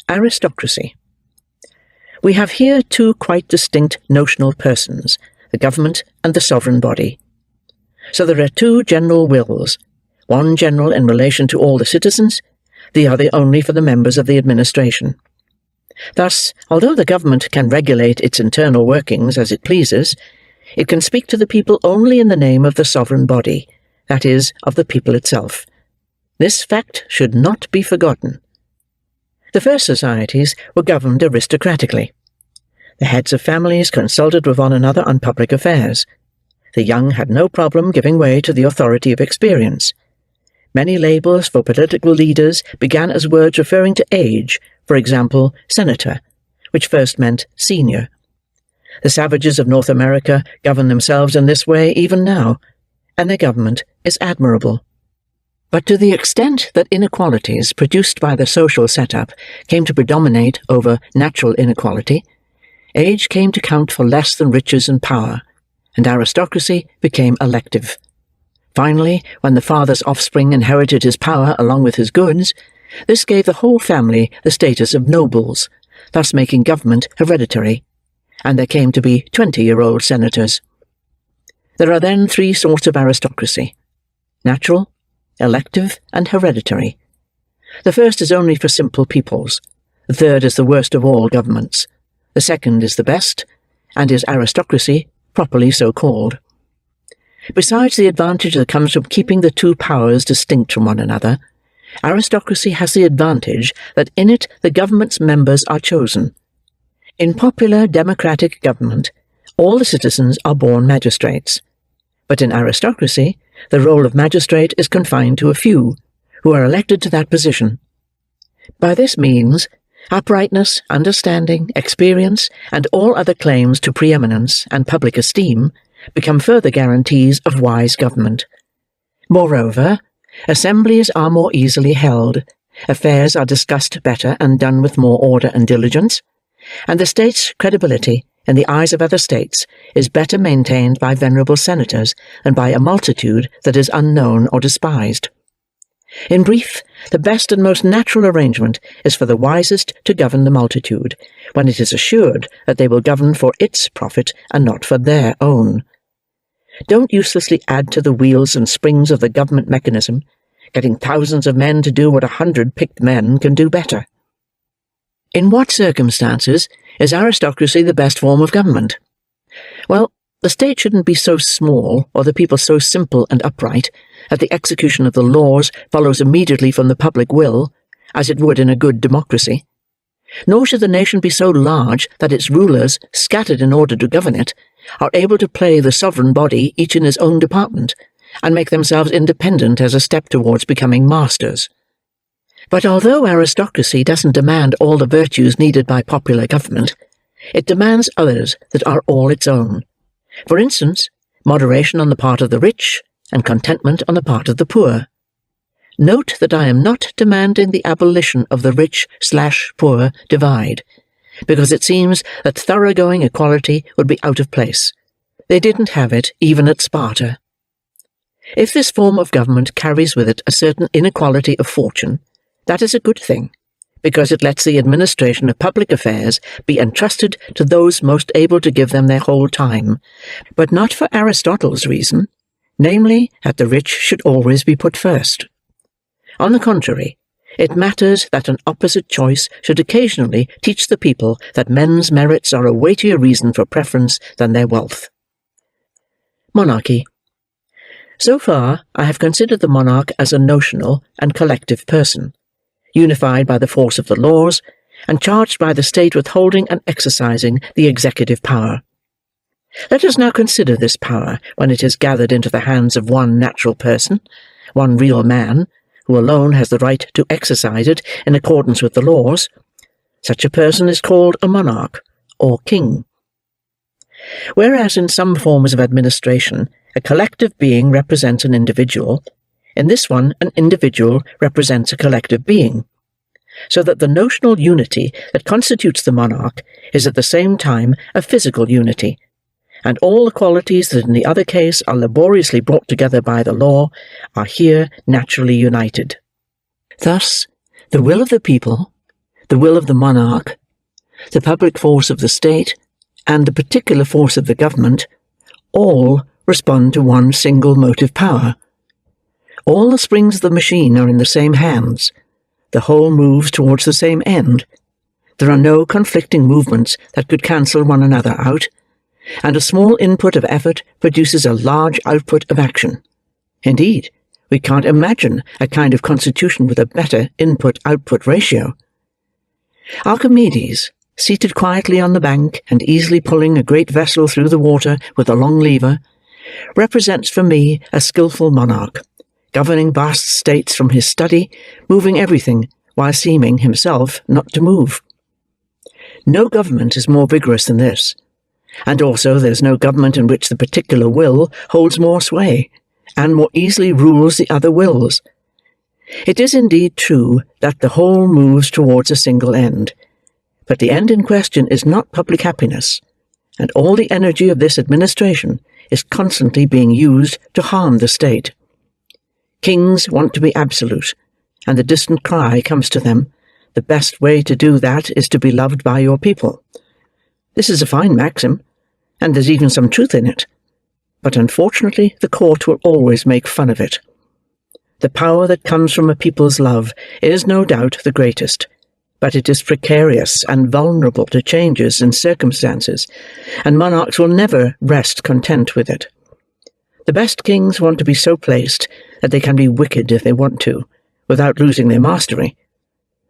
Aristocracy. We have here two quite distinct notional persons, the government and the sovereign body. So there are two general wills, one general in relation to all the citizens, the other only for the members of the administration. Thus, although the government can regulate its internal workings as it pleases, it can speak to the people only in the name of the sovereign body, that is, of the people itself. This fact should not be forgotten. The first societies were governed aristocratically. The heads of families consulted with one another on public affairs. The young had no problem giving way to the authority of experience. Many labels for political leaders began as words referring to age, for example, senator, which first meant senior. The savages of North America govern themselves in this way even now, and their government is admirable. But to the extent that inequalities produced by the social setup came to predominate over natural inequality, age came to count for less than riches and power, and aristocracy became elective. Finally, when the father's offspring inherited his power along with his goods, this gave the whole family the status of nobles, thus making government hereditary, and there came to be 20-year-old senators. There are then three sorts of aristocracy: natural, elective, and hereditary. The first is only for simple peoples. The third is the worst of all governments. The second is the best, and is aristocracy, properly so called. Besides the advantage that comes from keeping the two powers distinct from one another, aristocracy has the advantage that in it the government's members are chosen. In popular democratic government, all the citizens are born magistrates, but in aristocracy, the role of magistrate is confined to a few, who are elected to that position. By this means, uprightness, understanding, experience, and all other claims to preeminence and public esteem become further guarantees of wise government. Moreover, assemblies are more easily held, affairs are discussed better and done with more order and diligence, and the state's credibility in the eyes of other states, is better maintained by venerable senators than by a multitude that is unknown or despised. In brief, the best and most natural arrangement is for the wisest to govern the multitude, when it is assured that they will govern for its profit and not for their own. Don't uselessly add to the wheels and springs of the government mechanism, getting thousands of men to do what 100 picked men can do better. In what circumstances is aristocracy the best form of government? Well, the state shouldn't be so small, or the people so simple and upright, that the execution of the laws follows immediately from the public will, as it would in a good democracy. Nor should the nation be so large that its rulers, scattered in order to govern it, are able to play the sovereign body each in his own department, and make themselves independent as a step towards becoming masters. But although aristocracy doesn't demand all the virtues needed by popular government, it demands others that are all its own. For instance, moderation on the part of the rich, and contentment on the part of the poor. Note that I am not demanding the abolition of the rich/poor divide, because it seems that thoroughgoing equality would be out of place. They didn't have it even at Sparta. If this form of government carries with it a certain inequality of fortune, that is a good thing, because it lets the administration of public affairs be entrusted to those most able to give them their whole time, but not for Aristotle's reason, namely, that the rich should always be put first. On the contrary, it matters that an opposite choice should occasionally teach the people that men's merits are a weightier reason for preference than their wealth. Monarchy. So far, I have considered the monarch as a notional and collective person, unified by the force of the laws, and charged by the state with holding and exercising the executive power. Let us now consider this power when it is gathered into the hands of one natural person, one real man, who alone has the right to exercise it in accordance with the laws. Such a person is called a monarch, or king. Whereas in some forms of administration a collective being represents an individual, in this one an individual represents a collective being, so that the notional unity that constitutes the monarch is at the same time a physical unity, and all the qualities that in the other case are laboriously brought together by the law are here naturally united. Thus, the will of the people, the will of the monarch, the public force of the state, and the particular force of the government, all respond to one single motive power. All the springs of the machine are in the same hands. The whole moves towards the same end. There are no conflicting movements that could cancel one another out, and a small input of effort produces a large output of action. Indeed, we can't imagine a kind of constitution with a better input-output ratio. Archimedes, seated quietly on the bank and easily pulling a great vessel through the water with a long lever, represents for me a skilful monarch, governing vast states from his study, moving everything while seeming himself not to move. No government is more vigorous than this, and also there is no government in which the particular will holds more sway, and more easily rules the other wills. It is indeed true that the whole moves towards a single end, but the end in question is not public happiness, and all the energy of this administration is constantly being used to harm the state. Kings want to be absolute, and the distant cry comes to them, "The best way to do that is to be loved by your people." This is a fine maxim, and there's even some truth in it, but unfortunately the court will always make fun of it. The power that comes from a people's love is no doubt the greatest, but it is precarious and vulnerable to changes in circumstances, and monarchs will never rest content with it. The best kings want to be so placed that they can be wicked if they want to, without losing their mastery.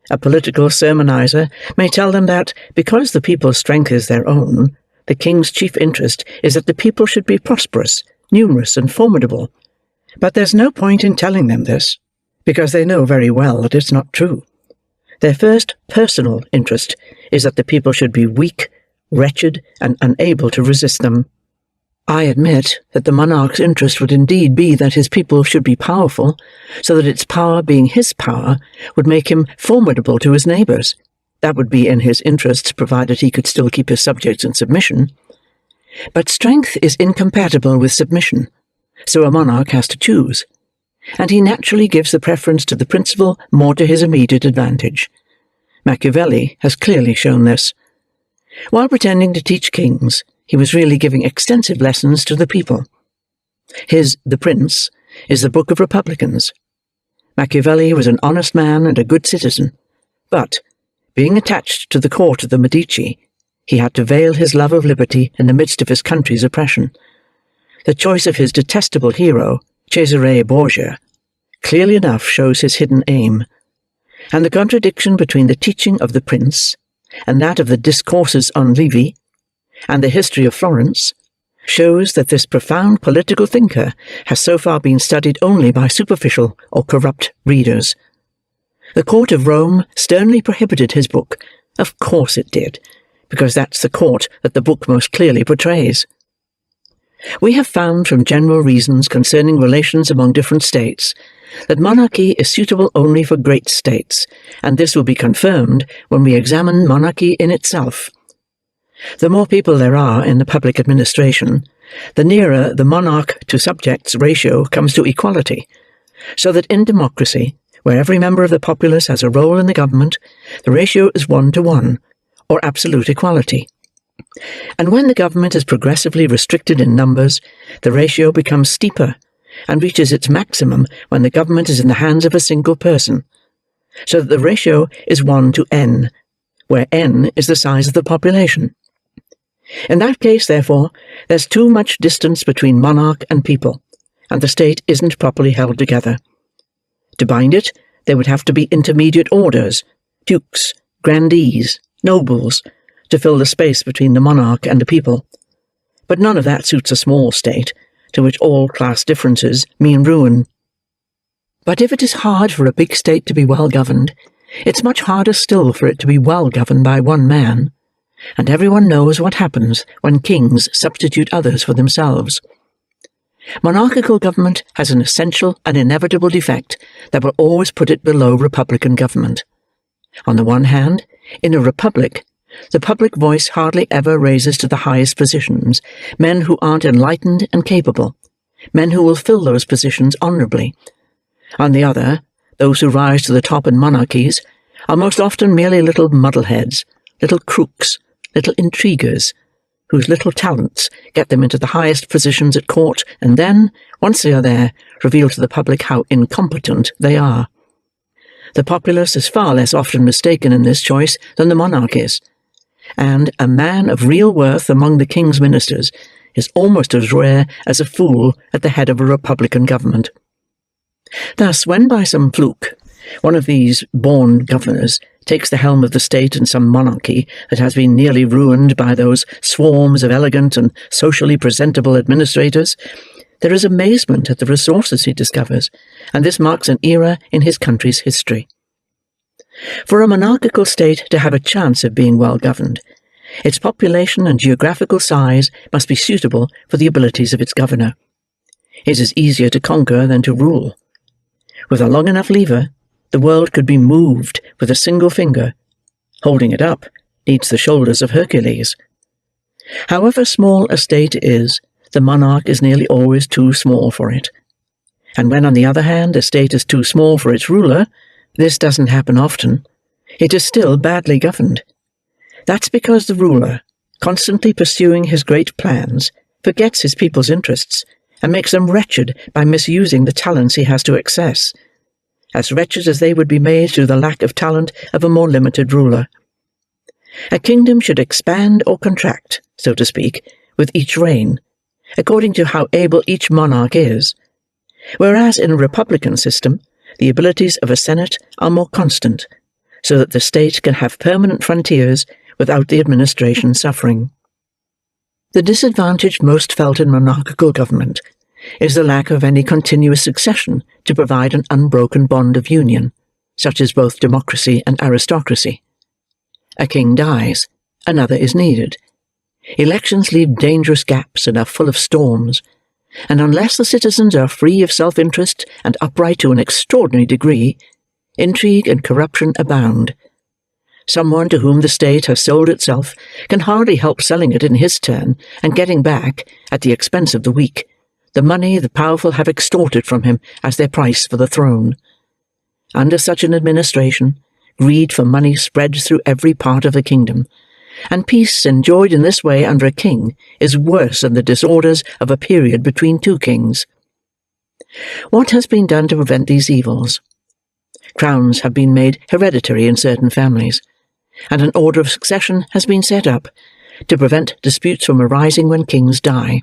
A political sermonizer may tell them that, because the people's strength is their own, the king's chief interest is that the people should be prosperous, numerous, and formidable. But there's no point in telling them this, because they know very well that it's not true. Their first personal interest is that the people should be weak, wretched, and unable to resist them. I admit that the monarch's interest would indeed be that his people should be powerful, so that its power being his power would make him formidable to his neighbours, That would be in his interests, provided he could still keep his subjects in submission. But strength is incompatible with submission, so a monarch has to choose, and he naturally gives the preference to the principle more to his immediate advantage. Machiavelli has clearly shown this. While pretending to teach kings, he was really giving extensive lessons to the people. His The Prince is the book of republicans. Machiavelli was an honest man and a good citizen, but, being attached to the court of the Medici, he had to veil his love of liberty in the midst of his country's oppression. The choice of his detestable hero, Cesare Borgia, clearly enough shows his hidden aim, and the contradiction between the teaching of the Prince and that of the Discourses on Livy and the history of Florence shows that this profound political thinker has so far been studied only by superficial or corrupt readers. The court of Rome sternly prohibited his book. Of course it did, because that's the court that the book most clearly portrays. We have found from general reasons concerning relations among different states that monarchy is suitable only for great states, and this will be confirmed when we examine monarchy in itself. The more people there are in the public administration, the nearer the monarch to subjects ratio comes to equality, so that in democracy, where every member of the populace has a role in the government, the ratio is 1-to-1, or absolute equality. And when the government is progressively restricted in numbers, the ratio becomes steeper, and reaches its maximum when the government is in the hands of a single person, so that the ratio is 1-to-n, where n is the size of the population. In that case, therefore, there's too much distance between monarch and people, and the state isn't properly held together. To bind it, there would have to be intermediate orders, dukes, grandees, nobles, to fill the space between the monarch and the people. But none of that suits a small state, to which all class differences mean ruin. But if it is hard for a big state to be well governed, it's much harder still for it to be well governed by one man, and everyone knows what happens when kings substitute others for themselves. Monarchical government has an essential and inevitable defect that will always put it below republican government. On the one hand, in a republic, the public voice hardly ever raises to the highest positions men who aren't enlightened and capable, men who will fill those positions honourably. On the other, those who rise to the top in monarchies are most often merely little muddleheads, little crooks, little intriguers, whose little talents get them into the highest positions at court, and then, once they are there, reveal to the public how incompetent they are. The populace is far less often mistaken in this choice than the monarch is, and a man of real worth among the king's ministers is almost as rare as a fool at the head of a republican government. Thus, when by some fluke one of these born governors takes the helm of the state in some monarchy that has been nearly ruined by those swarms of elegant and socially presentable administrators, there is amazement at the resources he discovers, and this marks an era in his country's history. For a monarchical state to have a chance of being well governed, its population and geographical size must be suitable for the abilities of its governor. It is easier to conquer than to rule. With a long enough lever, the world could be moved with a single finger. Holding it up needs the shoulders of Hercules. However small a state is, the monarch is nearly always too small for it. And when, on the other hand, a state is too small for its ruler, this doesn't happen often, it is still badly governed. That's because the ruler, constantly pursuing his great plans, forgets his people's interests, and makes them wretched by misusing the talents he has to access, as wretched as they would be made through the lack of talent of a more limited ruler. A kingdom should expand or contract, so to speak, with each reign, according to how able each monarch is, whereas in a republican system, the abilities of a senate are more constant, so that the state can have permanent frontiers without the administration suffering. The disadvantage most felt in monarchical government is the lack of any continuous succession to provide an unbroken bond of union, such as both democracy and aristocracy. A king dies, another is needed. Elections leave dangerous gaps and are full of storms, and unless the citizens are free of self-interest and upright to an extraordinary degree, intrigue and corruption abound. Someone to whom the state has sold itself can hardly help selling it in his turn and getting back, at the expense of the weak, the money the powerful have extorted from him as their price for the throne. Under such an administration, greed for money spreads through every part of the kingdom, and peace enjoyed in this way under a king is worse than the disorders of a period between two kings. What has been done to prevent these evils? Crowns have been made hereditary in certain families, and an order of succession has been set up to prevent disputes from arising when kings die.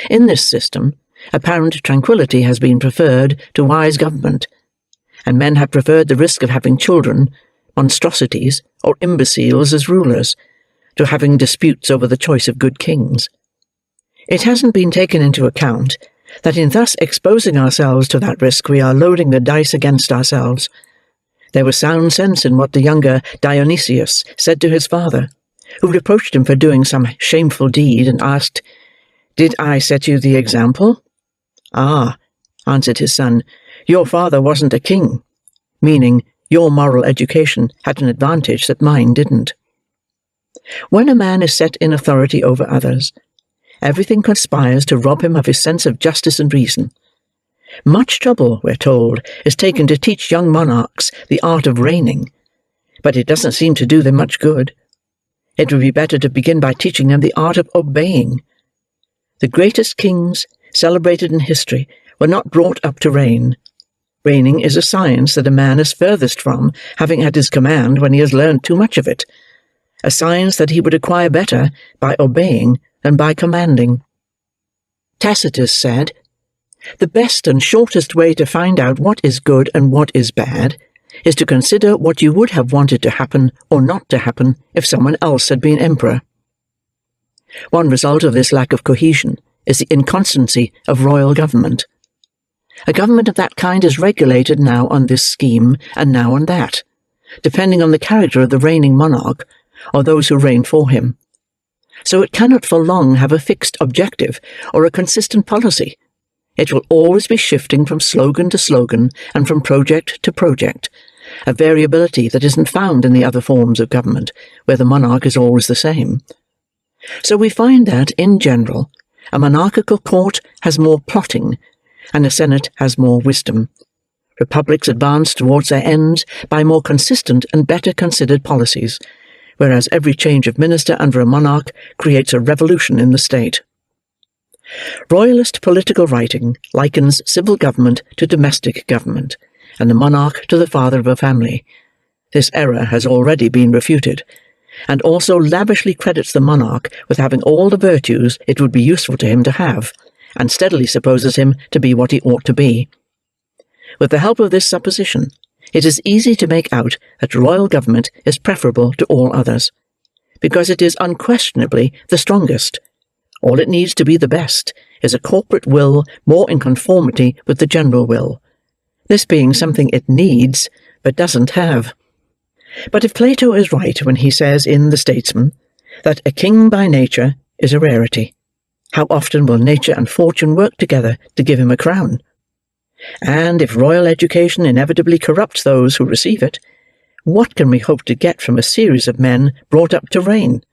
In this system, apparent tranquillity has been preferred to wise government, and men have preferred the risk of having children, monstrosities, or imbeciles as rulers, to having disputes over the choice of good kings. It hasn't been taken into account that in thus exposing ourselves to that risk we are loading the dice against ourselves. There was sound sense in what the younger Dionysius said to his father, who reproached him for doing some shameful deed, and asked, "Did I set you the example?" "Ah," answered his son, "your father wasn't a king," meaning your moral education had an advantage that mine didn't. When a man is set in authority over others, everything conspires to rob him of his sense of justice and reason. Much trouble, we're told, is taken to teach young monarchs the art of reigning, but it doesn't seem to do them much good. It would be better to begin by teaching them the art of obeying. The greatest kings, celebrated in history, were not brought up to reign. Reigning is a science that a man is furthest from having at his command when he has learned too much of it, a science that he would acquire better by obeying than by commanding. Tacitus said, "The best and shortest way to find out what is good and what is bad is to consider what you would have wanted to happen or not to happen if someone else had been emperor." One result of this lack of cohesion is the inconstancy of royal government. A government of that kind is regulated now on this scheme and now on that, depending on the character of the reigning monarch or those who reign for him. So it cannot for long have a fixed objective or a consistent policy. It will always be shifting from slogan to slogan and from project to project, a variability that isn't found in the other forms of government, where the monarch is always the same. So we find that, in general, a monarchical court has more plotting, and a senate has more wisdom. Republics advance towards their ends by more consistent and better considered policies, whereas every change of minister under a monarch creates a revolution in the state. Royalist political writing likens civil government to domestic government, and the monarch to the father of a family. This error has already been refuted, and also lavishly credits the monarch with having all the virtues it would be useful to him to have, and steadily supposes him to be what he ought to be. With the help of this supposition, it is easy to make out that royal government is preferable to all others, because it is unquestionably the strongest. All it needs to be the best is a corporate will more in conformity with the general will, this being something it needs, but doesn't have. But if Plato is right when he says in The Statesman that a king by nature is a rarity, how often will nature and fortune work together to give him a crown? And if royal education inevitably corrupts those who receive it, what can we hope to get from a series of men brought up to reign?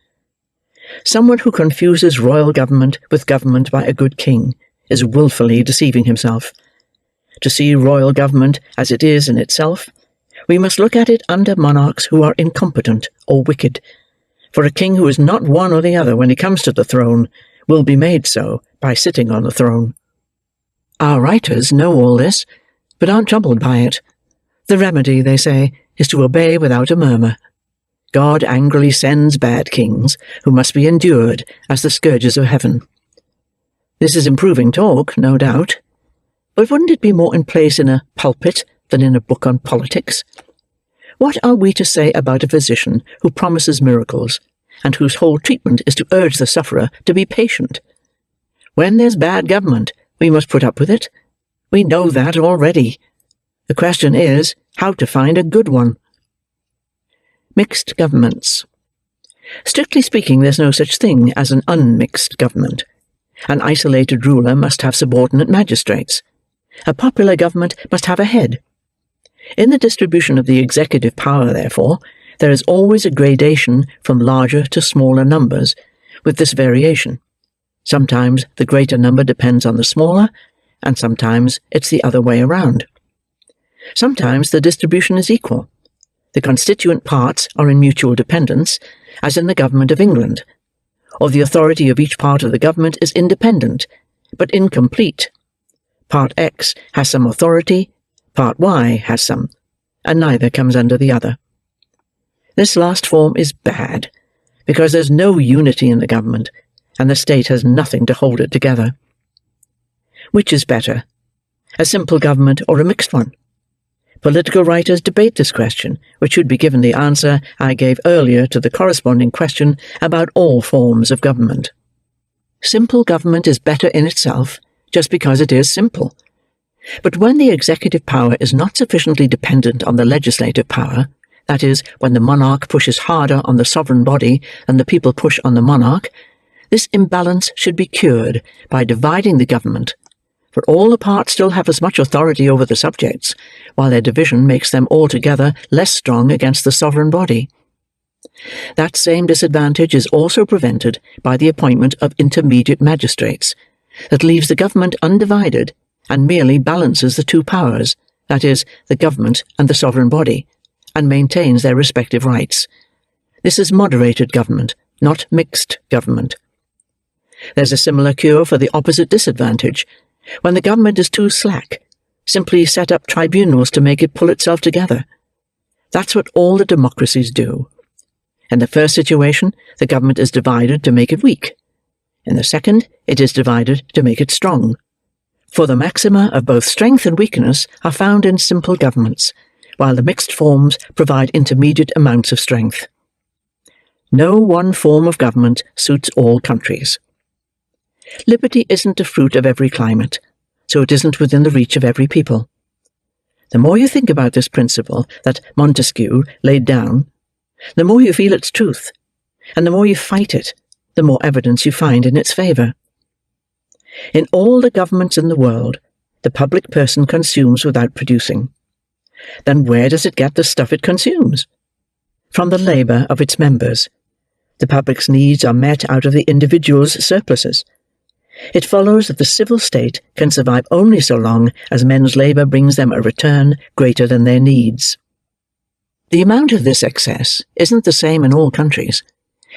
Someone who confuses royal government with government by a good king is wilfully deceiving himself. To see royal government as it is in itself, we must look at it under monarchs who are incompetent or wicked, for a king who is not one or the other when he comes to the throne will be made so by sitting on the throne. Our writers know all this, but aren't troubled by it. The remedy, they say, is to obey without a murmur. God angrily sends bad kings, who must be endured as the scourges of heaven. This is improving talk, no doubt, but wouldn't it be more in place in a pulpit than in a book on politics? What are we to say about a physician who promises miracles, and whose whole treatment is to urge the sufferer to be patient? When there's bad government, we must put up with it. We know that already. The question is how to find a good one. Mixed governments. Strictly speaking, there's no such thing as an unmixed government. An isolated ruler must have subordinate magistrates. A popular government must have a head. In the distribution of the executive power, therefore, there is always a gradation from larger to smaller numbers, with this variation. Sometimes the greater number depends on the smaller, and sometimes it's the other way around. Sometimes the distribution is equal. The constituent parts are in mutual dependence, as in the government of England, or the authority of each part of the government is independent, but incomplete. Part X has some authority, Part Y has some, and neither comes under the other. This last form is bad, because there's no unity in the government, and the state has nothing to hold it together. Which is better, a simple government or a mixed one? Political writers debate this question, which should be given the answer I gave earlier to the corresponding question about all forms of government. Simple government is better in itself, just because it is simple. But when the executive power is not sufficiently dependent on the legislative power, that is, when the monarch pushes harder on the sovereign body than the people push on the monarch, this imbalance should be cured by dividing the government, for all the parts still have as much authority over the subjects, while their division makes them altogether less strong against the sovereign body. That same disadvantage is also prevented by the appointment of intermediate magistrates, that leaves the government undivided and merely balances the two powers, that is, the government and the sovereign body, and maintains their respective rights. This is moderated government, not mixed government. There's a similar cure for the opposite disadvantage. When the government is too slack, simply set up tribunals to make it pull itself together. That's what all the democracies do. In the first situation, the government is divided to make it weak. In the second, it is divided to make it strong. For the maxima of both strength and weakness are found in simple governments, while the mixed forms provide intermediate amounts of strength. No one form of government suits all countries. Liberty isn't a fruit of every climate, so it isn't within the reach of every people. The more you think about this principle that Montesquieu laid down, the more you feel its truth, and the more you fight it, the more evidence you find in its favour. In all the governments in the world, the public person consumes without producing. Then where does it get the stuff it consumes? From the labour of its members. The public's needs are met out of the individual's surpluses. It follows that the civil state can survive only so long as men's labour brings them a return greater than their needs. The amount of this excess isn't the same in all countries.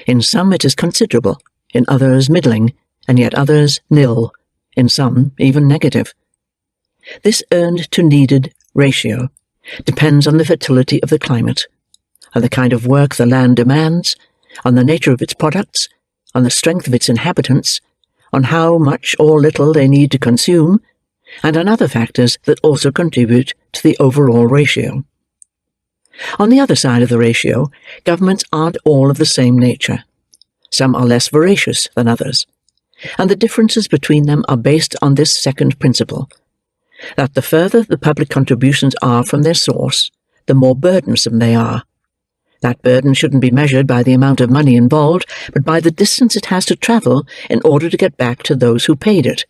In some it is considerable, in others middling, and yet others nil, in some even negative. This earned to needed ratio depends on the fertility of the climate, on the kind of work the land demands, on the nature of its products, on the strength of its inhabitants, on how much or little they need to consume, and on other factors that also contribute to the overall ratio. On the other side of the ratio, governments aren't all of the same nature. Some are less voracious than others, and the differences between them are based on this second principle, that the further the public contributions are from their source, the more burdensome they are. That burden shouldn't be measured by the amount of money involved, but by the distance it has to travel in order to get back to those who paid it.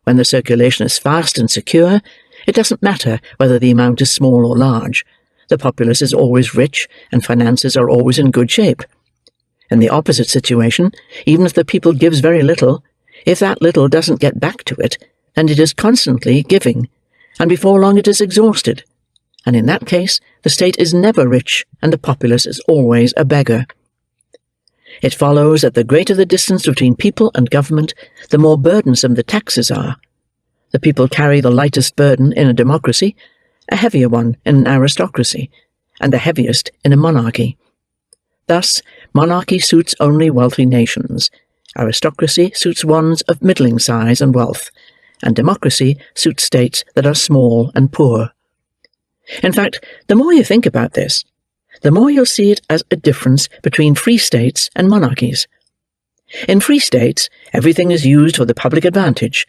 When the circulation is fast and secure, it doesn't matter whether the amount is small or large. The populace is always rich, and finances are always in good shape. In the opposite situation, even if the people gives very little, if that little doesn't get back to it, then it is constantly giving, and before long it is exhausted. And in that case, the state is never rich, and the populace is always a beggar. It follows that the greater the distance between people and government, the more burdensome the taxes are. The people carry the lightest burden in a democracy, a heavier one in an aristocracy, and the heaviest in a monarchy. Thus, monarchy suits only wealthy nations, aristocracy suits ones of middling size and wealth, and democracy suits states that are small and poor. In fact, the more you think about this, the more you'll see it as a difference between free states and monarchies. In free states, everything is used for the public advantage.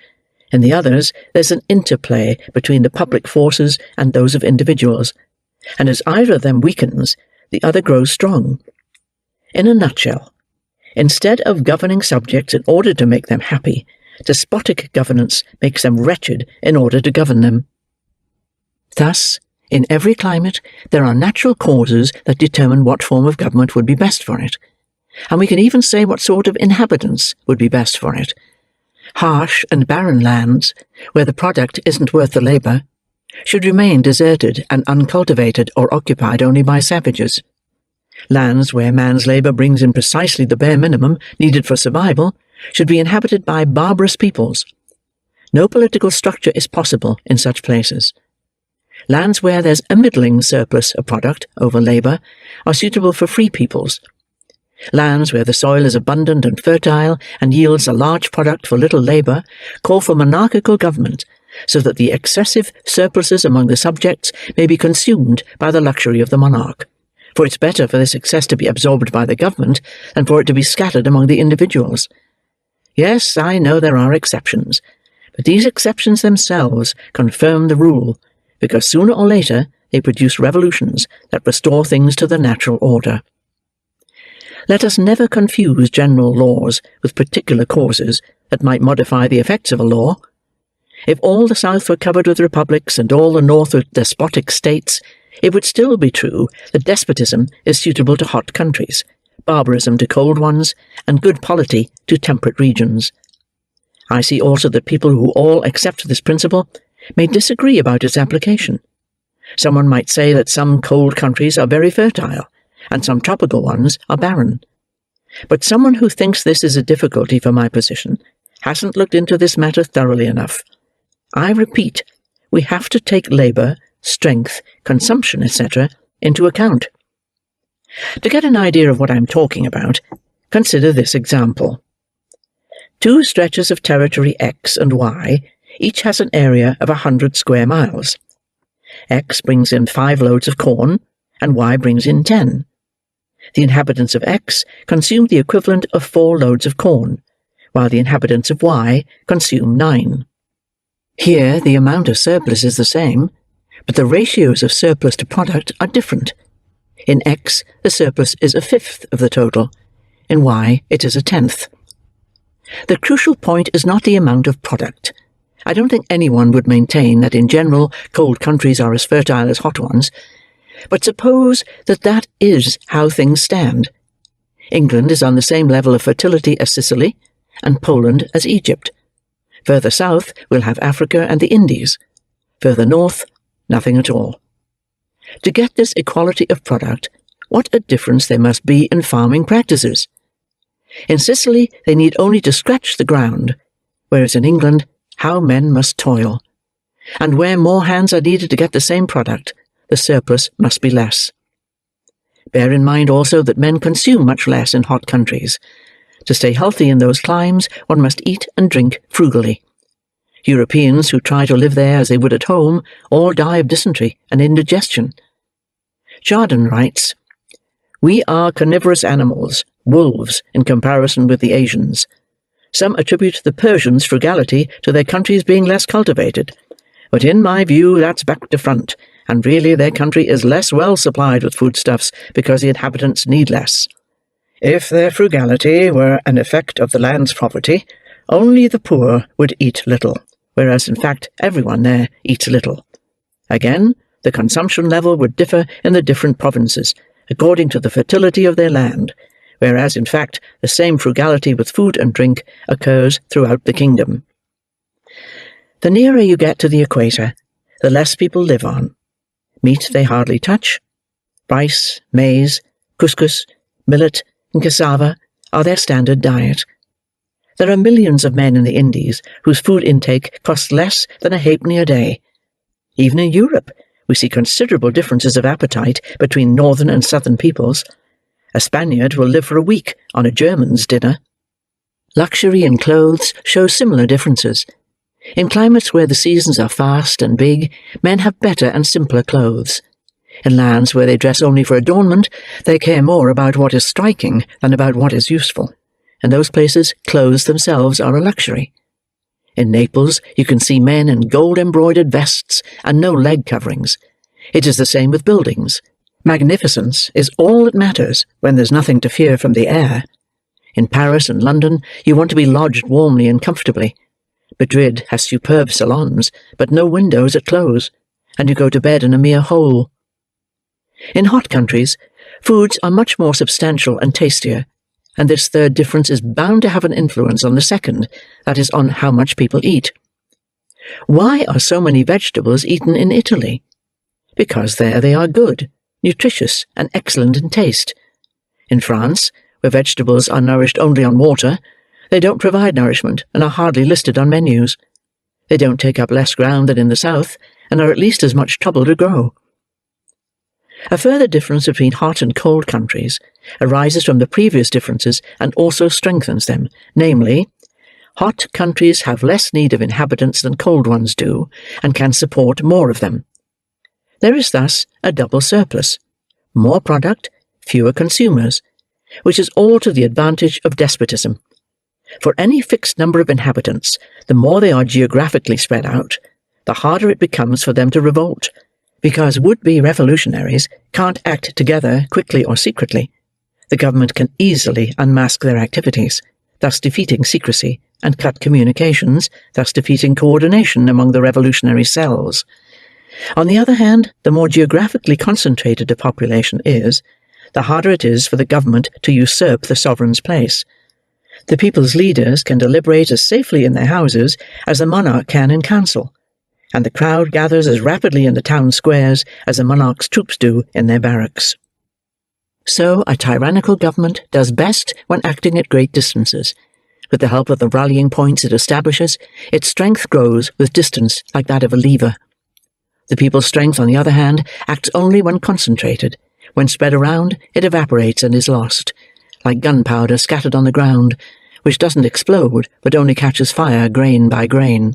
In the others, there's an interplay between the public forces and those of individuals, and as either of them weakens, the other grows strong. In a nutshell, instead of governing subjects in order to make them happy, despotic governance makes them wretched in order to govern them. Thus, In every climate, there are natural causes that determine what form of government would be best for it, and we can even say what sort of inhabitants would be best for it. Harsh and barren lands, where the product isn't worth the labour, should remain deserted and uncultivated or occupied only by savages. Lands where man's labour brings in precisely the bare minimum needed for survival should be inhabited by barbarous peoples. No political structure is possible in such places. Lands where there's a middling surplus of product over labour are suitable for free peoples. Lands where the soil is abundant and fertile and yields a large product for little labour call for monarchical government, so that the excessive surpluses among the subjects may be consumed by the luxury of the monarch. For it's better for this excess to be absorbed by the government than for it to be scattered among the individuals. Yes, I know there are exceptions, but these exceptions themselves confirm the rule, because sooner or later they produce revolutions that restore things to the natural order. Let us never confuse general laws with particular causes that might modify the effects of a law. If all the South were covered with republics and all the North with despotic states, it would still be true that despotism is suitable to hot countries, barbarism to cold ones, and good polity to temperate regions. I see also that people who all accept this principle may disagree about its application. Someone might say that some cold countries are very fertile, and some tropical ones are barren. But someone who thinks this is a difficulty for my position hasn't looked into this matter thoroughly enough. I repeat, we have to take labour, strength, consumption, etc., into account. To get an idea of what I'm talking about, consider this example. Two stretches of territory X and Y each has an area of 100 square miles. X brings in 5 loads of corn, and Y brings in 10. The inhabitants of X consume the equivalent of 4 loads of corn, while the inhabitants of Y consume 9. Here the amount of surplus is the same, but the ratios of surplus to product are different. In X, the surplus is 1/5 of the total. In Y, it is 1/10. The crucial point is not the amount of product. I don't think anyone would maintain that in general cold countries are as fertile as hot ones, but suppose that that is how things stand. England is on the same level of fertility as Sicily, and Poland as Egypt. Further south we'll have Africa and the Indies. Further north, nothing at all. To get this equality of product, what a difference there must be in farming practices. In Sicily they need only to scratch the ground, whereas in England how men must toil. And where more hands are needed to get the same product, the surplus must be less. Bear in mind also that men consume much less in hot countries. To stay healthy in those climes, one must eat and drink frugally. Europeans who try to live there as they would at home all die of dysentery and indigestion. Chardin writes, "We are carnivorous animals, wolves in comparison with the Asians. Some attribute the Persians' frugality to their countries being less cultivated, but in my view that's back to front, and really their country is less well supplied with foodstuffs because the inhabitants need less. If their frugality were an effect of the land's poverty, only the poor would eat little, whereas in fact everyone there eats little. Again, the consumption level would differ in the different provinces, according to the fertility of their land, whereas in fact the same frugality with food and drink occurs throughout the kingdom. The nearer you get to the equator, the less people live on. Meat they hardly touch. Rice, maize, couscous, millet, and cassava are their standard diet. There are millions of men in the Indies whose food intake costs less than a halfpenny a day. Even in Europe, we see considerable differences of appetite between northern and southern peoples. A Spaniard will live for a week on a German's dinner. Luxury in clothes shows similar differences. In climates where the seasons are fast and big, men have better and simpler clothes. In lands where they dress only for adornment, they care more about what is striking than about what is useful. In those places, clothes themselves are a luxury. In Naples, you can see men in gold-embroidered vests and no leg coverings. It is the same with buildings. Magnificence is all that matters when there's nothing to fear from the air. In Paris and London, you want to be lodged warmly and comfortably. Madrid has superb salons, but no windows at close, and you go to bed in a mere hole. In hot countries, foods are much more substantial and tastier, and this third difference is bound to have an influence on the second, that is, on how much people eat. Why are so many vegetables eaten in Italy? Because there they are good, nutritious, and excellent in taste. In France, where vegetables are nourished only on water, they don't provide nourishment and are hardly listed on menus. They don't take up less ground than in the south, and are at least as much trouble to grow. A further difference between hot and cold countries arises from the previous differences and also strengthens them, namely, hot countries have less need of inhabitants than cold ones do, and can support more of them. There is thus a double surplus, more product, fewer consumers, which is all to the advantage of despotism. For any fixed number of inhabitants, the more they are geographically spread out, the harder it becomes for them to revolt, because would-be revolutionaries can't act together quickly or secretly. The government can easily unmask their activities, thus defeating secrecy, and cut communications, thus defeating coordination among the revolutionary cells. On the other hand, the more geographically concentrated a population is, the harder it is for the government to usurp the sovereign's place. The people's leaders can deliberate as safely in their houses as the monarch can in council, and the crowd gathers as rapidly in the town squares as the monarch's troops do in their barracks. So a tyrannical government does best when acting at great distances. With the help of the rallying points it establishes, its strength grows with distance like that of a lever. The people's strength, on the other hand, acts only when concentrated. When spread around, it evaporates and is lost, like gunpowder scattered on the ground, which doesn't explode, but only catches fire grain by grain.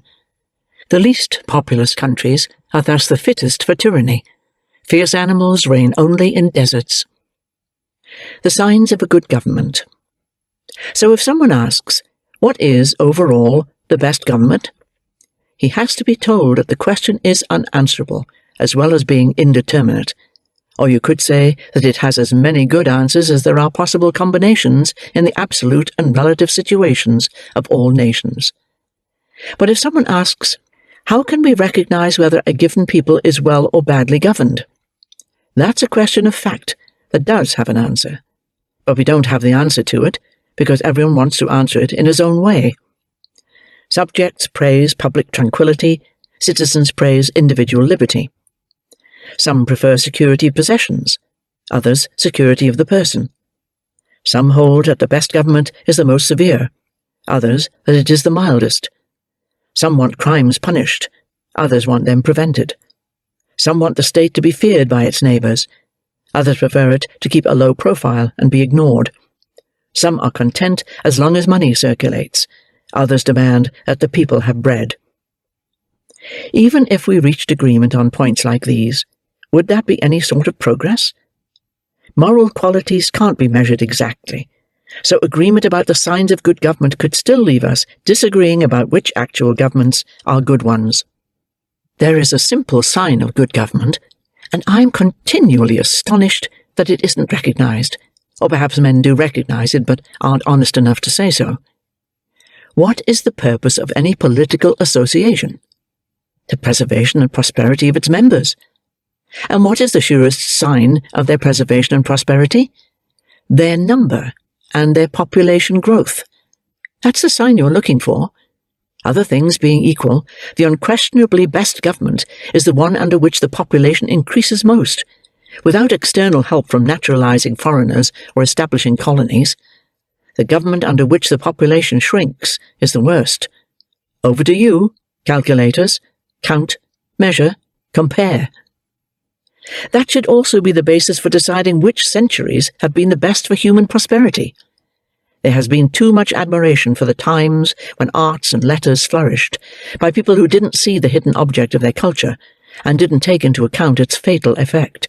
The least populous countries are thus the fittest for tyranny. Fierce animals reign only in deserts. The signs of a good government. So if someone asks, what is, overall, the best government? He has to be told that the question is unanswerable, as well as being indeterminate. Or you could say that it has as many good answers as there are possible combinations in the absolute and relative situations of all nations. But if someone asks, how can we recognize whether a given people is well or badly governed? That's a question of fact that does have an answer. But we don't have the answer to it, because everyone wants to answer it in his own way. Subjects praise public tranquility, citizens praise individual liberty. Some prefer security of possessions, others security of the person. Some hold that the best government is the most severe, others that it is the mildest. Some want crimes punished, others want them prevented. Some want the state to be feared by its neighbours, others prefer it to keep a low profile and be ignored. Some are content as long as money circulates, others demand that the people have bread. Even if we reached agreement on points like these, would that be any sort of progress? Moral qualities can't be measured exactly, so agreement about the signs of good government could still leave us disagreeing about which actual governments are good ones. There is a simple sign of good government, and I'm continually astonished that it isn't recognized, or perhaps men do recognize it but aren't honest enough to say so. What is the purpose of any political association? The preservation and prosperity of its members. And what is the surest sign of their preservation and prosperity? Their number and their population growth. That's the sign you're looking for. Other things being equal, the unquestionably best government is the one under which the population increases most, without external help from naturalizing foreigners or establishing colonies. The government under which the population shrinks is the worst. Over to you, calculators. Count, measure, compare. That should also be the basis for deciding which centuries have been the best for human prosperity. There has been too much admiration for the times when arts and letters flourished, by people who didn't see the hidden object of their culture, and didn't take into account its fatal effect.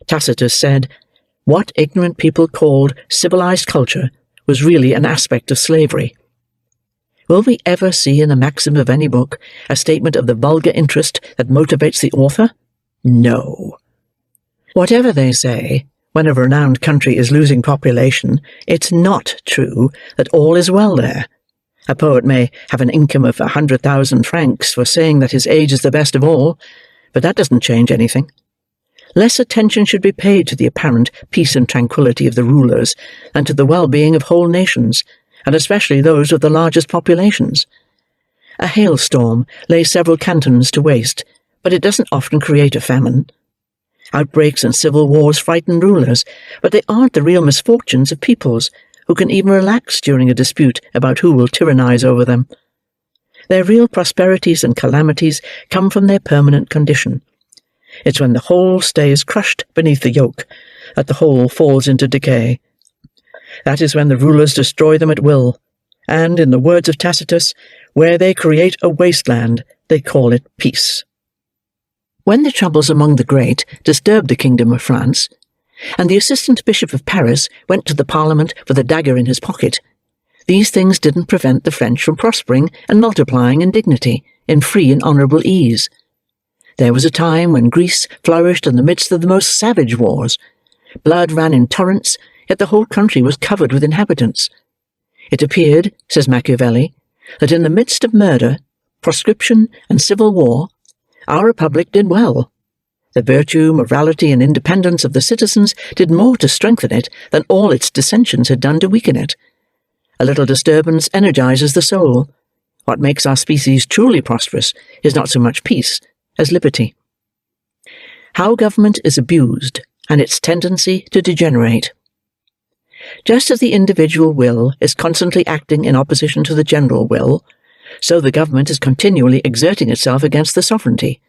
Tacitus said, what ignorant people called civilized culture was really an aspect of slavery. Will we ever see in the maxim of any book a statement of the vulgar interest that motivates the author? No. Whatever they say, when a renowned country is losing population, it's not true that all is well there. A poet may have an income of 100,000 francs for saying that his age is the best of all, But that doesn't change anything. Less attention should be paid to the apparent peace and tranquility of the rulers than to the well-being of whole nations, and especially those with the largest populations. A hailstorm lays several cantons to waste, but it doesn't often create a famine. Outbreaks and civil wars frighten rulers, but they aren't the real misfortunes of peoples, who can even relax during a dispute about who will tyrannize over them. Their real prosperities and calamities come from their permanent condition. It's when the whole stays crushed beneath the yoke that the whole falls into decay. That is when the rulers destroy them at will, and, in the words of Tacitus, where they create a wasteland, they call it peace. When the troubles among the great disturbed the kingdom of France, and the assistant bishop of Paris went to the Parliament with a dagger in his pocket, these things didn't prevent the French from prospering and multiplying in dignity, in free and honourable ease. There was a time when Greece flourished in the midst of the most savage wars. Blood ran in torrents, yet the whole country was covered with inhabitants. It appeared, says Machiavelli, that in the midst of murder, proscription, and civil war, our republic did well. The virtue, morality, and independence of the citizens did more to strengthen it than all its dissensions had done to weaken it. A little disturbance energizes the soul. What makes our species truly prosperous is not so much peace as liberty. How government is abused, and its tendency to degenerate. Just as the individual will is constantly acting in opposition to the general will, so the government is continually exerting itself against the sovereignty.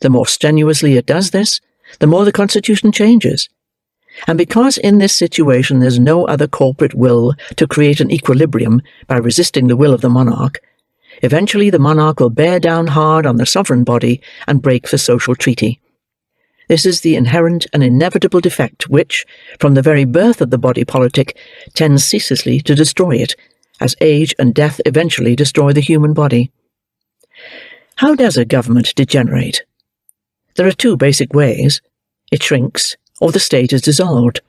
The more strenuously it does this, the more the constitution changes. And because in this situation there's no other corporate will to create an equilibrium by resisting the will of the monarch, eventually the monarch will bear down hard on the sovereign body and break the social treaty. This is the inherent and inevitable defect which, from the very birth of the body politic, tends ceaselessly to destroy it, as age and death eventually destroy the human body. How does a government degenerate? There are two basic ways. It shrinks, or the state is dissolved.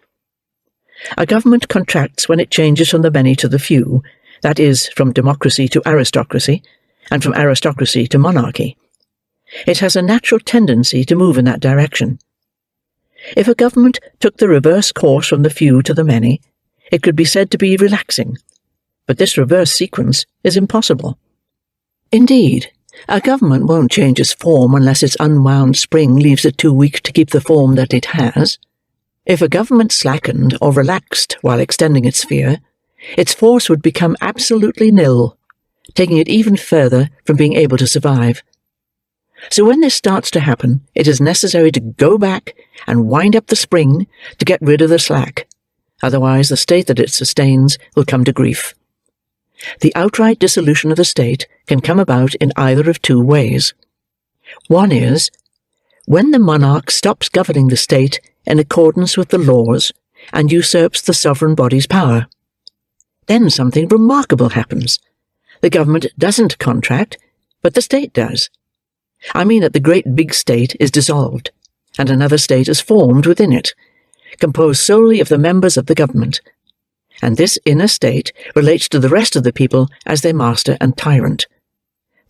A government contracts when it changes from the many to the few, that is, from democracy to aristocracy, and from aristocracy to monarchy. It has a natural tendency to move in that direction. If a government took the reverse course from the few to the many, it could be said to be relaxing, but this reverse sequence is impossible. Indeed, a government won't change its form unless its unwound spring leaves it too weak to keep the form that it has. If a government slackened or relaxed while extending its sphere, its force would become absolutely nil, taking it even further from being able to survive. So when this starts to happen, it is necessary to go back and wind up the spring to get rid of the slack. Otherwise, the state that it sustains will come to grief. The outright dissolution of the state can come about in either of two ways. One is, when the monarch stops governing the state in accordance with the laws and usurps the sovereign body's power. Then something remarkable happens. The government doesn't contract, but the state does. I mean that the great big state is dissolved, and another state is formed within it, composed solely of the members of the government. And this inner state relates to the rest of the people as their master and tyrant.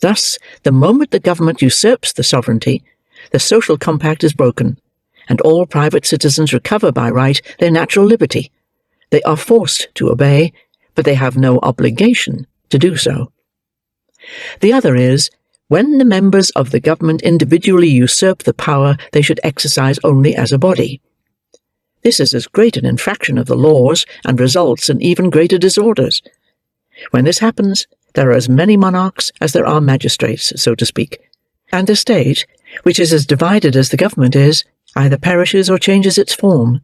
Thus, the moment the government usurps the sovereignty, the social compact is broken, and all private citizens recover by right their natural liberty. They are forced to obey, but they have no obligation to do so. The other is, when the members of the government individually usurp the power they should exercise only as a body. This is as great an infraction of the laws and results in even greater disorders. When this happens, there are as many monarchs as there are magistrates, so to speak, and the state, which is as divided as the government is, either perishes or changes its form.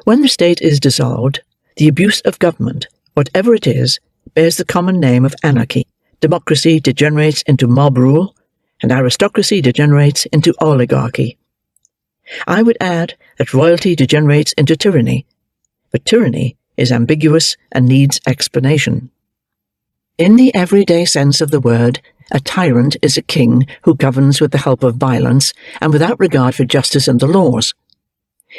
When the state is dissolved, the abuse of government, whatever it is, bears the common name of anarchy. Democracy degenerates into mob rule, and aristocracy degenerates into oligarchy. I would add that royalty degenerates into tyranny, but tyranny is ambiguous and needs explanation. In the everyday sense of the word, a tyrant is a king who governs with the help of violence and without regard for justice and the laws.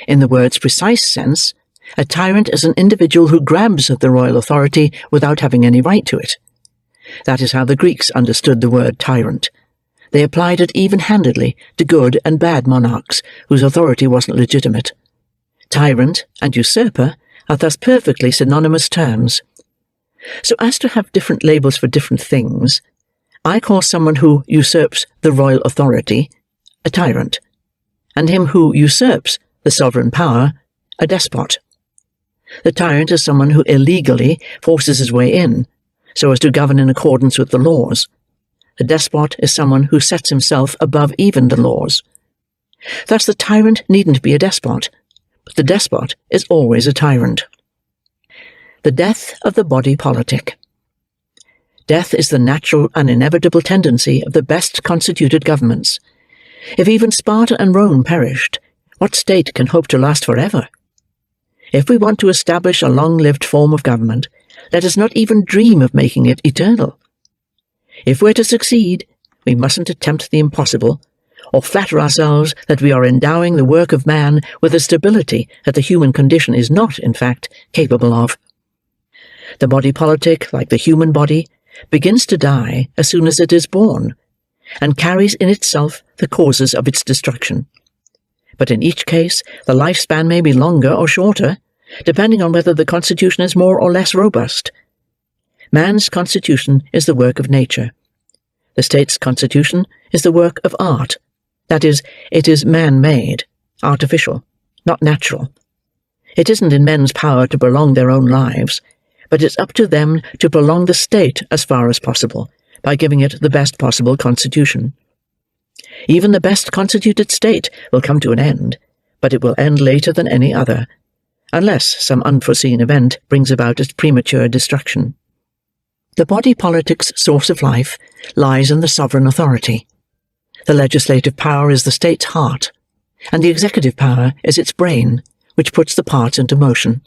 In the word's precise sense, a tyrant is an individual who grabs at the royal authority without having any right to it. That is how the Greeks understood the word tyrant. They applied it even-handedly to good and bad monarchs whose authority wasn't legitimate. Tyrant and usurper are thus perfectly synonymous terms. So as to have different labels for different things, I call someone who usurps the royal authority a tyrant, and him who usurps the sovereign power a despot. The tyrant is someone who illegally forces his way in, so as to govern in accordance with the laws. The despot is someone who sets himself above even the laws. Thus the tyrant needn't be a despot, but the despot is always a tyrant. The death of the body politic. Death is the natural and inevitable tendency of the best constituted governments. If even Sparta and Rome perished, what state can hope to last forever? If we want to establish a long-lived form of government, let us not even dream of making it eternal. If we're to succeed, we mustn't attempt the impossible, or flatter ourselves that we are endowing the work of man with a stability that the human condition is not, in fact, capable of. The body politic, like the human body, begins to die as soon as it is born, and carries in itself the causes of its destruction. But in each case, the lifespan may be longer or shorter, depending on whether the constitution is more or less robust. Man's constitution is the work of nature. The state's constitution is the work of art. That is, it is man-made, artificial, not natural. It isn't in men's power to prolong their own lives, but it's up to them to prolong the state as far as possible, by giving it the best possible constitution. Even the best constituted state will come to an end, but it will end later than any other, unless some unforeseen event brings about its premature destruction. The body politic's source of life lies in the sovereign authority. The legislative power is the state's heart, and the executive power is its brain, which puts the parts into motion.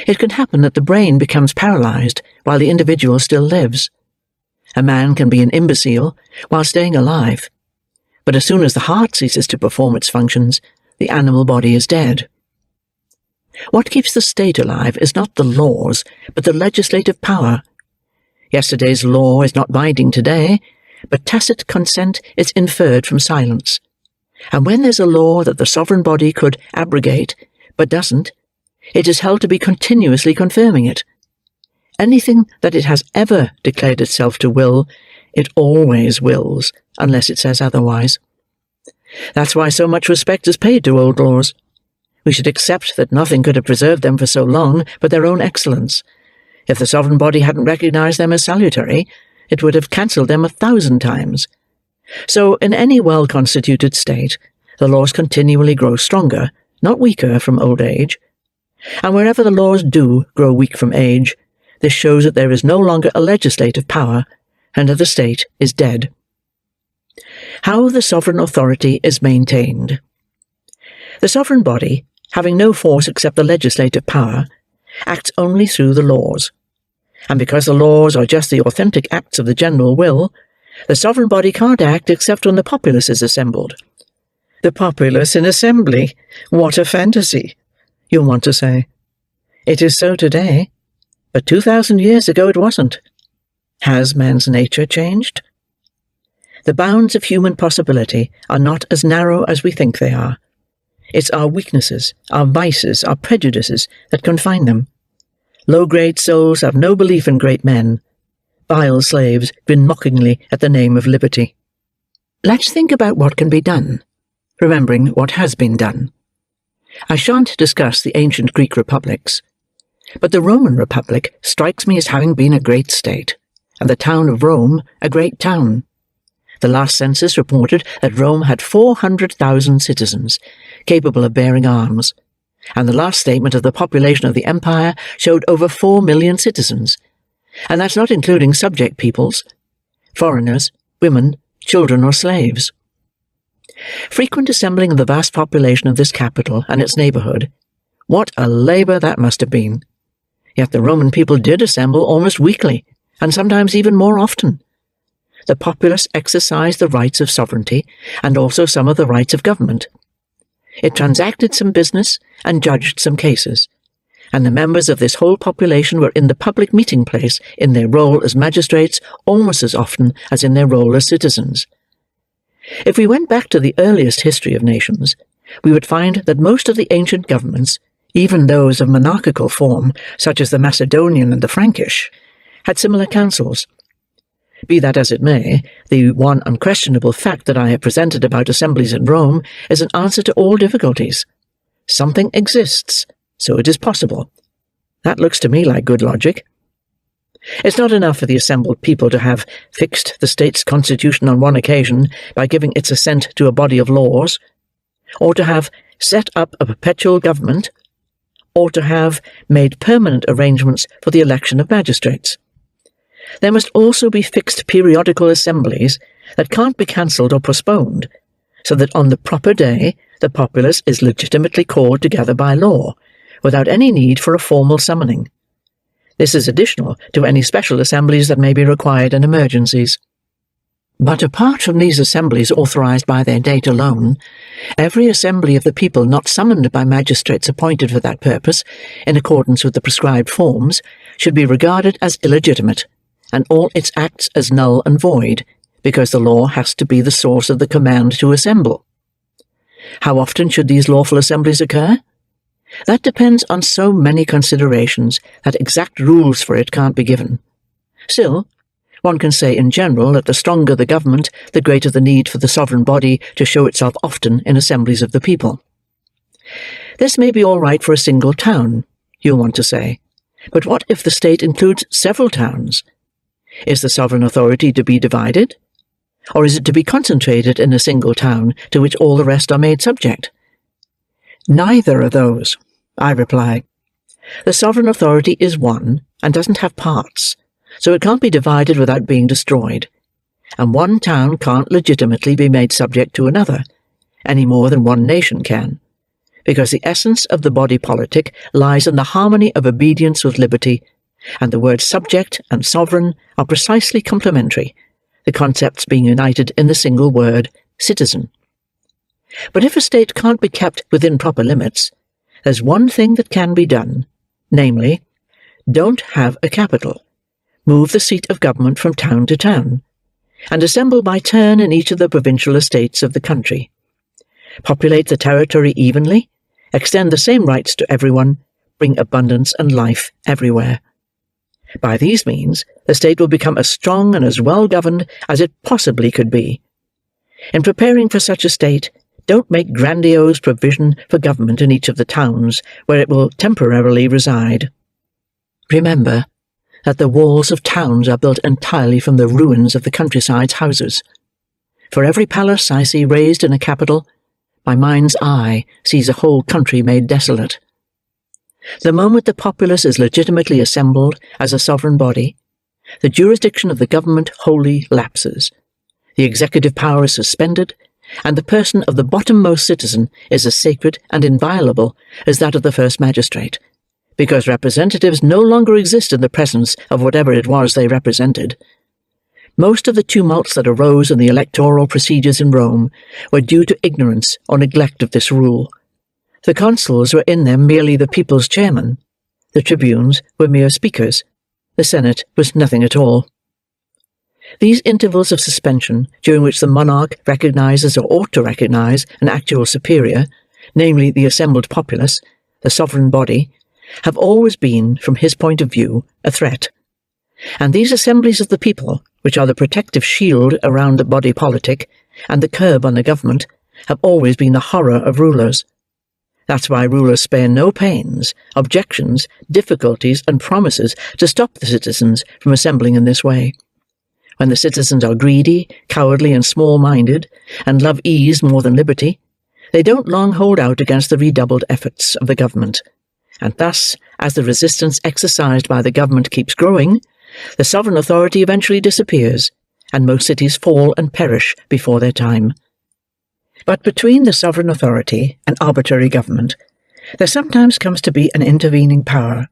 It can happen that the brain becomes paralyzed while the individual still lives. A man can be an imbecile while staying alive, but as soon as the heart ceases to perform its functions, the animal body is dead. What keeps the state alive is not the laws, but the legislative power. Yesterday's law is not binding today, but tacit consent is inferred from silence. And when there's a law that the sovereign body could abrogate, but doesn't, it is held to be continuously confirming it. Anything that it has ever declared itself to will, it always wills, unless it says otherwise. That's why so much respect is paid to old laws. We should accept that nothing could have preserved them for so long but their own excellence. If the sovereign body hadn't recognized them as salutary, it would have cancelled them 1,000 times. So, in any well-constituted state, the laws continually grow stronger, not weaker from old age. And wherever the laws do grow weak from age, this shows that there is no longer a legislative power, and that the state is dead. How the sovereign authority is maintained. The sovereign body, having no force except the legislative power, acts only through the laws. And because the laws are just the authentic acts of the general will, the sovereign body can't act except when the populace is assembled. The populace in assembly! What a fantasy! You'll want to say. It is so today, but 2,000 years ago it wasn't. Has man's nature changed? The bounds of human possibility are not as narrow as we think they are. It's our weaknesses, our vices, our prejudices that confine them. Low-grade souls have no belief in great men. Vile slaves grin mockingly at the name of liberty. Let's think about what can be done, remembering what has been done. I shan't discuss the ancient Greek republics, but the Roman Republic strikes me as having been a great state, and the town of Rome a great town. The last census reported that Rome had 400,000 citizens, capable of bearing arms, and the last statement of the population of the empire showed over 4 million citizens, and that's not including subject peoples, foreigners, women, children or slaves. Frequent assembling of the vast population of this capital and its neighbourhood, what a labour that must have been! Yet the Roman people did assemble almost weekly, and sometimes even more often. The populace exercised the rights of sovereignty, and also some of the rights of government. It transacted some business, and judged some cases, and the members of this whole population were in the public meeting place in their role as magistrates almost as often as in their role as citizens. If we went back to the earliest history of nations, we would find that most of the ancient governments, even those of monarchical form, such as the Macedonian and the Frankish, had similar councils. Be that as it may, the one unquestionable fact that I have presented about assemblies in Rome is an answer to all difficulties. Something exists, so it is possible. That looks to me like good logic. It's not enough for the assembled people to have fixed the state's constitution on one occasion by giving its assent to a body of laws, or to have set up a perpetual government, or to have made permanent arrangements for the election of magistrates. There must also be fixed periodical assemblies that can't be cancelled or postponed, so that on the proper day the populace is legitimately called together by law, without any need for a formal summoning. This is additional to any special assemblies that may be required in emergencies. But apart from these assemblies authorized by their date alone, every assembly of the people not summoned by magistrates appointed for that purpose, in accordance with the prescribed forms, should be regarded as illegitimate, and all its acts as null and void, because the law has to be the source of the command to assemble. How often should these lawful assemblies occur? That depends on so many considerations that exact rules for it can't be given. Still, one can say in general that the stronger the government, the greater the need for the sovereign body to show itself often in assemblies of the people. This may be all right for a single town, you'll want to say, but what if the state includes several towns? Is the sovereign authority to be divided? Or is it to be concentrated in a single town to which all the rest are made subject? Neither of those, I reply. The sovereign authority is one and doesn't have parts, so it can't be divided without being destroyed, and one town can't legitimately be made subject to another, any more than one nation can, because the essence of the body politic lies in the harmony of obedience with liberty, and the words subject and sovereign are precisely complementary, the concepts being united in the single word citizen. But if a state can't be kept within proper limits, there's one thing that can be done, namely, don't have a capital, move the seat of government from town to town, and assemble by turn in each of the provincial estates of the country. Populate the territory evenly, extend the same rights to everyone, bring abundance and life everywhere. By these means, the state will become as strong and as well governed as it possibly could be. In preparing for such a state, don't make grandiose provision for government in each of the towns where it will temporarily reside. Remember that the walls of towns are built entirely from the ruins of the countryside's houses. For every palace I see raised in a capital, my mind's eye sees a whole country made desolate. The moment the populace is legitimately assembled as a sovereign body, the jurisdiction of the government wholly lapses, the executive power is suspended, and the person of the bottommost citizen is as sacred and inviolable as that of the first magistrate, because representatives no longer exist in the presence of whatever it was they represented. Most of the tumults that arose in the electoral procedures in Rome were due to ignorance or neglect of this rule. The consuls were in them merely the people's chairmen. The tribunes were mere speakers. The Senate was nothing at all. These intervals of suspension, during which the monarch recognizes or ought to recognize an actual superior, namely the assembled populace, the sovereign body, have always been, from his point of view, a threat. And these assemblies of the people, which are the protective shield around the body politic and the curb on the government, have always been the horror of rulers. That's why rulers spare no pains, objections, difficulties, and promises to stop the citizens from assembling in this way. When the citizens are greedy, cowardly, and small-minded, and love ease more than liberty, they don't long hold out against the redoubled efforts of the government. And thus, as the resistance exercised by the government keeps growing, the sovereign authority eventually disappears, and most cities fall and perish before their time. But between the sovereign authority and arbitrary government, there sometimes comes to be an intervening power,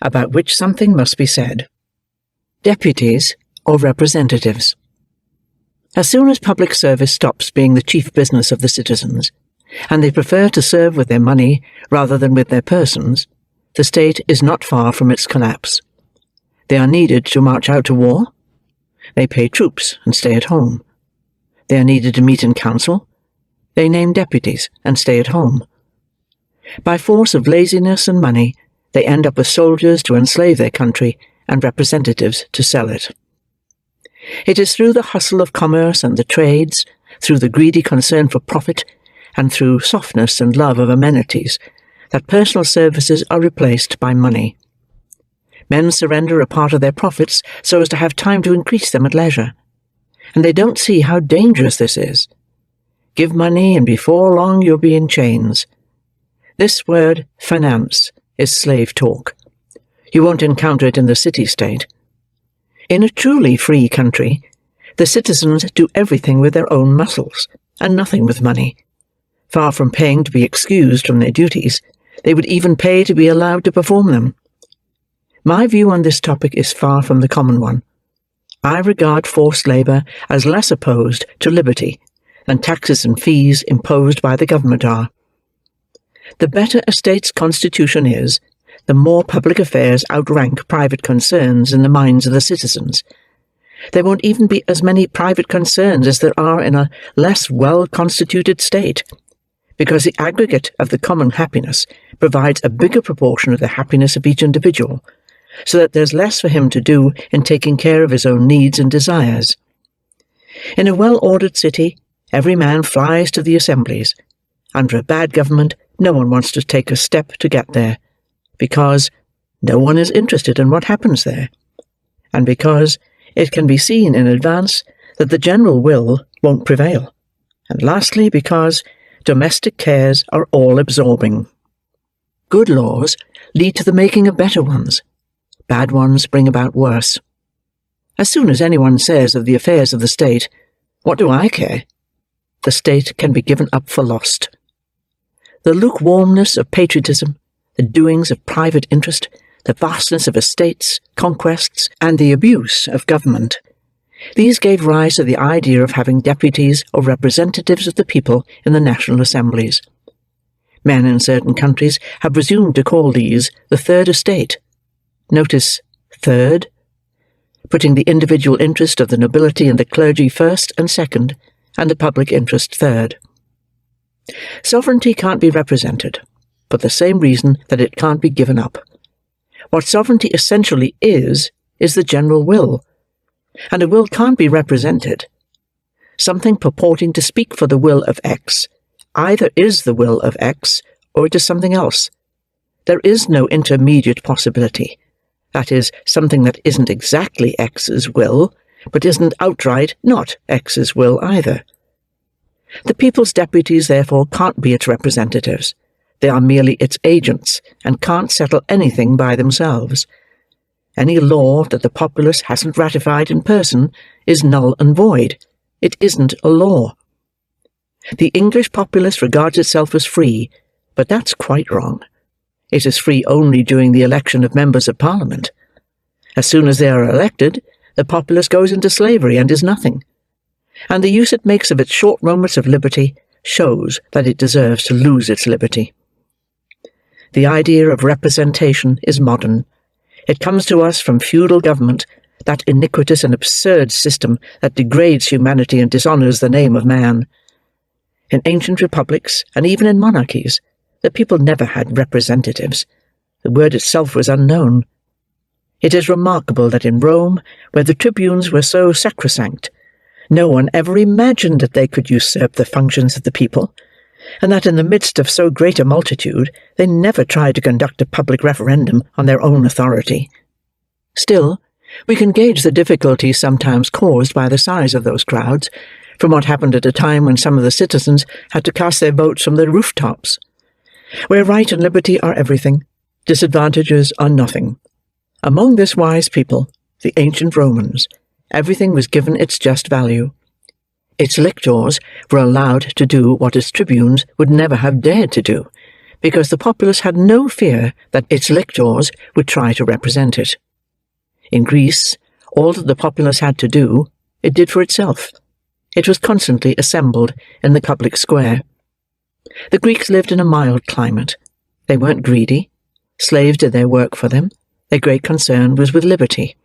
about which something must be said. Deputies or representatives. As soon as public service stops being the chief business of the citizens, and they prefer to serve with their money rather than with their persons, the state is not far from its collapse. They are needed to march out to war. They pay troops and stay at home. They are needed to meet in council. They name deputies and stay at home. By force of laziness and money, they end up with soldiers to enslave their country and representatives to sell it. It is through the hustle of commerce and the trades, through the greedy concern for profit, and through softness and love of amenities, that personal services are replaced by money. Men surrender a part of their profits so as to have time to increase them at leisure, and they don't see how dangerous this is. Give money, and before long you'll be in chains. This word, finance, is slave talk. You won't encounter it in the city-state. In a truly free country, the citizens do everything with their own muscles, and nothing with money. Far from paying to be excused from their duties, they would even pay to be allowed to perform them. My view on this topic is far from the common one. I regard forced labour as less opposed to liberty than taxes and fees imposed by the government are. The better a state's constitution is, the more public affairs outrank private concerns in the minds of the citizens. There won't even be as many private concerns as there are in a less well-constituted state, because the aggregate of the common happiness provides a bigger proportion of the happiness of each individual, so that there's less for him to do in taking care of his own needs and desires. In a well-ordered city, every man flies to the assemblies. Under a bad government, no one wants to take a step to get there, because no one is interested in what happens there, and because it can be seen in advance that the general will won't prevail, and lastly because domestic cares are all-absorbing. Good laws lead to the making of better ones. Bad ones bring about worse. As soon as anyone says of the affairs of the state, "What do I care?" the state can be given up for lost. The lukewarmness of patriotism, the doings of private interest, the vastness of estates, conquests, and the abuse of government, these gave rise to the idea of having deputies or representatives of the people in the national assemblies. Men in certain countries have presumed to call these the third estate. Notice third, putting the individual interest of the nobility and the clergy first and second, and the public interest third. Sovereignty can't be represented, for the same reason that it can't be given up. What sovereignty essentially is the general will, and a will can't be represented. Something purporting to speak for the will of X either is the will of X, or it is something else. There is no intermediate possibility. That is, something that isn't exactly X's will, but isn't outright not X's will either. The people's deputies, therefore, can't be its representatives. They are merely its agents, and can't settle anything by themselves. Any law that the populace hasn't ratified in person is null and void. It isn't a law. The English populace regards itself as free, but that's quite wrong. It is free only during the election of members of Parliament. As soon as they are elected, the populace goes into slavery and is nothing, and the use it makes of its short moments of liberty shows that it deserves to lose its liberty. The idea of representation is modern. It comes to us from feudal government, that iniquitous and absurd system that degrades humanity and dishonours the name of man. In ancient republics, and even in monarchies, the people never had representatives. The word itself was unknown. It is remarkable that in Rome, where the tribunes were so sacrosanct, no one ever imagined that they could usurp the functions of the people, and that in the midst of so great a multitude they never tried to conduct a public referendum on their own authority. Still, we can gauge the difficulties sometimes caused by the size of those crowds, from what happened at a time when some of the citizens had to cast their votes from the rooftops. Where right and liberty are everything, disadvantages are nothing. Among this wise people, the ancient Romans, everything was given its just value. Its lictors were allowed to do what its tribunes would never have dared to do, because the populace had no fear that its lictors would try to represent it. In Greece, all that the populace had to do, it did for itself. It was constantly assembled in the public square. The Greeks lived in a mild climate. They weren't greedy. Slaves did their work for them. Their great concern was with liberty.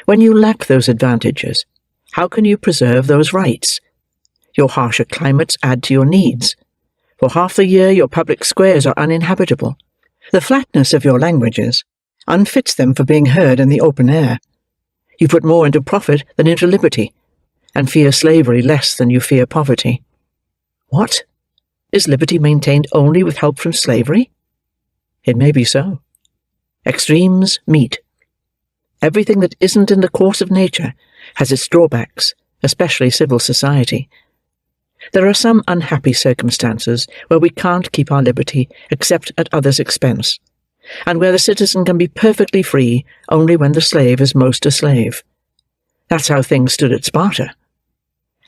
When you lack those advantages, how can you preserve those rights? Your harsher climates add to your needs. For half the year your public squares are uninhabitable. The flatness of your languages unfits them for being heard in the open air. You put more into profit than into liberty, and fear slavery less than you fear poverty. What? Is liberty maintained only with help from slavery? It may be so. Extremes meet. Everything that isn't in the course of nature has its drawbacks, especially civil society. There are some unhappy circumstances where we can't keep our liberty except at others' expense, and where the citizen can be perfectly free only when the slave is most a slave. That's how things stood at Sparta.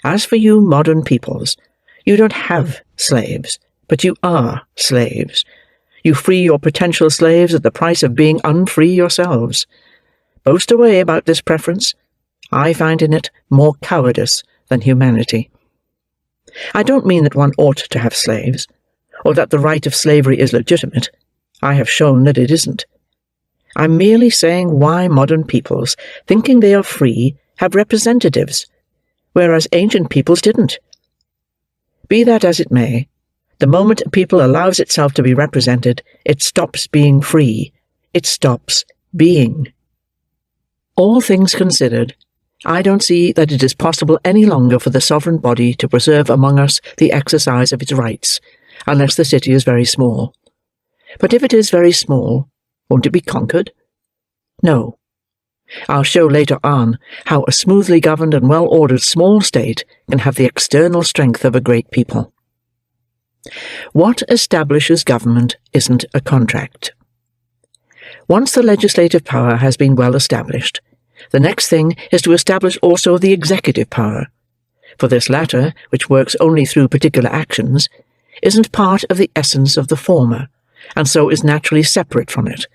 As for you modern peoples, you don't have slaves, but you are slaves. You free your potential slaves at the price of being unfree yourselves. Boast away about this preference. I find in it more cowardice than humanity. I don't mean that one ought to have slaves, or that the right of slavery is legitimate. I have shown that it isn't. I'm merely saying why modern peoples, thinking they are free, have representatives, whereas ancient peoples didn't. Be that as it may, the moment a people allows itself to be represented, it stops being free. It stops being. All things considered, I don't see that it is possible any longer for the sovereign body to preserve among us the exercise of its rights, unless the city is very small. But if it is very small, won't it be conquered? No. I'll show later on how a smoothly governed and well-ordered small state can have the external strength of a great people. What establishes government isn't a contract. Once the legislative power has been well established, the next thing is to establish also the executive power, for this latter, which works only through particular actions, isn't part of the essence of the former, and so is naturally separate from it.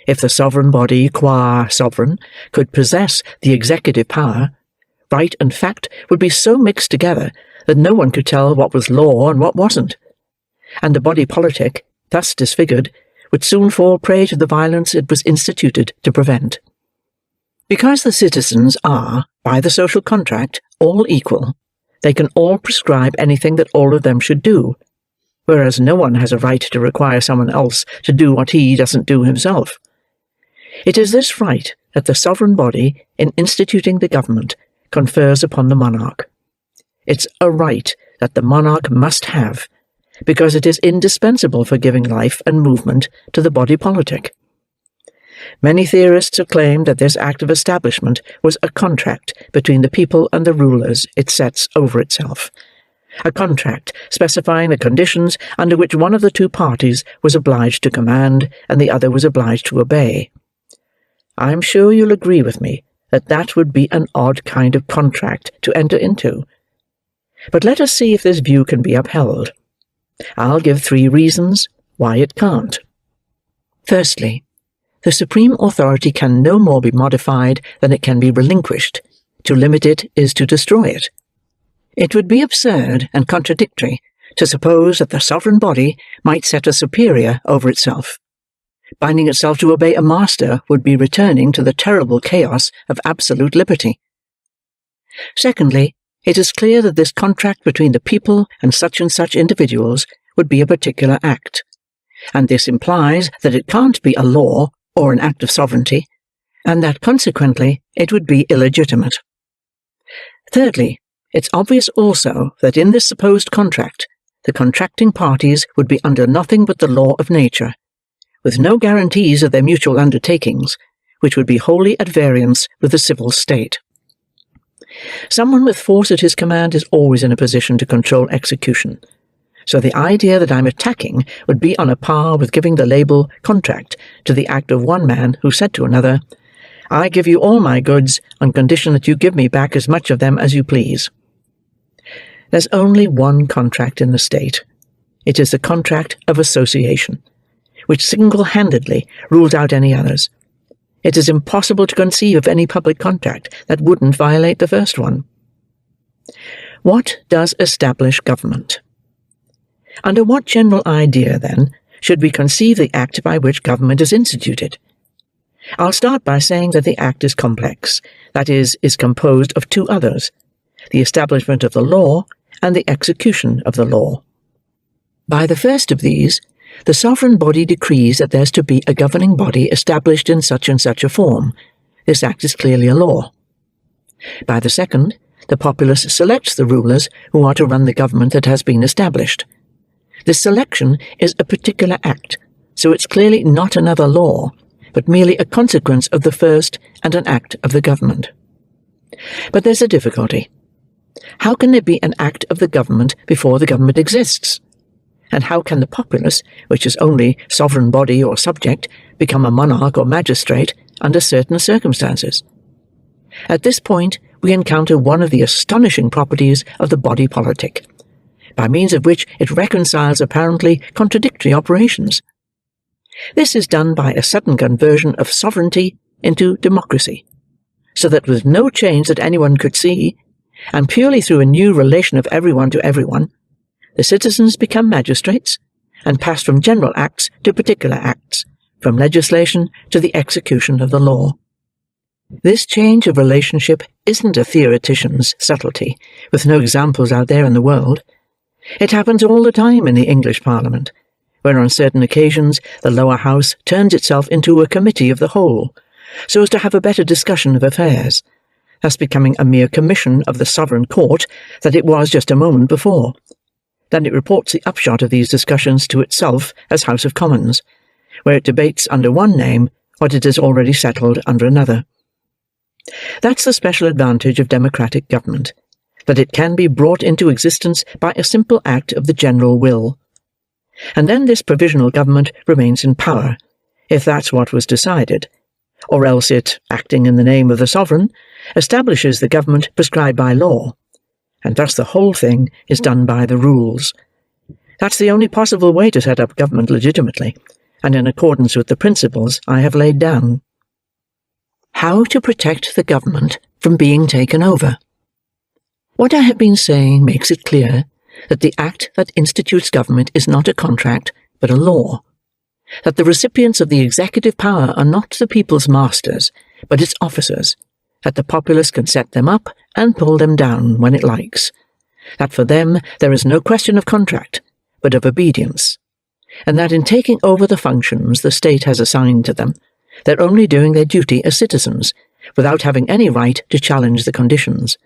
If the sovereign body, qua sovereign, could possess the executive power, right and fact would be so mixed together that no one could tell what was law and what wasn't, and the body politic, thus disfigured, would soon fall prey to the violence it was instituted to prevent. Because the citizens are, by the social contract, all equal, they can all prescribe anything that all of them should do, whereas no one has a right to require someone else to do what he doesn't do himself. It is this right that the sovereign body, in instituting the government, confers upon the monarch. It's a right that the monarch must have, because it is indispensable for giving life and movement to the body politic. Many theorists have claimed that this act of establishment was a contract between the people and the rulers it sets over itself, a contract specifying the conditions under which one of the two parties was obliged to command and the other was obliged to obey. I am sure you'll agree with me that that would be an odd kind of contract to enter into. But let us see if this view can be upheld. I'll give 3 reasons why it can't. Firstly, the supreme authority can no more be modified than it can be relinquished. To limit it is to destroy it. It would be absurd and contradictory to suppose that the sovereign body might set a superior over itself. Binding itself to obey a master would be returning to the terrible chaos of absolute liberty. Secondly, it is clear that this contract between the people and such individuals would be a particular act, and this implies that it can't be a law or an act of sovereignty, and that consequently it would be illegitimate. Thirdly, it's obvious also that in this supposed contract, the contracting parties would be under nothing but the law of nature, with no guarantees of their mutual undertakings, which would be wholly at variance with the civil state. Someone with force at his command is always in a position to control execution, so the idea that I'm attacking would be on a par with giving the label contract to the act of one man who said to another, "I give you all my goods on condition that you give me back as much of them as you please." There's only one contract in the state. It is the contract of association, which single-handedly rules out any others. It is impossible to conceive of any public contract that wouldn't violate the first one. What does establish government? Under what general idea, then, should we conceive the act by which government is instituted? I'll start by saying that the act is complex, that is composed of 2 others, the establishment of the law and the execution of the law. By the first of these, the sovereign body decrees that there's to be a governing body established in such and such a form. This act is clearly a law. By the second, the populace selects the rulers who are to run the government that has been established. This selection is a particular act, so it's clearly not another law, but merely a consequence of the first and an act of the government. But there's a difficulty. How can there be an act of the government before the government exists? And how can the populace, which is only sovereign body or subject, become a monarch or magistrate under certain circumstances? At this point, we encounter one of the astonishing properties of the body politic, by means of which it reconciles apparently contradictory operations. This is done by a sudden conversion of sovereignty into democracy, so that with no change that anyone could see, and purely through a new relation of everyone to everyone, the citizens become magistrates, and pass from general acts to particular acts, from legislation to the execution of the law. This change of relationship isn't a theoretician's subtlety, with no examples out there in the world. It happens all the time in the English Parliament, where on certain occasions the lower house turns itself into a committee of the whole, so as to have a better discussion of affairs, thus becoming a mere commission of the sovereign court that it was just a moment before. Then it reports the upshot of these discussions to itself as House of Commons, where it debates under one name what it has already settled under another. That's the special advantage of democratic government, that it can be brought into existence by a simple act of the general will. And then this provisional government remains in power, if that's what was decided, or else it, acting in the name of the sovereign, establishes the government prescribed by law, and thus the whole thing is done by the rules. That's the only possible way to set up government legitimately, and in accordance with the principles I have laid down. How to protect the government from being taken over. What I have been saying makes it clear that the act that institutes government is not a contract, but a law, that the recipients of the executive power are not the people's masters, but its officers, that the populace can set them up and pull them down when it likes, that for them there is no question of contract, but of obedience, and that in taking over the functions the state has assigned to them, they're only doing their duty as citizens, without having any right to challenge the conditions.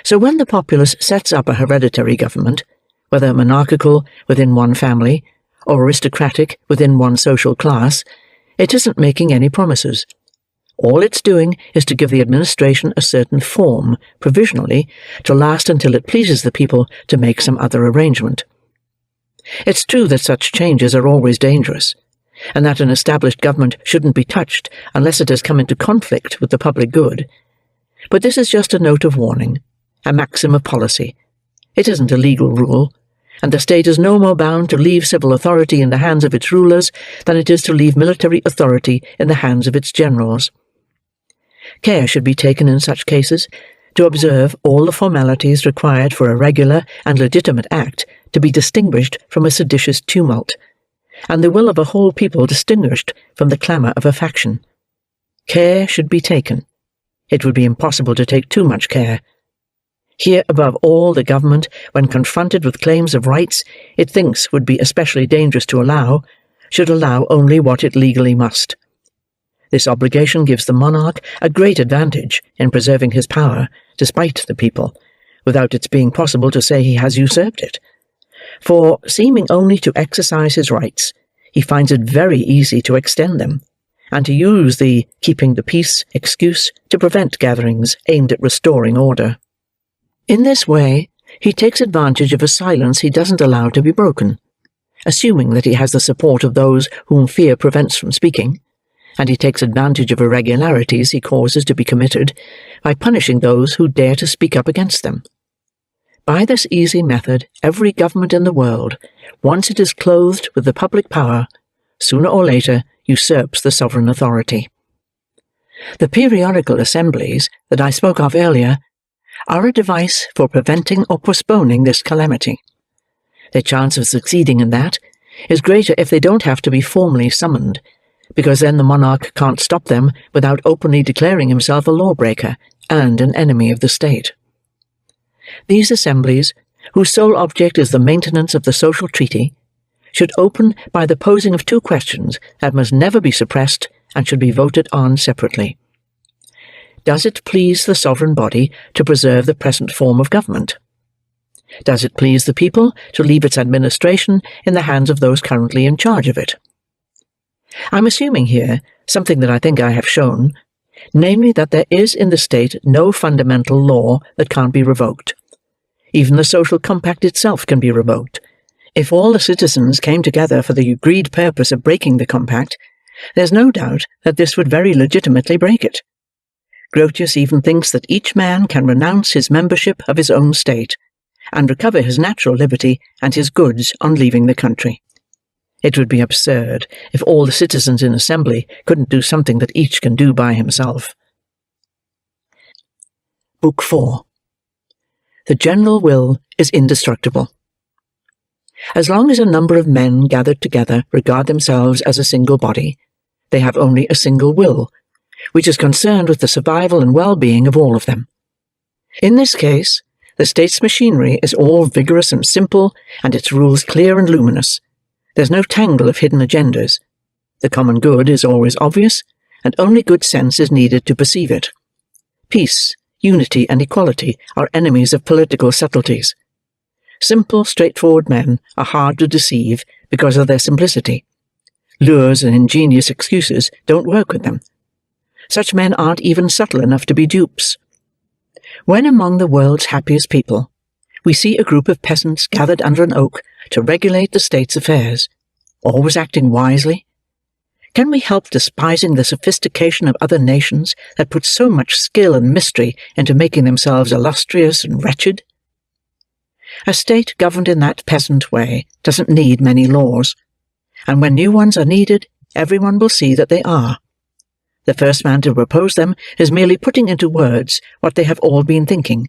So when the populace sets up a hereditary government, whether monarchical within one family, or aristocratic within one social class, it isn't making any promises. All it's doing is to give the administration a certain form, provisionally, to last until it pleases the people to make some other arrangement. It's true that such changes are always dangerous, and that an established government shouldn't be touched unless it has come into conflict with the public good. But this is just a note of warning, a maxim of policy. It isn't a legal rule, and the state is no more bound to leave civil authority in the hands of its rulers than it is to leave military authority in the hands of its generals. Care should be taken in such cases to observe all the formalities required for a regular and legitimate act to be distinguished from a seditious tumult, and the will of a whole people distinguished from the clamour of a faction. Care should be taken. It would be impossible to take too much care. Here, above all, the government, when confronted with claims of rights it thinks would be especially dangerous to allow, should allow only what it legally must. This obligation gives the monarch a great advantage in preserving his power, despite the people, without its being possible to say he has usurped it. For, seeming only to exercise his rights, he finds it very easy to extend them, and to use the keeping the peace excuse to prevent gatherings aimed at restoring order. In this way, he takes advantage of a silence he doesn't allow to be broken, assuming that he has the support of those whom fear prevents from speaking, and he takes advantage of irregularities he causes to be committed by punishing those who dare to speak up against them. By this easy method, every government in the world, once it is clothed with the public power, sooner or later usurps the sovereign authority. The periodical assemblies that I spoke of earlier are a device for preventing or postponing this calamity. Their chance of succeeding in that is greater if they don't have to be formally summoned, because then the monarch can't stop them without openly declaring himself a lawbreaker and an enemy of the state. These assemblies, whose sole object is the maintenance of the social treaty, should open by the posing of two questions that must never be suppressed and should be voted on separately. Does it please the sovereign body to preserve the present form of government? Does it please the people to leave its administration in the hands of those currently in charge of it? I'm assuming here something that I think I have shown, namely that there is in the state no fundamental law that can't be revoked. Even the social compact itself can be revoked. If all the citizens came together for the agreed purpose of breaking the compact, there's no doubt that this would very legitimately break it. Grotius even thinks that each man can renounce his membership of his own state, and recover his natural liberty and his goods on leaving the country. It would be absurd if all the citizens in assembly couldn't do something that each can do by himself. Book 4. The general will is indestructible. As long as a number of men gathered together regard themselves as a single body, they have only a single will, which is concerned with the survival and well-being of all of them. In this case, the state's machinery is all vigorous and simple, and its rules clear and luminous. There's no tangle of hidden agendas. The common good is always obvious, and only good sense is needed to perceive it. Peace, unity, and equality are enemies of political subtleties. Simple, straightforward men are hard to deceive because of their simplicity. Lures and ingenious excuses don't work with them. Such men aren't even subtle enough to be dupes. When among the world's happiest people, we see a group of peasants gathered under an oak to regulate the state's affairs, always acting wisely, can we help despising the sophistication of other nations that put so much skill and mystery into making themselves illustrious and wretched? A state governed in that peasant way doesn't need many laws, and when new ones are needed, everyone will see that they are. The first man to propose them is merely putting into words what they have all been thinking,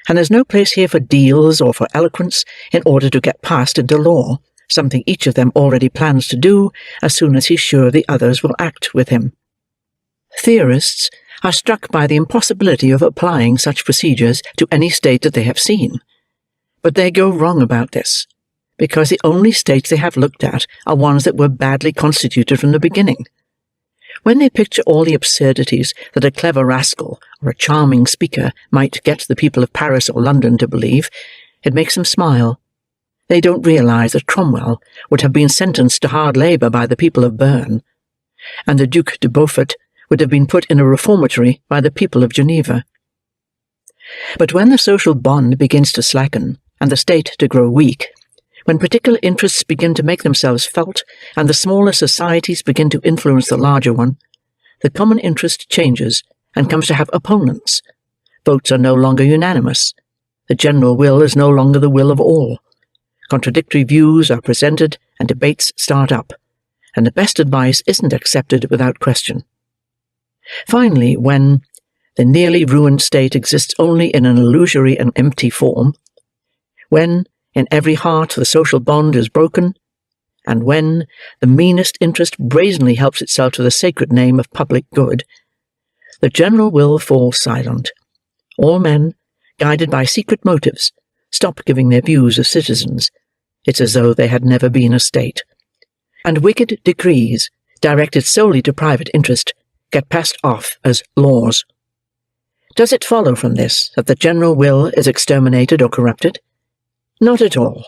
and there's no place here for deals or for eloquence in order to get passed into law, something each of them already plans to do as soon as he's sure the others will act with him. Theorists are struck by the impossibility of applying such procedures to any state that they have seen, but they go wrong about this, because the only states they have looked at are ones that were badly constituted from the beginning. When they picture all the absurdities that a clever rascal or a charming speaker might get the people of Paris or London to believe, it makes them smile. They don't realize that Cromwell would have been sentenced to hard labour by the people of Berne, and the Duc de Beaufort would have been put in a reformatory by the people of Geneva. But when the social bond begins to slacken, and the state to grow weak, when particular interests begin to make themselves felt, and the smaller societies begin to influence the larger one, the common interest changes and comes to have opponents. Votes are no longer unanimous. The general will is no longer the will of all. Contradictory views are presented, and debates start up, and the best advice isn't accepted without question. Finally, when the nearly ruined state exists only in an illusory and empty form, when in every heart the social bond is broken, and when the meanest interest brazenly helps itself to the sacred name of public good, the general will falls silent. All men, guided by secret motives, stop giving their views as citizens. It's as though they had never been a state. And wicked decrees, directed solely to private interest, get passed off as laws. Does it follow from this that the general will is exterminated or corrupted? Not at all.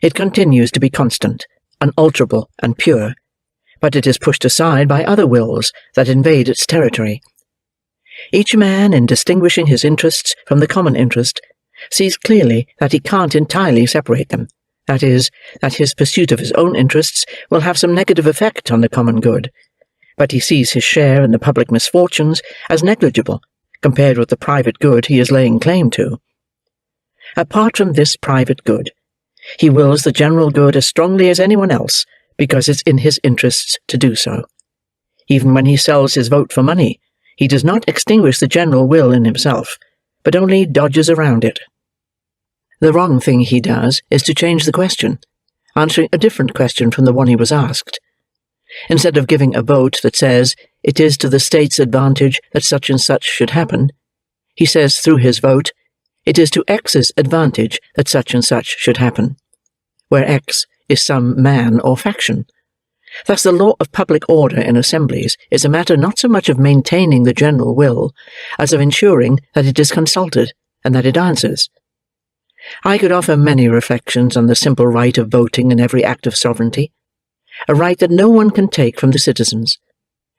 It continues to be constant, unalterable, and pure, but it is pushed aside by other wills that invade its territory. Each man, in distinguishing his interests from the common interest, sees clearly that he can't entirely separate them, that is, that his pursuit of his own interests will have some negative effect on the common good, but he sees his share in the public misfortunes as negligible compared with the private good he is laying claim to. Apart from this private good, he wills the general good as strongly as anyone else, because it's in his interests to do so. Even when he sells his vote for money, he does not extinguish the general will in himself, but only dodges around it. The wrong thing he does is to change the question, answering a different question from the one he was asked. Instead of giving a vote that says, "It is to the state's advantage that such and such should happen," he says through his vote, It is to X's advantage that such and such should happen, where X is some man or faction. Thus the law of public order in assemblies is a matter not so much of maintaining the general will, as of ensuring that it is consulted and that it answers. I could offer many reflections on the simple right of voting in every act of sovereignty, a right that no one can take from the citizens,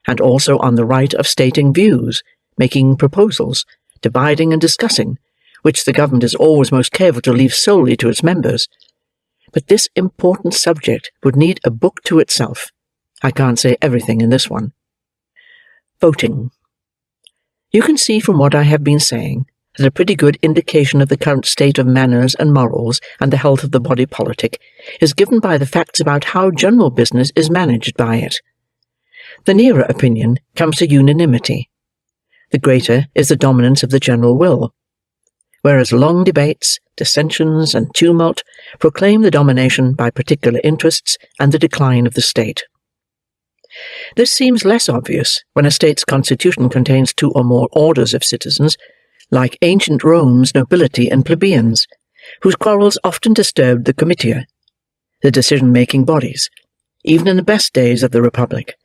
and also on the right of stating views, making proposals, dividing and discussing, which the government is always most careful to leave solely to its members. But this important subject would need a book to itself. I can't say everything in this one. Voting. You can see from what I have been saying that a pretty good indication of the current state of manners and morals and the health of the body politic is given by the facts about how general business is managed by it. The nearer opinion comes to unanimity. The greater is the dominance of the general will, whereas long debates, dissensions, and tumult proclaim the domination by particular interests and the decline of the state. This seems less obvious when a state's constitution contains two or more orders of citizens, like ancient Rome's nobility and plebeians, whose quarrels often disturbed the comitia, the decision-making bodies, even in the best days of the Republic.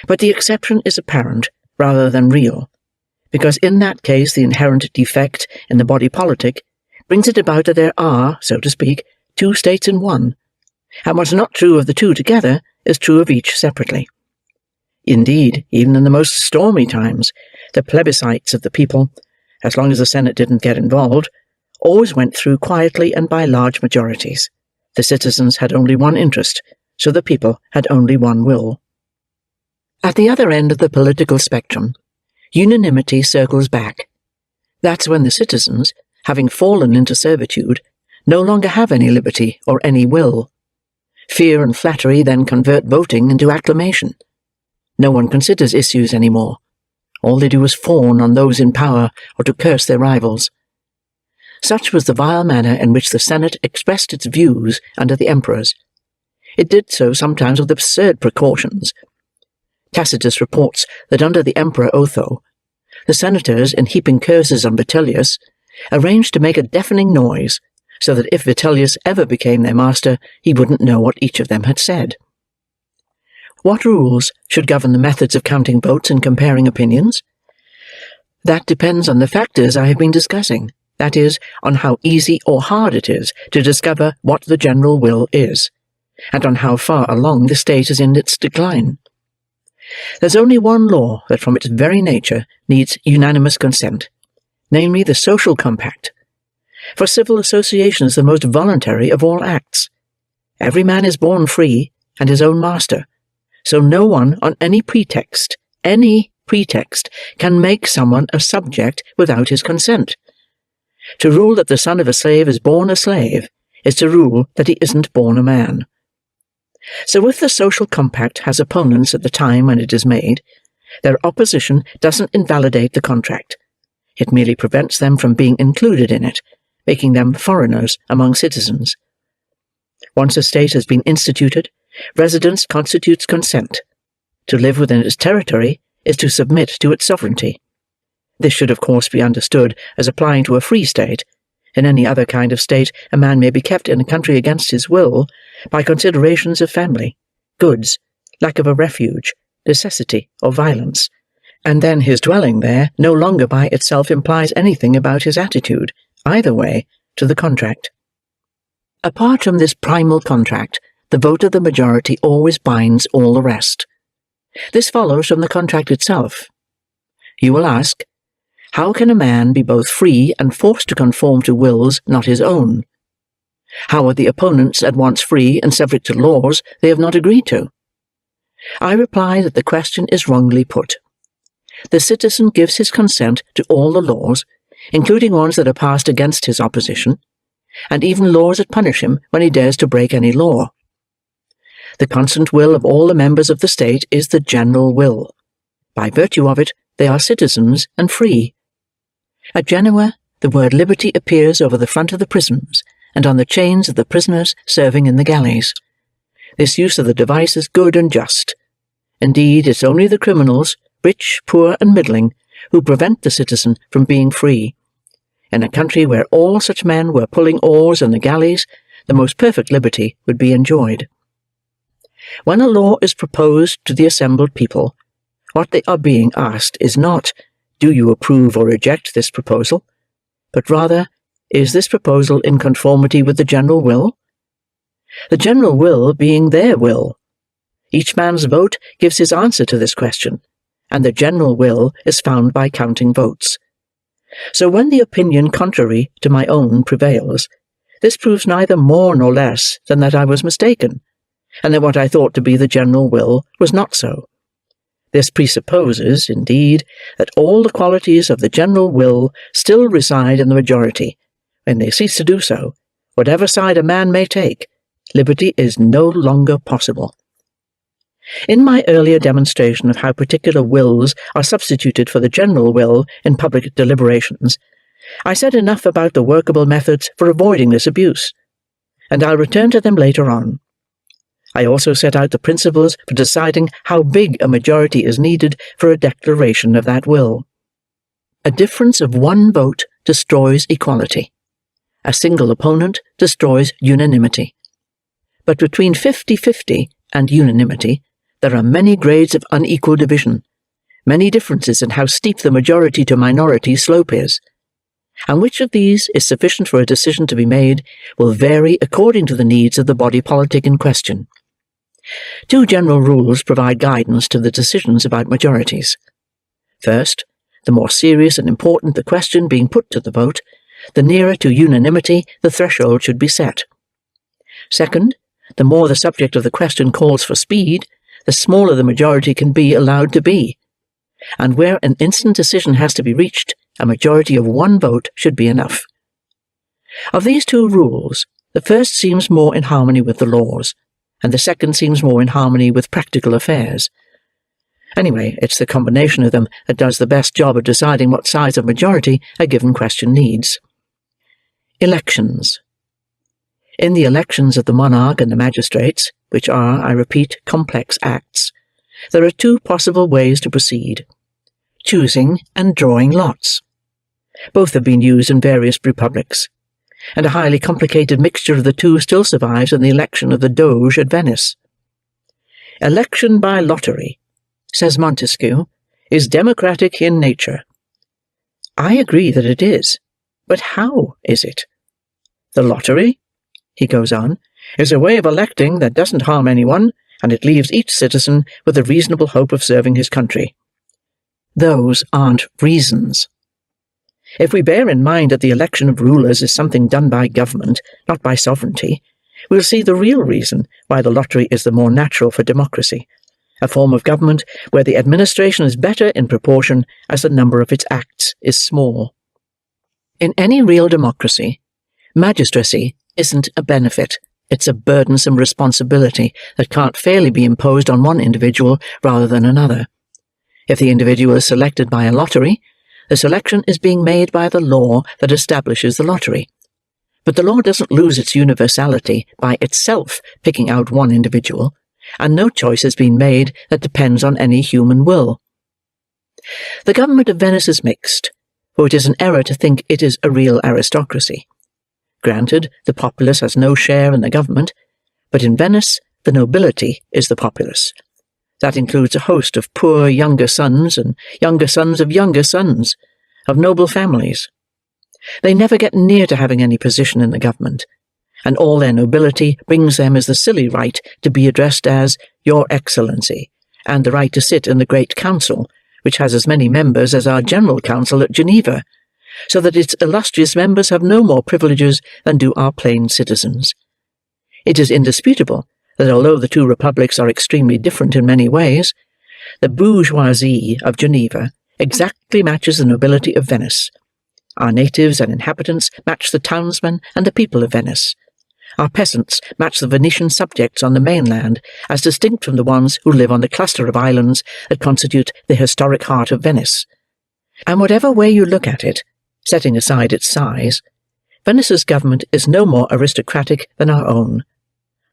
But the exception is apparent rather than real, because in that case the inherent defect in the body politic brings it about that there are, so to speak, two states in one, and what's not true of the two together is true of each separately. Indeed, even in the most stormy times, the plebiscites of the people, as long as the Senate didn't get involved, always went through quietly and by large majorities. The citizens had only one interest, so the people had only one will. At the other end of the political spectrum, unanimity circles back. That's when the citizens, having fallen into servitude, no longer have any liberty or any will. Fear and flattery then convert voting into acclamation. No one considers issues any more. All they do is fawn on those in power or to curse their rivals. Such was the vile manner in which the Senate expressed its views under the emperors. It did so sometimes with absurd precautions. Tacitus reports that under the Emperor Otho, the senators, in heaping curses on Vitellius, arranged to make a deafening noise, so that if Vitellius ever became their master, he wouldn't know what each of them had said. What rules should govern the methods of counting votes and comparing opinions? That depends on the factors I have been discussing, that is, on how easy or hard it is to discover what the general will is, and on how far along the state is in its decline. There's only one law that from its very nature needs unanimous consent, namely the social compact. For civil association is the most voluntary of all acts. Every man is born free and his own master, so no one on any pretext, can make someone a subject without his consent. To rule that the son of a slave is born a slave is to rule that he isn't born a man. So if the social compact has opponents at the time when it is made, their opposition doesn't invalidate the contract. It merely prevents them from being included in it, making them foreigners among citizens. Once a state has been instituted, residence constitutes consent. To live within its territory is to submit to its sovereignty. This should of course be understood as applying to a free state. In any other kind of state, a man may be kept in a country against his will by considerations of family, goods, lack of a refuge, necessity, or violence, and then his dwelling there no longer by itself implies anything about his attitude, either way, to the contract. Apart from this primal contract, the vote of the majority always binds all the rest. This follows from the contract itself. You will ask, how can a man be both free and forced to conform to wills not his own? How are the opponents at once free and subject to laws they have not agreed to? I reply that the question is wrongly put. The citizen gives his consent to all the laws, including ones that are passed against his opposition, and even laws that punish him when he dares to break any law. The constant will of all the members of the state is the general will. By virtue of it, they are citizens and free. At Genoa, the word liberty appears over the front of the prisons and on the chains of the prisoners serving in the galleys. This use of the device is good and just. Indeed, it's only the criminals, rich, poor, and middling, who prevent the citizen from being free. In a country where all such men were pulling oars in the galleys, the most perfect liberty would be enjoyed. When a law is proposed to the assembled people, what they are being asked is not, "Do you approve or reject this proposal?" but rather, "Is this proposal in conformity with the general will?" The general will being their will. Each man's vote gives his answer to this question, and the general will is found by counting votes. So when the opinion contrary to my own prevails, this proves neither more nor less than that I was mistaken, and that what I thought to be the general will was not so. This presupposes, indeed, that all the qualities of the general will still reside in the majority. When they cease to do so, whatever side a man may take, liberty is no longer possible. In my earlier demonstration of how particular wills are substituted for the general will in public deliberations, I said enough about the workable methods for avoiding this abuse, and I'll return to them later on. I also set out the principles for deciding how big a majority is needed for a declaration of that will. A difference of one vote destroys equality. A single opponent destroys unanimity. But between 50-50 and unanimity, there are many grades of unequal division, many differences in how steep the majority to minority slope is, and which of these is sufficient for a decision to be made will vary according to the needs of the body politic in question. Two general rules provide guidance to the decisions about majorities. First, the more serious and important the question being put to the vote, the nearer to unanimity the threshold should be set. Second, the more the subject of the question calls for speed, the smaller the majority can be allowed to be, and where an instant decision has to be reached, a majority of one vote should be enough. Of these two rules, the first seems more in harmony with the laws, and the second seems more in harmony with practical affairs. Anyway, it's the combination of them that does the best job of deciding what size of majority a given question needs. Elections. In the elections of the monarch and the magistrates, which are, I repeat, complex acts, there are two possible ways to proceed: choosing and drawing lots. Both have been used in various republics, and a highly complicated mixture of the two still survives in the election of the Doge at Venice. Election by lottery, says Montesquieu, is democratic in nature. I agree that it is, but how is it? The lottery, he goes on, is a way of electing that doesn't harm anyone, and it leaves each citizen with a reasonable hope of serving his country. Those aren't reasons. If we bear in mind that the election of rulers is something done by government, not by sovereignty, we'll see the real reason why the lottery is the more natural for democracy, a form of government where the administration is better in proportion as the number of its acts is small. In any real democracy, magistracy isn't a benefit, it's a burdensome responsibility that can't fairly be imposed on one individual rather than another. If the individual is selected by a lottery, the selection is being made by the law that establishes the lottery. But the law doesn't lose its universality by itself picking out one individual, and no choice has been made that depends on any human will. The government of Venice is mixed, for it is an error to think it is a real aristocracy. Granted, the populace has no share in the government, but in Venice the nobility is the populace. That includes a host of poor younger sons and younger sons of younger sons, of noble families. They never get near to having any position in the government, and all their nobility brings them is the silly right to be addressed as Your Excellency, and the right to sit in the Great Council, which has as many members as our General Council at Geneva, so that its illustrious members have no more privileges than do our plain citizens. It is indisputable that although the two republics are extremely different in many ways, the bourgeoisie of Geneva exactly matches the nobility of Venice. Our natives and inhabitants match the townsmen and the people of Venice. Our peasants match the Venetian subjects on the mainland, as distinct from the ones who live on the cluster of islands that constitute the historic heart of Venice. And whatever way you look at it, setting aside its size, Venice's government is no more aristocratic than our own.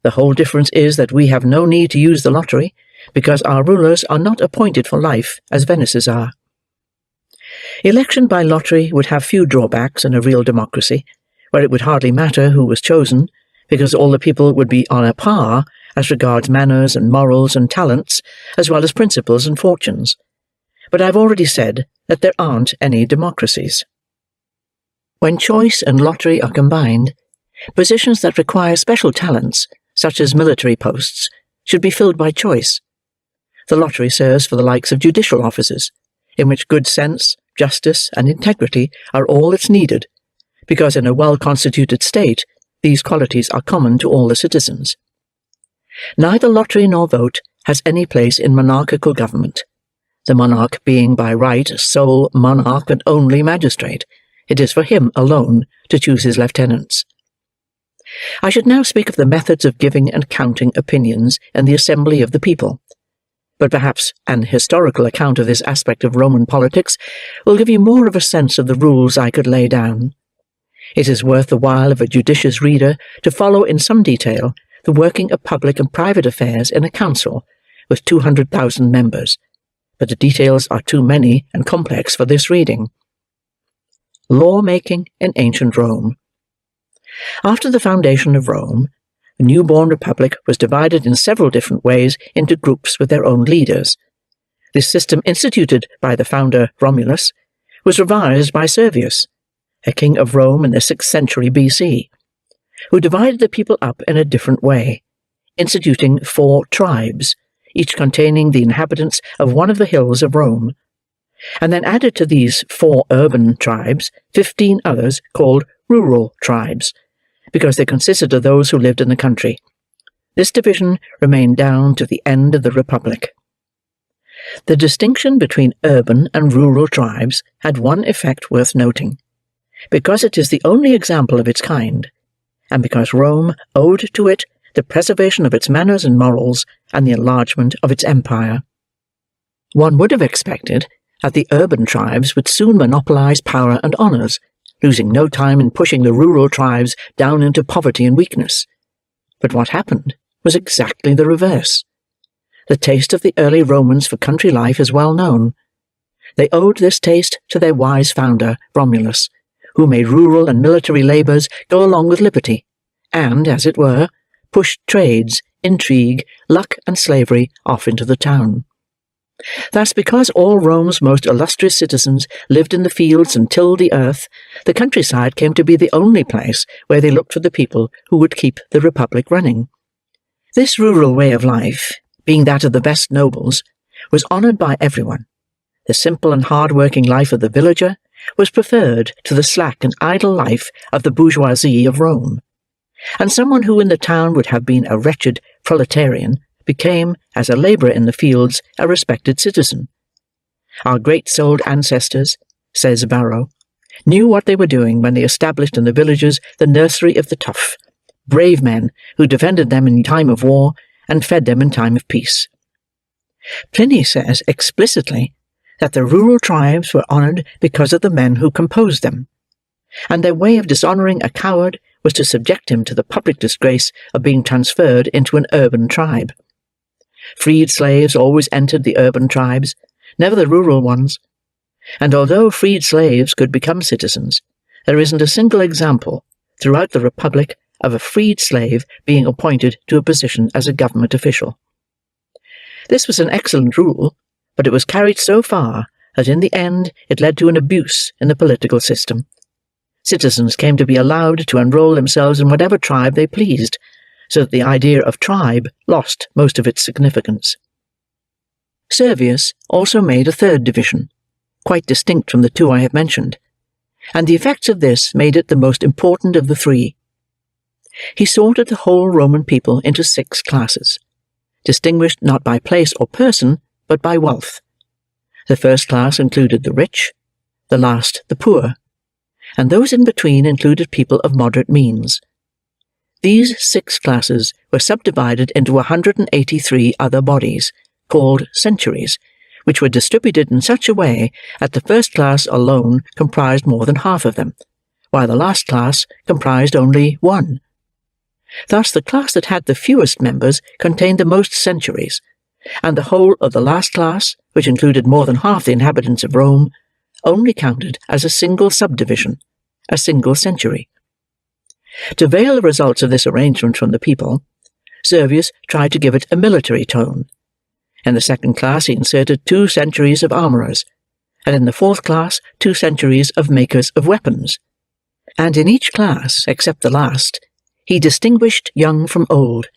The whole difference is that we have no need to use the lottery, because our rulers are not appointed for life, as Venice's are. Election by lottery would have few drawbacks in a real democracy, where it would hardly matter who was chosen, because all the people would be on a par as regards manners and morals and talents, as well as principles and fortunes. But I've already said that there aren't any democracies. When choice and lottery are combined, positions that require special talents, such as military posts, should be filled by choice. The lottery serves for the likes of judicial offices, in which good sense, justice, and integrity are all that's needed, because in a well-constituted state, these qualities are common to all the citizens. Neither lottery nor vote has any place in monarchical government, the monarch being by right sole monarch and only magistrate. It is for him alone to choose his lieutenants. I should now speak of the methods of giving and counting opinions in the assembly of the people, but perhaps an historical account of this aspect of Roman politics will give you more of a sense of the rules I could lay down. It is worth the while of a judicious reader to follow in some detail the working of public and private affairs in a council with 200,000 members, but the details are too many and complex for this reading. Lawmaking in ancient Rome. After the foundation of Rome, the newborn republic was divided in several different ways into groups with their own leaders. This system, instituted by the founder Romulus, was revised by Servius, a king of Rome in the 6th century BC, who divided the people up in a different way, instituting 4 tribes, each containing the inhabitants of one of the hills of Rome, and then added to these 4 urban tribes 15 others called rural tribes, because they consisted of those who lived in the country. This division remained down to the end of the Republic. The distinction between urban and rural tribes had one effect worth noting, because it is the only example of its kind, and because Rome owed to it the preservation of its manners and morals and the enlargement of its empire. One would have expected that the urban tribes would soon monopolize power and honors, losing no time in pushing the rural tribes down into poverty and weakness. But what happened was exactly the reverse. The taste of the early Romans for country life is well known. They owed this taste to their wise founder, Romulus, who made rural and military labours go along with liberty, and, as it were, pushed trades, intrigue, luck, and slavery off into the town. Thus, because all Rome's most illustrious citizens lived in the fields and tilled the earth, the countryside came to be the only place where they looked for the people who would keep the republic running. This rural way of life, being that of the best nobles, was honoured by everyone. The simple and hard-working life of the villager was preferred to the slack and idle life of the bourgeoisie of Rome, and someone who in the town would have been a wretched proletarian became, as a labourer in the fields, a respected citizen. Our great-souled ancestors, says Barrow, knew what they were doing when they established in the villages the nursery of the tough, brave men who defended them in time of war and fed them in time of peace. Pliny says explicitly that the rural tribes were honoured because of the men who composed them, and their way of dishonouring a coward was to subject him to the public disgrace of being transferred into an urban tribe. Freed slaves always entered the urban tribes, never the rural ones, and although freed slaves could become citizens, there isn't a single example throughout the Republic of a freed slave being appointed to a position as a government official. This was an excellent rule, but it was carried so far that in the end it led to an abuse in the political system. Citizens came to be allowed to enroll themselves in whatever tribe they pleased, so that the idea of tribe lost most of its significance. Servius also made a third division, quite distinct from the 2 I have mentioned, and the effects of this made it the most important of the 3. He sorted the whole Roman people into 6 classes, distinguished not by place or person, but by wealth. The first class included the rich, the last the poor, and those in between included people of moderate means. These 6 classes were subdivided into 183 other bodies, called centuries, which were distributed in such a way that the first class alone comprised more than half of them, while the last class comprised only 1. Thus the class that had the fewest members contained the most centuries, and the whole of the last class, which included more than half the inhabitants of Rome, only counted as a single subdivision, a single century. To veil the results of this arrangement from the people, Servius tried to give it a military tone. In the second class he inserted 2 centuries of armourers, and in the fourth class 2 centuries of makers of weapons. And in each class, except the last, he distinguished young from old,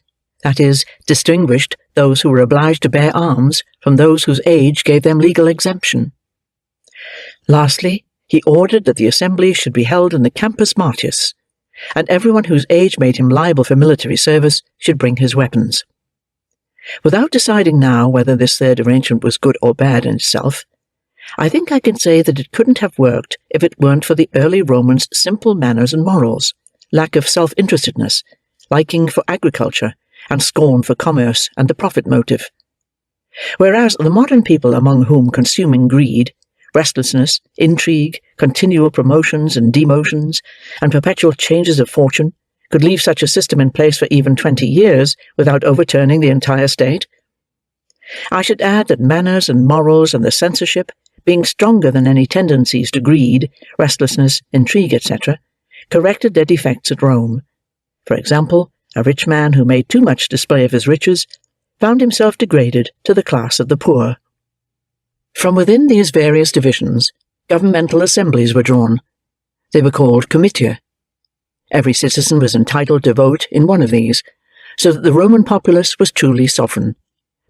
that is, distinguished those who were obliged to bear arms from those whose age gave them legal exemption. Lastly, he ordered that the assemblies should be held in the Campus Martius, and everyone whose age made him liable for military service should bring his weapons. Without deciding now whether this third arrangement was good or bad in itself, I think I can say that it couldn't have worked if it weren't for the early Romans' simple manners and morals, lack of self-interestedness, liking for agriculture, and scorn for commerce and the profit motive. Whereas the modern people among whom consuming greed, restlessness, intrigue, continual promotions and demotions, and perpetual changes of fortune could leave such a system in place for even 20 years without overturning the entire state. I should add that manners and morals and the censorship, being stronger than any tendencies to greed, restlessness, intrigue, etc., corrected their defects at Rome. For example, a rich man who made too much display of his riches found himself degraded to the class of the poor. From within these various divisions, governmental assemblies were drawn. They were called comitia. Every citizen was entitled to vote in one of these, so that the Roman populace was truly sovereign,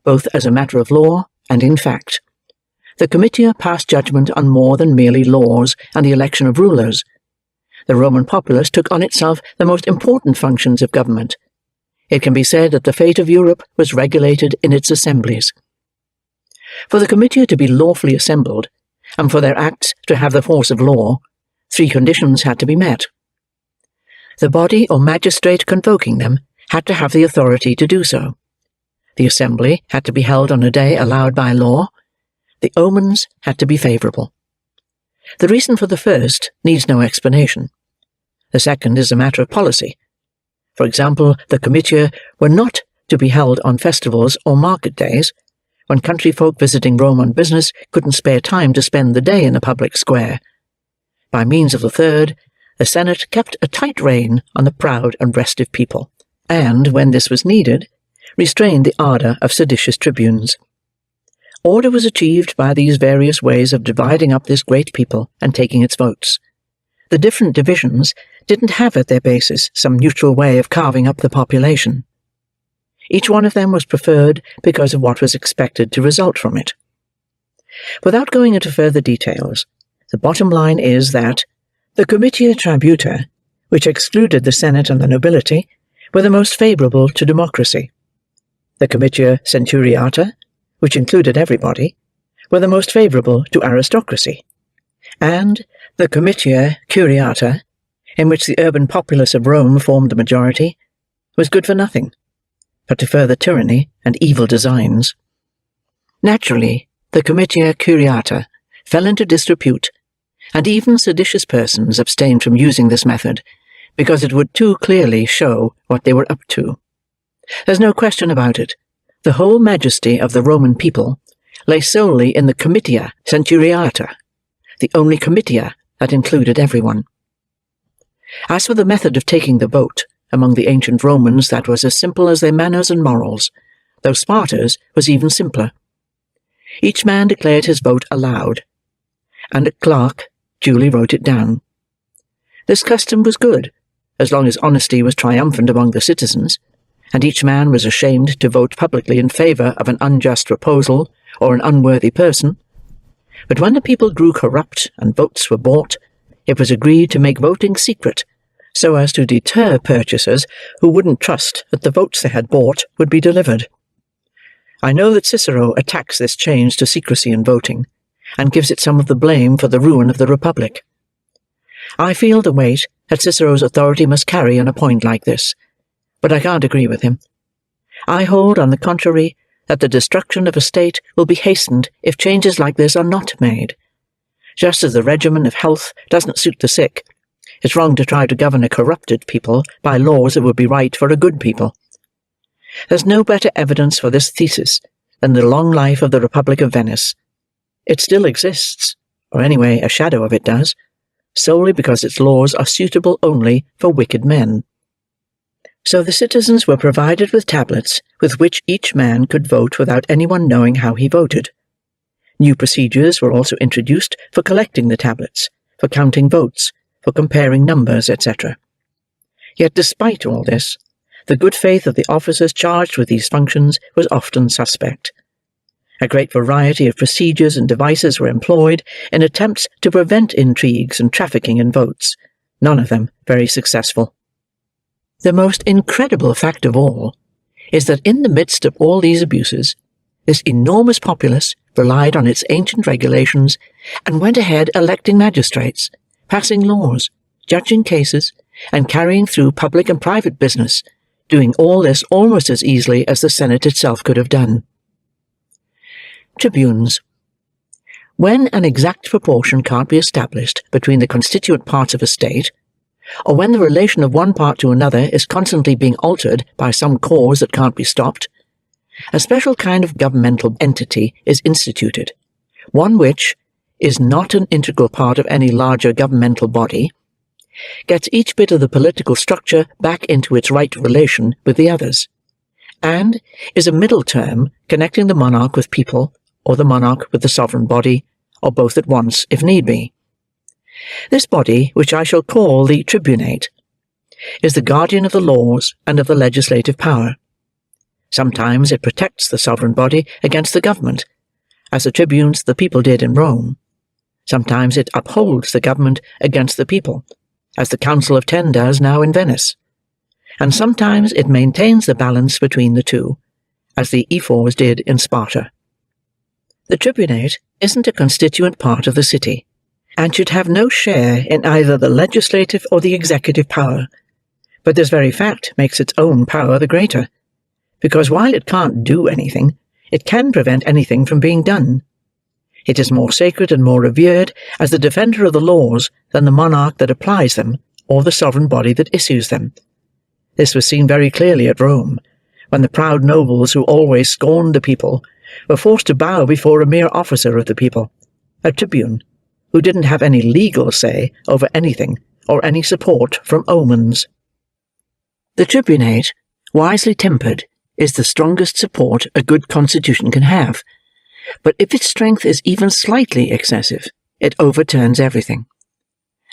both as a matter of law and in fact. The comitia passed judgment on more than merely laws and the election of rulers. The Roman populace took on itself the most important functions of government. It can be said that the fate of Europe was regulated in its assemblies. For the comitia to be lawfully assembled, and for their acts to have the force of law, 3 conditions had to be met. The body or magistrate convoking them had to have the authority to do so. The assembly had to be held on a day allowed by law. The omens had to be favourable. The reason for the first needs no explanation. The second is a matter of policy. For example, the comitia were not to be held on festivals or market days, when country folk visiting Rome on business couldn't spare time to spend the day in a public square. By means of the third, the Senate kept a tight rein on the proud and restive people, and, when this was needed, restrained the ardour of seditious tribunes. Order was achieved by these various ways of dividing up this great people and taking its votes. The different divisions didn't have at their basis some neutral way of carving up the population. Each one of them was preferred because of what was expected to result from it. Without going into further details, the bottom line is that the comitia tributa, which excluded the Senate and the nobility, were the most favourable to democracy. The comitia centuriata, which included everybody, were the most favourable to aristocracy, and the comitia curiata, in which the urban populace of Rome formed the majority, was good for nothing, but to further tyranny and evil designs. Naturally, the comitia curiata fell into disrepute, and even seditious persons abstained from using this method, because it would too clearly show what they were up to. There's no question about it. The whole majesty of the Roman people lay solely in the comitia centuriata, the only comitia that included everyone. As for the method of taking the vote, among the ancient Romans that was as simple as their manners and morals, though Sparta's was even simpler. Each man declared his vote aloud, and a clerk duly wrote it down. This custom was good, as long as honesty was triumphant among the citizens, and each man was ashamed to vote publicly in favour of an unjust proposal or an unworthy person. But when the people grew corrupt and votes were bought, it was agreed to make voting secret, so as to deter purchasers who wouldn't trust that the votes they had bought would be delivered. I know that Cicero attacks this change to secrecy in voting, and gives it some of the blame for the ruin of the Republic. I feel the weight that Cicero's authority must carry on a point like this, but I can't agree with him. I hold, on the contrary, that the destruction of a state will be hastened if changes like this are not made. Just as the regimen of health doesn't suit the sick, it's wrong to try to govern a corrupted people by laws that would be right for a good people. There's no better evidence for this thesis than the long life of the Republic of Venice. It still exists, or anyway a shadow of it does, solely because its laws are suitable only for wicked men. So the citizens were provided with tablets with which each man could vote without anyone knowing how he voted. New procedures were also introduced for collecting the tablets, for counting votes, for comparing numbers, etc. Yet despite all this, the good faith of the officers charged with these functions was often suspect. A great variety of procedures and devices were employed in attempts to prevent intrigues and trafficking in votes, none of them very successful. The most incredible fact of all is that in the midst of all these abuses, this enormous populace relied on its ancient regulations and went ahead electing magistrates, passing laws, judging cases, and carrying through public and private business, doing all this almost as easily as the Senate itself could have done. Tribunes. When an exact proportion can't be established between the constituent parts of a state, or when the relation of one part to another is constantly being altered by some cause that can't be stopped, a special kind of governmental entity is instituted, one which is not an integral part of any larger governmental body, gets each bit of the political structure back into its right relation with the others, and is a middle term connecting the monarch with people, or the monarch with the sovereign body, or both at once if need be. This body, which I shall call the Tribunate, is the guardian of the laws and of the legislative power. Sometimes it protects the sovereign body against the government, as the tribunes of the people did in Rome. Sometimes it upholds the government against the people, as the Council of Ten does now in Venice. And sometimes it maintains the balance between the two, as the ephors did in Sparta. The Tribunate isn't a constituent part of the city, and should have no share in either the legislative or the executive power, but this very fact makes its own power the greater, because while it can't do anything, it can prevent anything from being done. It is more sacred and more revered as the defender of the laws than the monarch that applies them, or the sovereign body that issues them. This was seen very clearly at Rome, when the proud nobles who always scorned the people were forced to bow before a mere officer of the people, a tribune, who didn't have any legal say over anything or any support from omens. The Tribunate, wisely tempered, is the strongest support a good constitution can have, but if its strength is even slightly excessive, it overturns everything.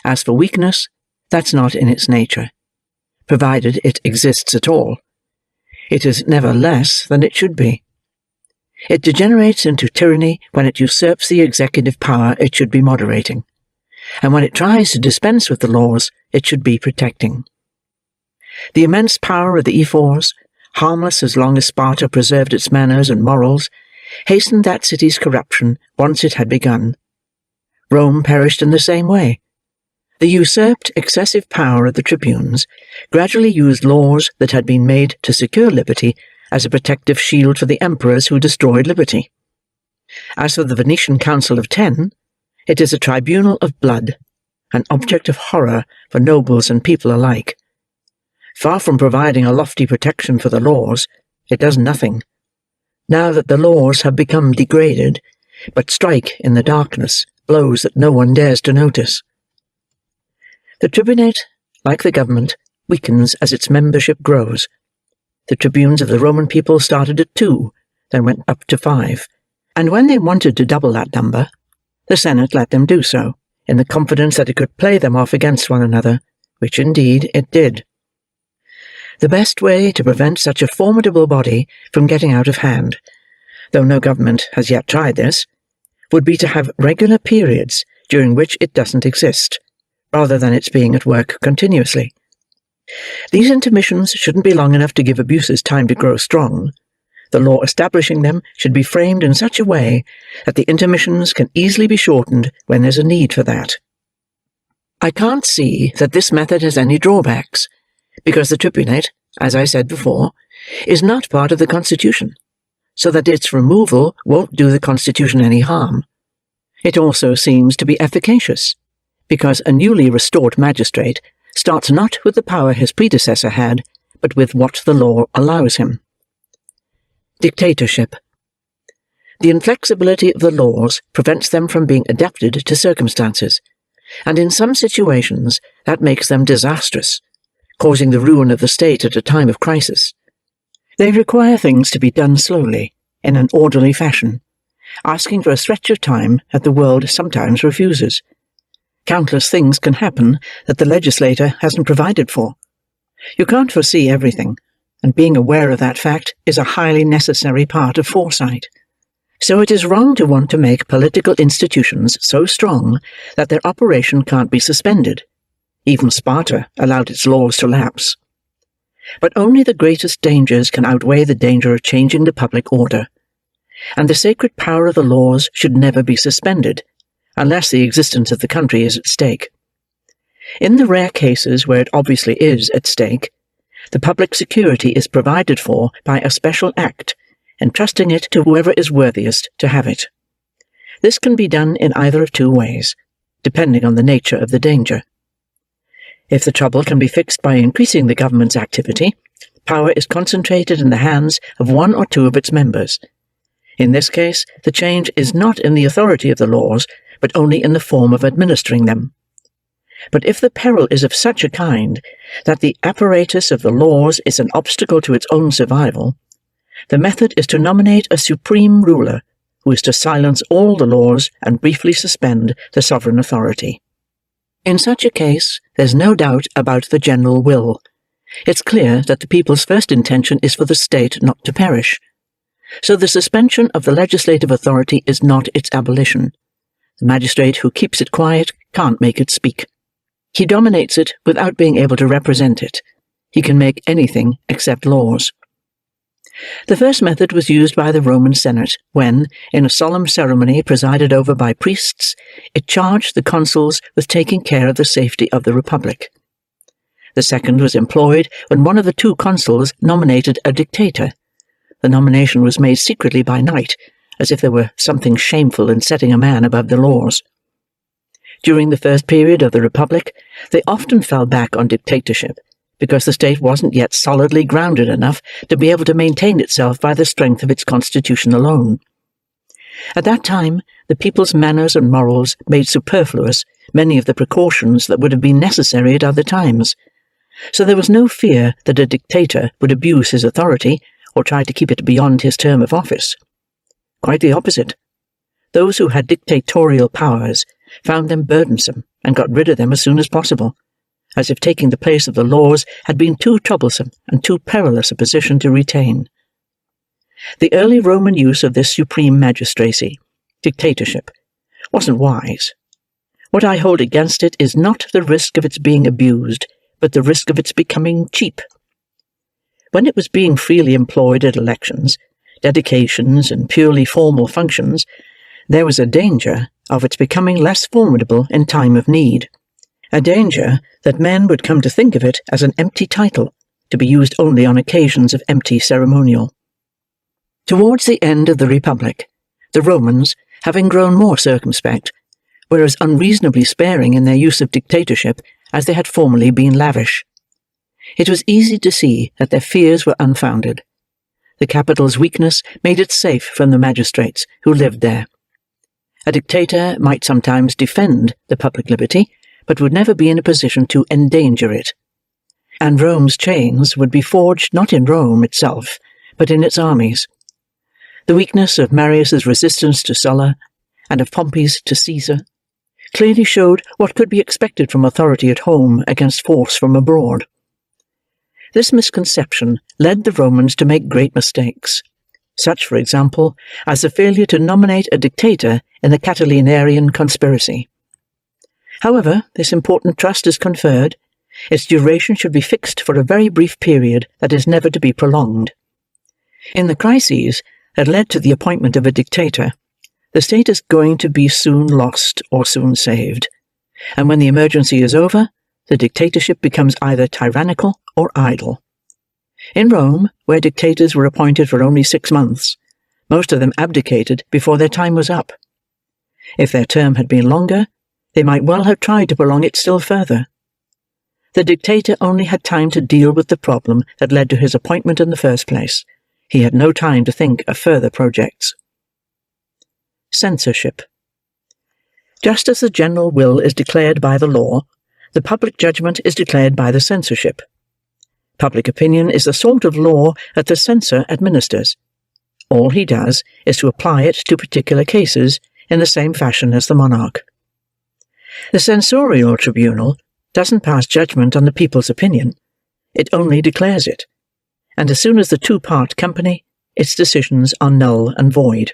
As for weakness, that's not in its nature, provided it exists at all. It is never less than it should be. It degenerates into tyranny when it usurps the executive power it should be moderating, and when it tries to dispense with the laws it should be protecting. The immense power of the ephors, harmless as long as Sparta preserved its manners and morals, hastened that city's corruption once it had begun. Rome perished in the same way. The usurped excessive power of the tribunes gradually used laws that had been made to secure liberty as a protective shield for the emperors who destroyed liberty. As for the Venetian Council of Ten, it is a tribunal of blood, an object of horror for nobles and people alike. Far from providing a lofty protection for the laws, it does nothing, now that the laws have become degraded, but strike in the darkness blows that no one dares to notice. The Tribunate, like the government, weakens as its membership grows. The tribunes of the Roman people started at 2, then went up to 5, and when they wanted to double that number, the Senate let them do so, in the confidence that it could play them off against one another, which indeed it did. The best way to prevent such a formidable body from getting out of hand, though no government has yet tried this, would be to have regular periods during which it doesn't exist, rather than its being at work continuously. These intermissions shouldn't be long enough to give abuses time to grow strong. The law establishing them should be framed in such a way that the intermissions can easily be shortened when there's a need for that. I can't see that this method has any drawbacks, because the Tribunate, as I said before, is not part of the Constitution, so that its removal won't do the Constitution any harm. It also seems to be efficacious, because a newly restored magistrate starts not with the power his predecessor had, but with what the law allows him. Dictatorship. The inflexibility of the laws prevents them from being adapted to circumstances, and in some situations that makes them disastrous, causing the ruin of the state at a time of crisis. They require things to be done slowly, in an orderly fashion, asking for a stretch of time that the world sometimes refuses. Countless things can happen that the legislator hasn't provided for. You can't foresee everything, and being aware of that fact is a highly necessary part of foresight. So it is wrong to want to make political institutions so strong that their operation can't be suspended. Even Sparta allowed its laws to lapse. But only the greatest dangers can outweigh the danger of changing the public order, and the sacred power of the laws should never be suspended, unless the existence of the country is at stake. In the rare cases where it obviously is at stake, the public security is provided for by a special act, entrusting it to whoever is worthiest to have it. This can be done in either of two ways, depending on the nature of the danger. If the trouble can be fixed by increasing the government's activity, power is concentrated in the hands of one or two of its members. In this case, the change is not in the authority of the laws, but only in the form of administering them. But if the peril is of such a kind that the apparatus of the laws is an obstacle to its own survival, the method is to nominate a supreme ruler who is to silence all the laws and briefly suspend the sovereign authority. In such a case, there's no doubt about the general will. It's clear that the people's first intention is for the state not to perish. So the suspension of the legislative authority is not its abolition. The magistrate who keeps it quiet can't make it speak. He dominates it without being able to represent it. He can make anything except laws. The first method was used by the Roman Senate when, in a solemn ceremony presided over by priests, it charged the consuls with taking care of the safety of the republic. The second was employed when one of the two consuls nominated a dictator. The nomination was made secretly by night, as if there were something shameful in setting a man above the laws. During the first period of the Republic, they often fell back on dictatorship, because the state wasn't yet solidly grounded enough to be able to maintain itself by the strength of its constitution alone. At that time, the people's manners and morals made superfluous many of the precautions that would have been necessary at other times, so there was no fear that a dictator would abuse his authority or try to keep it beyond his term of office. Quite the opposite. Those who had dictatorial powers found them burdensome and got rid of them as soon as possible, as if taking the place of the laws had been too troublesome and too perilous a position to retain. The early Roman use of this supreme magistracy, dictatorship, wasn't wise. What I hold against it is not the risk of its being abused, but the risk of its becoming cheap. When it was being freely employed at elections, dedications, and purely formal functions, there was a danger of its becoming less formidable in time of need. A danger that men would come to think of it as an empty title, to be used only on occasions of empty ceremonial. Towards the end of the Republic, the Romans, having grown more circumspect, were as unreasonably sparing in their use of dictatorship as they had formerly been lavish. It was easy to see that their fears were unfounded. The capital's weakness made it safe from the magistrates who lived there. A dictator might sometimes defend the public liberty, but would never be in a position to endanger it. And Rome's chains would be forged not in Rome itself, but in its armies. The weakness of Marius's resistance to Sulla, and of Pompey's to Caesar, clearly showed what could be expected from authority at home against force from abroad. This misconception led the Romans to make great mistakes, such, for example, as the failure to nominate a dictator in the Catilinarian conspiracy. However, this important trust is conferred. Its duration should be fixed for a very brief period that is never to be prolonged. In the crises that led to the appointment of a dictator, the state is going to be soon lost or soon saved, and when the emergency is over, the dictatorship becomes either tyrannical or idle. In Rome, where dictators were appointed for only 6 months, most of them abdicated before their time was up. If their term had been longer, they might well have tried to prolong it still further. The dictator only had time to deal with the problem that led to his appointment in the first place. He had no time to think of further projects. Censorship. Just as the general will is declared by the law, the public judgment is declared by the censorship. Public opinion is the sort of law that the censor administers. All he does is to apply it to particular cases in the same fashion as the monarch. The censorial tribunal doesn't pass judgment on the people's opinion. It only declares it, and as soon as the two-part company, its decisions are null and void.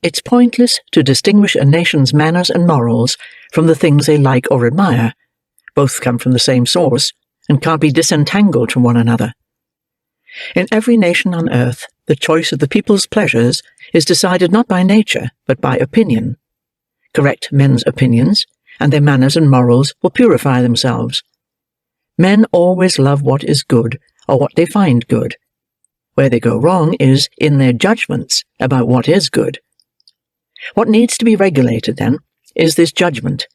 It's pointless to distinguish a nation's manners and morals from the things they like or admire. Both come from the same source and can't be disentangled from one another. In every nation on earth, the choice of the people's pleasures is decided not by nature, but by opinion. Correct men's opinions, and their manners and morals will purify themselves. Men always love what is good, or what they find good. Where they go wrong is in their judgments about what is good. What needs to be regulated, then, is this judgment.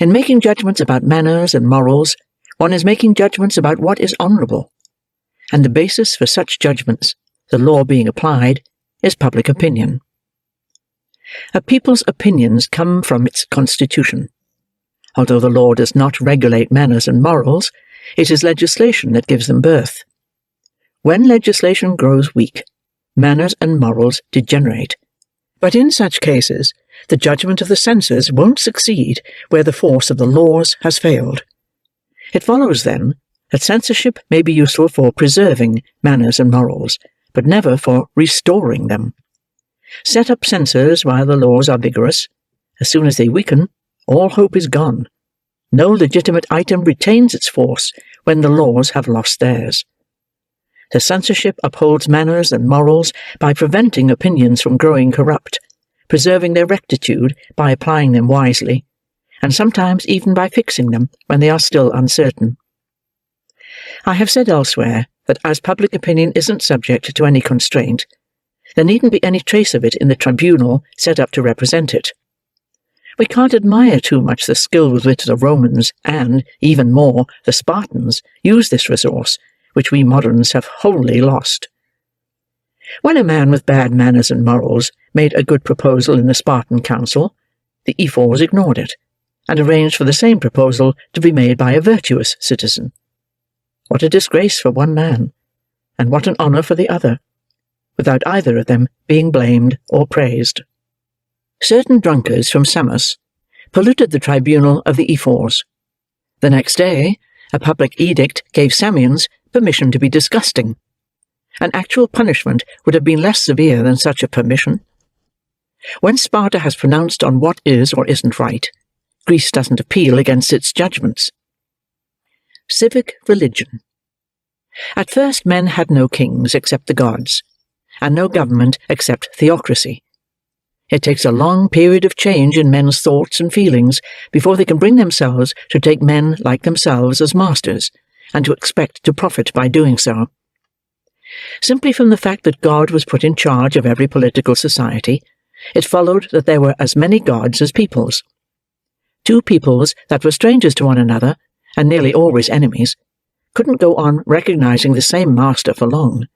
In making judgments about manners and morals, one is making judgments about what is honourable, and the basis for such judgments, the law being applied, is public opinion. A people's opinions come from its constitution. Although the law does not regulate manners and morals, it is legislation that gives them birth. When legislation grows weak, manners and morals degenerate. But in such cases, the judgment of the censors won't succeed where the force of the laws has failed. It follows, then, that censorship may be useful for preserving manners and morals, but never for restoring them. Set up censors while the laws are vigorous. As soon as they weaken, all hope is gone. No legitimate item retains its force when the laws have lost theirs. The censorship upholds manners and morals by preventing opinions from growing corrupt, preserving their rectitude by applying them wisely, and sometimes even by fixing them when they are still uncertain. I have said elsewhere that as public opinion isn't subject to any constraint, there needn't be any trace of it in the tribunal set up to represent it. We can't admire too much the skill with which the Romans and, even more, the Spartans used this resource, which we moderns have wholly lost. When a man with bad manners and morals made a good proposal in the Spartan council, the ephors ignored it, and arranged for the same proposal to be made by a virtuous citizen. What a disgrace for one man, and what an honour for the other, without either of them being blamed or praised. Certain drunkards from Samos polluted the tribunal of the ephors. The next day, a public edict gave Samians permission to be disgusting. An actual punishment would have been less severe than such a permission. When Sparta has pronounced on what is or isn't right, Greece doesn't appeal against its judgments. Civic religion. At first men had no kings except the gods, and no government except theocracy. It takes a long period of change in men's thoughts and feelings before they can bring themselves to take men like themselves as masters, and to expect to profit by doing so. Simply from the fact that God was put in charge of every political society, it followed that there were as many gods as peoples. Two peoples that were strangers to one another, and nearly always enemies, couldn't go on recognizing the same master for long.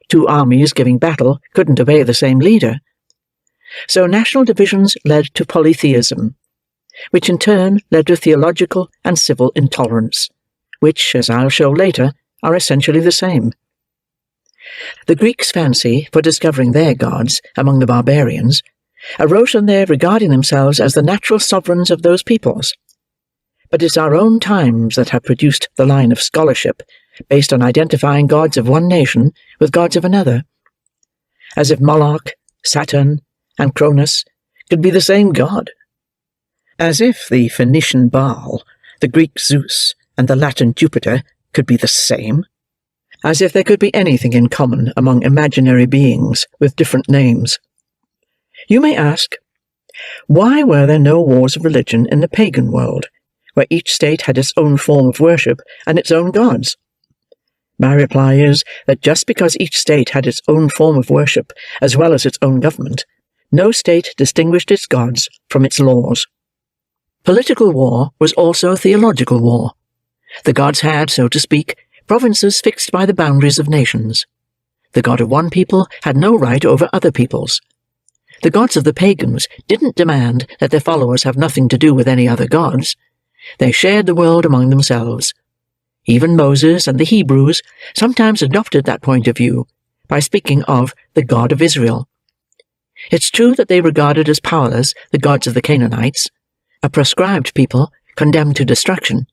Two armies giving battle couldn't obey the same leader. So national divisions led to polytheism, which in turn led to theological and civil intolerance, which, as I'll show later, are essentially the same. The Greeks' fancy for discovering their gods among the barbarians arose from their regarding themselves as the natural sovereigns of those peoples. But it's our own times that have produced the line of scholarship based on identifying gods of one nation with gods of another, as if Moloch, Saturn, and Cronus could be the same god, as if the Phoenician Baal, the Greek Zeus, and the Latin Jupiter could be the same, as if there could be anything in common among imaginary beings with different names. You may ask, why were there no wars of religion in the pagan world, where each state had its own form of worship and its own gods? My reply is that just because each state had its own form of worship as well as its own government, no state distinguished its gods from its laws. Political war was also theological war. The gods had, so to speak, provinces fixed by the boundaries of nations. The god of one people had no right over other peoples. The gods of the pagans didn't demand that their followers have nothing to do with any other gods. They shared the world among themselves. Even Moses and the Hebrews sometimes adopted that point of view by speaking of the God of Israel. It's true that they regarded as powerless the gods of the Canaanites, a proscribed people condemned to destruction,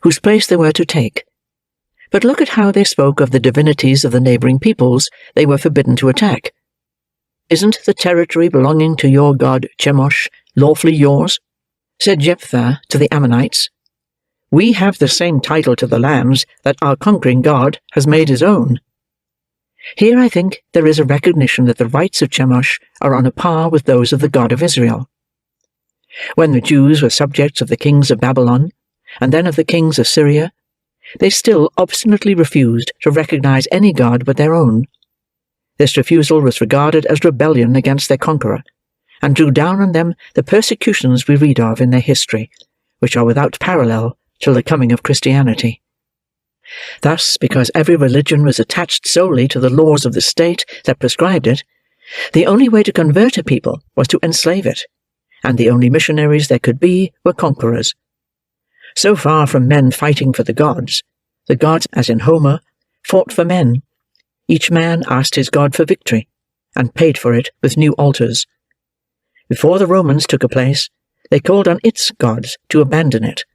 whose place they were to take. But look at how they spoke of the divinities of the neighboring peoples they were forbidden to attack. "Isn't the territory belonging to your god Chemosh lawfully yours?" said Jephthah to the Ammonites. "We have the same title to the lands that our conquering god has made his own." Here I think there is a recognition that the rights of Chemosh are on a par with those of the God of Israel. When the Jews were subjects of the kings of Babylon, and then of the kings of Syria, they still obstinately refused to recognize any god but their own. This refusal was regarded as rebellion against their conqueror, and drew down on them the persecutions we read of in their history, which are without parallel till the coming of Christianity. Thus, because every religion was attached solely to the laws of the state that prescribed it, the only way to convert a people was to enslave it, and the only missionaries there could be were conquerors. So far from men fighting for the gods, as in Homer, fought for men. Each man asked his god for victory, and paid for it with new altars. Before the Romans took a place, they called on its gods to abandon it,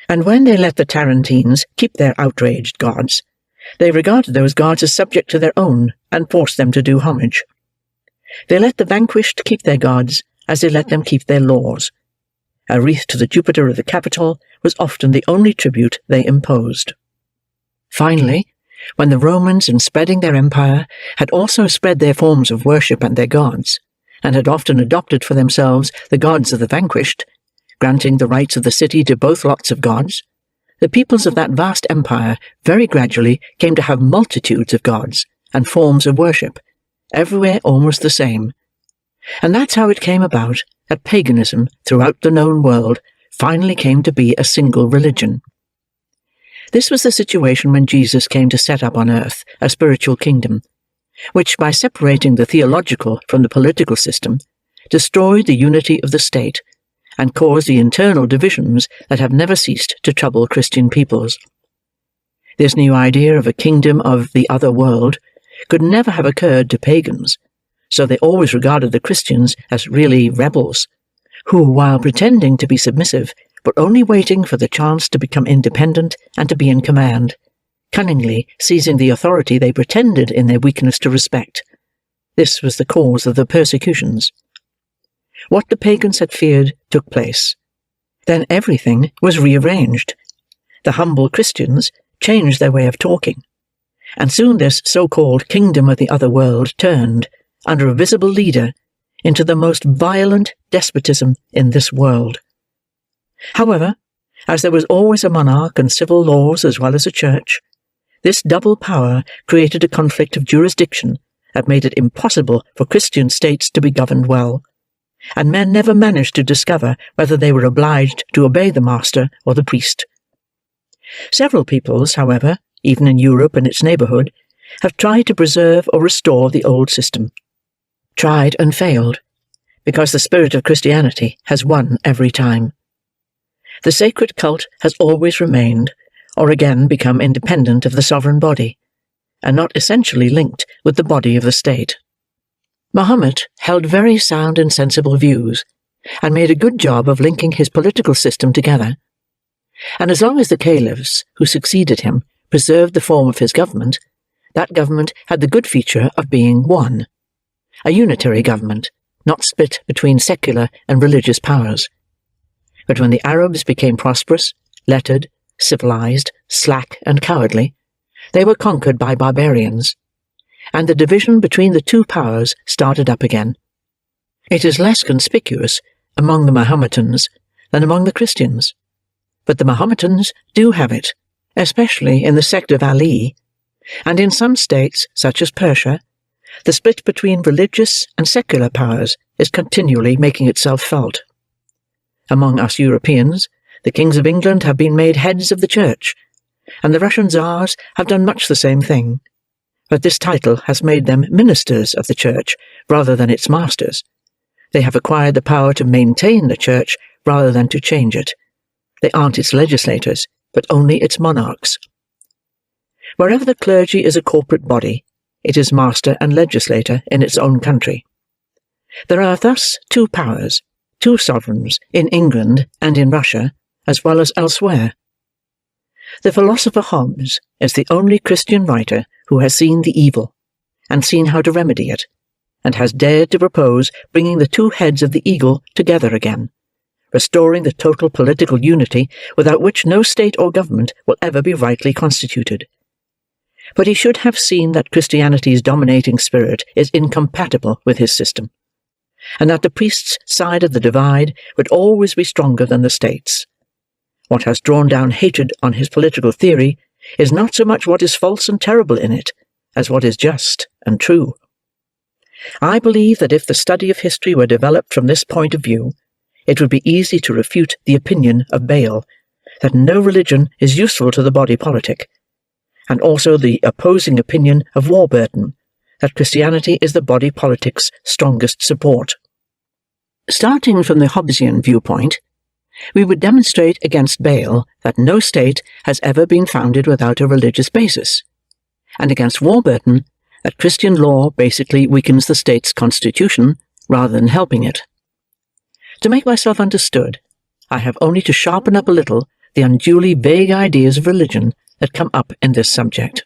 and when they let the Tarentines keep their outraged gods, they regarded those gods as subject to their own, and forced them to do homage. They let the vanquished keep their gods, as they let them keep their laws. A wreath to the Jupiter of the Capitol was often the only tribute they imposed. Finally, when the Romans, in spreading their empire, had also spread their forms of worship and their gods, and had often adopted for themselves the gods of the vanquished, granting the rights of the city to both lots of gods, the peoples of that vast empire very gradually came to have multitudes of gods and forms of worship, everywhere almost the same. And that's how it came about that paganism throughout the known world finally came to be a single religion. This was the situation when Jesus came to set up on earth a spiritual kingdom, which, by separating the theological from the political system, destroyed the unity of the state, and caused the internal divisions that have never ceased to trouble Christian peoples. This new idea of a kingdom of the other world could never have occurred to pagans, so they always regarded the Christians as really rebels, who, while pretending to be submissive, were only waiting for the chance to become independent and to be in command, cunningly seizing the authority they pretended in their weakness to respect. This was the cause of the persecutions. What the pagans had feared took place. Then everything was rearranged. The humble Christians changed their way of talking, and soon this so-called kingdom of the other world turned, under a visible leader, into the most violent despotism in this world. However, as there was always a monarch and civil laws as well as a church, this double power created a conflict of jurisdiction that made it impossible for Christian states to be governed well, and men never managed to discover whether they were obliged to obey the master or the priest. Several peoples, however, even in Europe and its neighbourhood, have tried to preserve or restore the old system. Tried and failed, because the spirit of Christianity has won every time. The sacred cult has always remained, or again become independent of the sovereign body, and not essentially linked with the body of the state. Mahomet held very sound and sensible views, and made a good job of linking his political system together. And as long as the caliphs who succeeded him preserved the form of his government, that government had the good feature of being one, a unitary government, not split between secular and religious powers. But when the Arabs became prosperous, lettered, civilized, slack, and cowardly, they were conquered by barbarians, and the division between the two powers started up again. It is less conspicuous among the Mahometans than among the Christians, but the Mahometans do have it, especially in the sect of Ali, and in some states, such as Persia, the split between religious and secular powers is continually making itself felt. Among us Europeans, the kings of England have been made heads of the church, and the Russian Tsars have done much the same thing, but this title has made them ministers of the church rather than its masters, They have acquired the power to maintain the church rather than to change it. They aren't its legislators, but only its monarchs. Wherever the clergy is a corporate body, it is master and legislator in its own country. There are thus two powers, two sovereigns, in England and in Russia, as well as elsewhere. The philosopher Hobbes is the only Christian writer who has seen the evil, and seen how to remedy it, and has dared to propose bringing the two heads of the eagle together again, restoring the total political unity without which no state or government will ever be rightly constituted. But he should have seen that Christianity's dominating spirit is incompatible with his system, and that the priest's side of the divide would always be stronger than the state's. What has drawn down hatred on his political theory is not so much what is false and terrible in it, as what is just and true. I believe that if the study of history were developed from this point of view, it would be easy to refute the opinion of Bayle, that no religion is useful to the body politic, and also the opposing opinion of Warburton, that Christianity is the body politic's strongest support. Starting from the Hobbesian viewpoint, we would demonstrate against Bayle that no state has ever been founded without a religious basis, and against Warburton that Christian law basically weakens the state's constitution rather than helping it. To make myself understood, I have only to sharpen up a little the unduly vague ideas of religion that come up in this subject.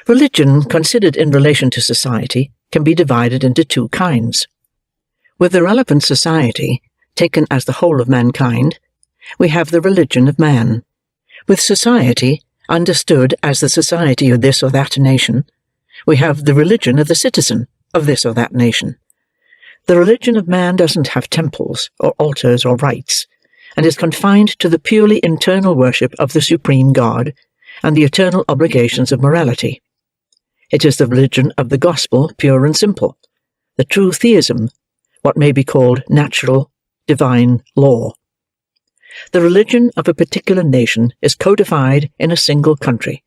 Religion, considered in relation to society, can be divided into two kinds. With the relevant society, taken as the whole of mankind, we have the religion of man. With society, understood as the society of this or that nation, we have the religion of the citizen of this or that nation. The religion of man doesn't have temples or altars or rites, and is confined to the purely internal worship of the supreme God and the eternal obligations of morality. It is the religion of the gospel, pure and simple, the true theism, what may be called natural, divine law. The religion of a particular nation is codified in a single country,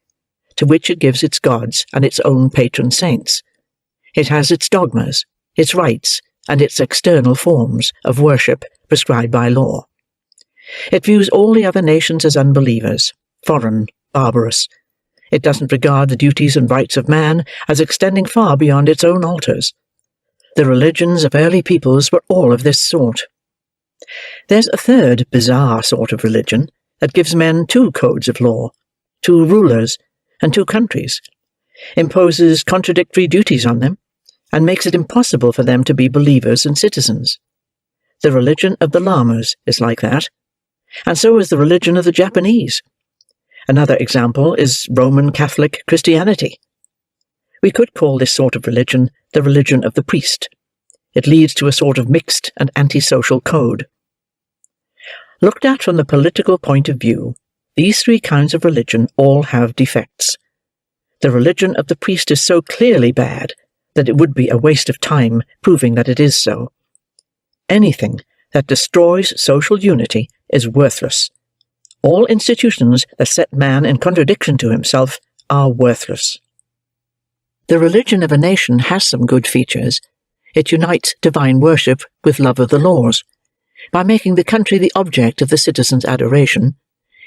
to which it gives its gods and its own patron saints. It has its dogmas, its rites, and its external forms of worship prescribed by law. It views all the other nations as unbelievers, foreign, barbarous. It doesn't regard the duties and rights of man as extending far beyond its own altars. The religions of early peoples were all of this sort. There's a third bizarre sort of religion that gives men two codes of law, two rulers, and two countries, imposes contradictory duties on them, and makes it impossible for them to be believers and citizens. The religion of the Lamas is like that, and so is the religion of the Japanese. Another example is Roman Catholic Christianity. We could call this sort of religion the religion of the priest. It leads to a sort of mixed and antisocial code. Looked at from the political point of view, these three kinds of religion all have defects. The religion of the priest is so clearly bad that it would be a waste of time proving that it is so. Anything that destroys social unity is worthless. All institutions that set man in contradiction to himself are worthless. The religion of a nation has some good features. It unites divine worship with love of the laws. By making the country the object of the citizens' adoration,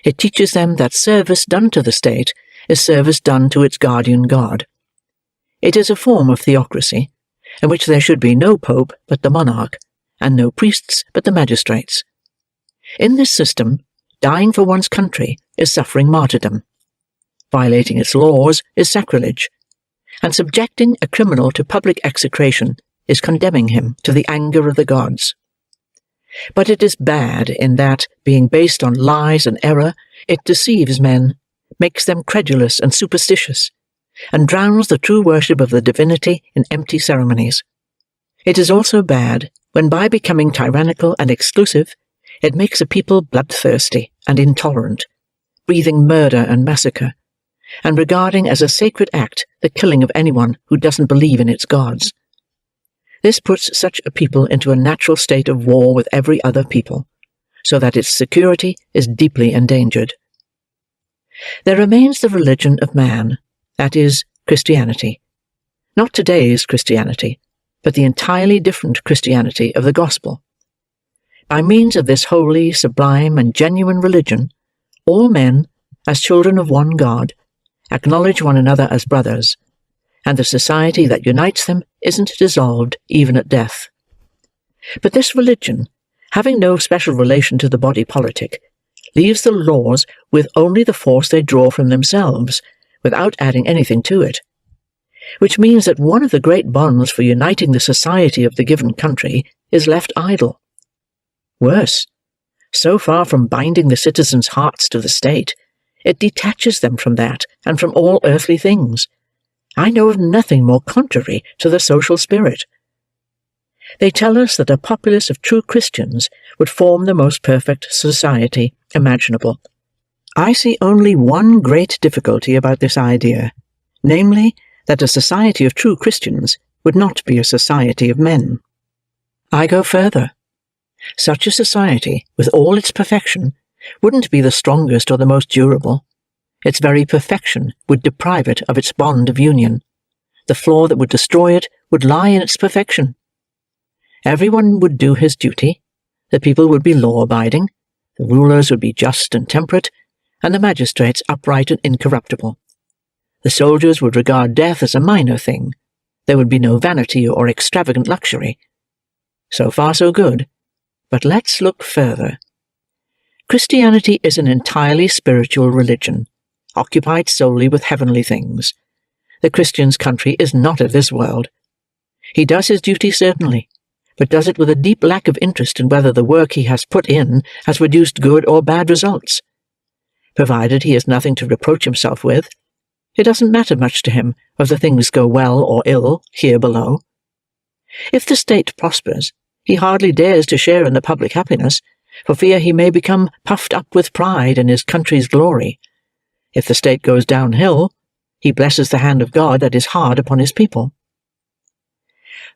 it teaches them that service done to the state is service done to its guardian god. It is a form of theocracy, in which there should be no pope but the monarch, and no priests but the magistrates. In this system, dying for one's country is suffering martyrdom. Violating its laws is sacrilege, and subjecting a criminal to public execration is condemning him to the anger of the gods. But it is bad in that, being based on lies and error, it deceives men, makes them credulous and superstitious, and drowns the true worship of the divinity in empty ceremonies. It is also bad when, by becoming tyrannical and exclusive, it makes a people bloodthirsty and intolerant, breathing murder and massacre, and regarding as a sacred act the killing of anyone who doesn't believe in its gods. This puts such a people into a natural state of war with every other people, so that its security is deeply endangered. There remains the religion of man, that is, Christianity. Not today's Christianity, but the entirely different Christianity of the Gospel. By means of this holy, sublime, and genuine religion, all men, as children of one God, acknowledge one another as brothers, and the society that unites them isn't dissolved even at death. But this religion, having no special relation to the body politic, leaves the laws with only the force they draw from themselves, without adding anything to it, which means that one of the great bonds for uniting the society of the given country is left idle. Worse, so far from binding the citizens' hearts to the state, it detaches them from that and from all earthly things. I know of nothing more contrary to the social spirit. They tell us that a populace of true Christians would form the most perfect society imaginable. I see only one great difficulty about this idea, namely, that a society of true Christians would not be a society of men. I go further. Such a society, with all its perfection, wouldn't be the strongest or the most durable. Its very perfection would deprive it of its bond of union. The flaw that would destroy it would lie in its perfection. Everyone would do his duty, the people would be law-abiding, the rulers would be just and temperate, and the magistrates upright and incorruptible. The soldiers would regard death as a minor thing. There would be no vanity or extravagant luxury. So far so good, but let's look further. Christianity is an entirely spiritual religion, occupied solely with heavenly things. The Christian's country is not of this world. He does his duty certainly, but does it with a deep lack of interest in whether the work he has put in has produced good or bad results. Provided he has nothing to reproach himself with, it doesn't matter much to him whether things go well or ill here below. If the state prospers, he hardly dares to share in the public happiness, for fear he may become puffed up with pride in his country's glory. If the state goes downhill, he blesses the hand of God that is hard upon his people.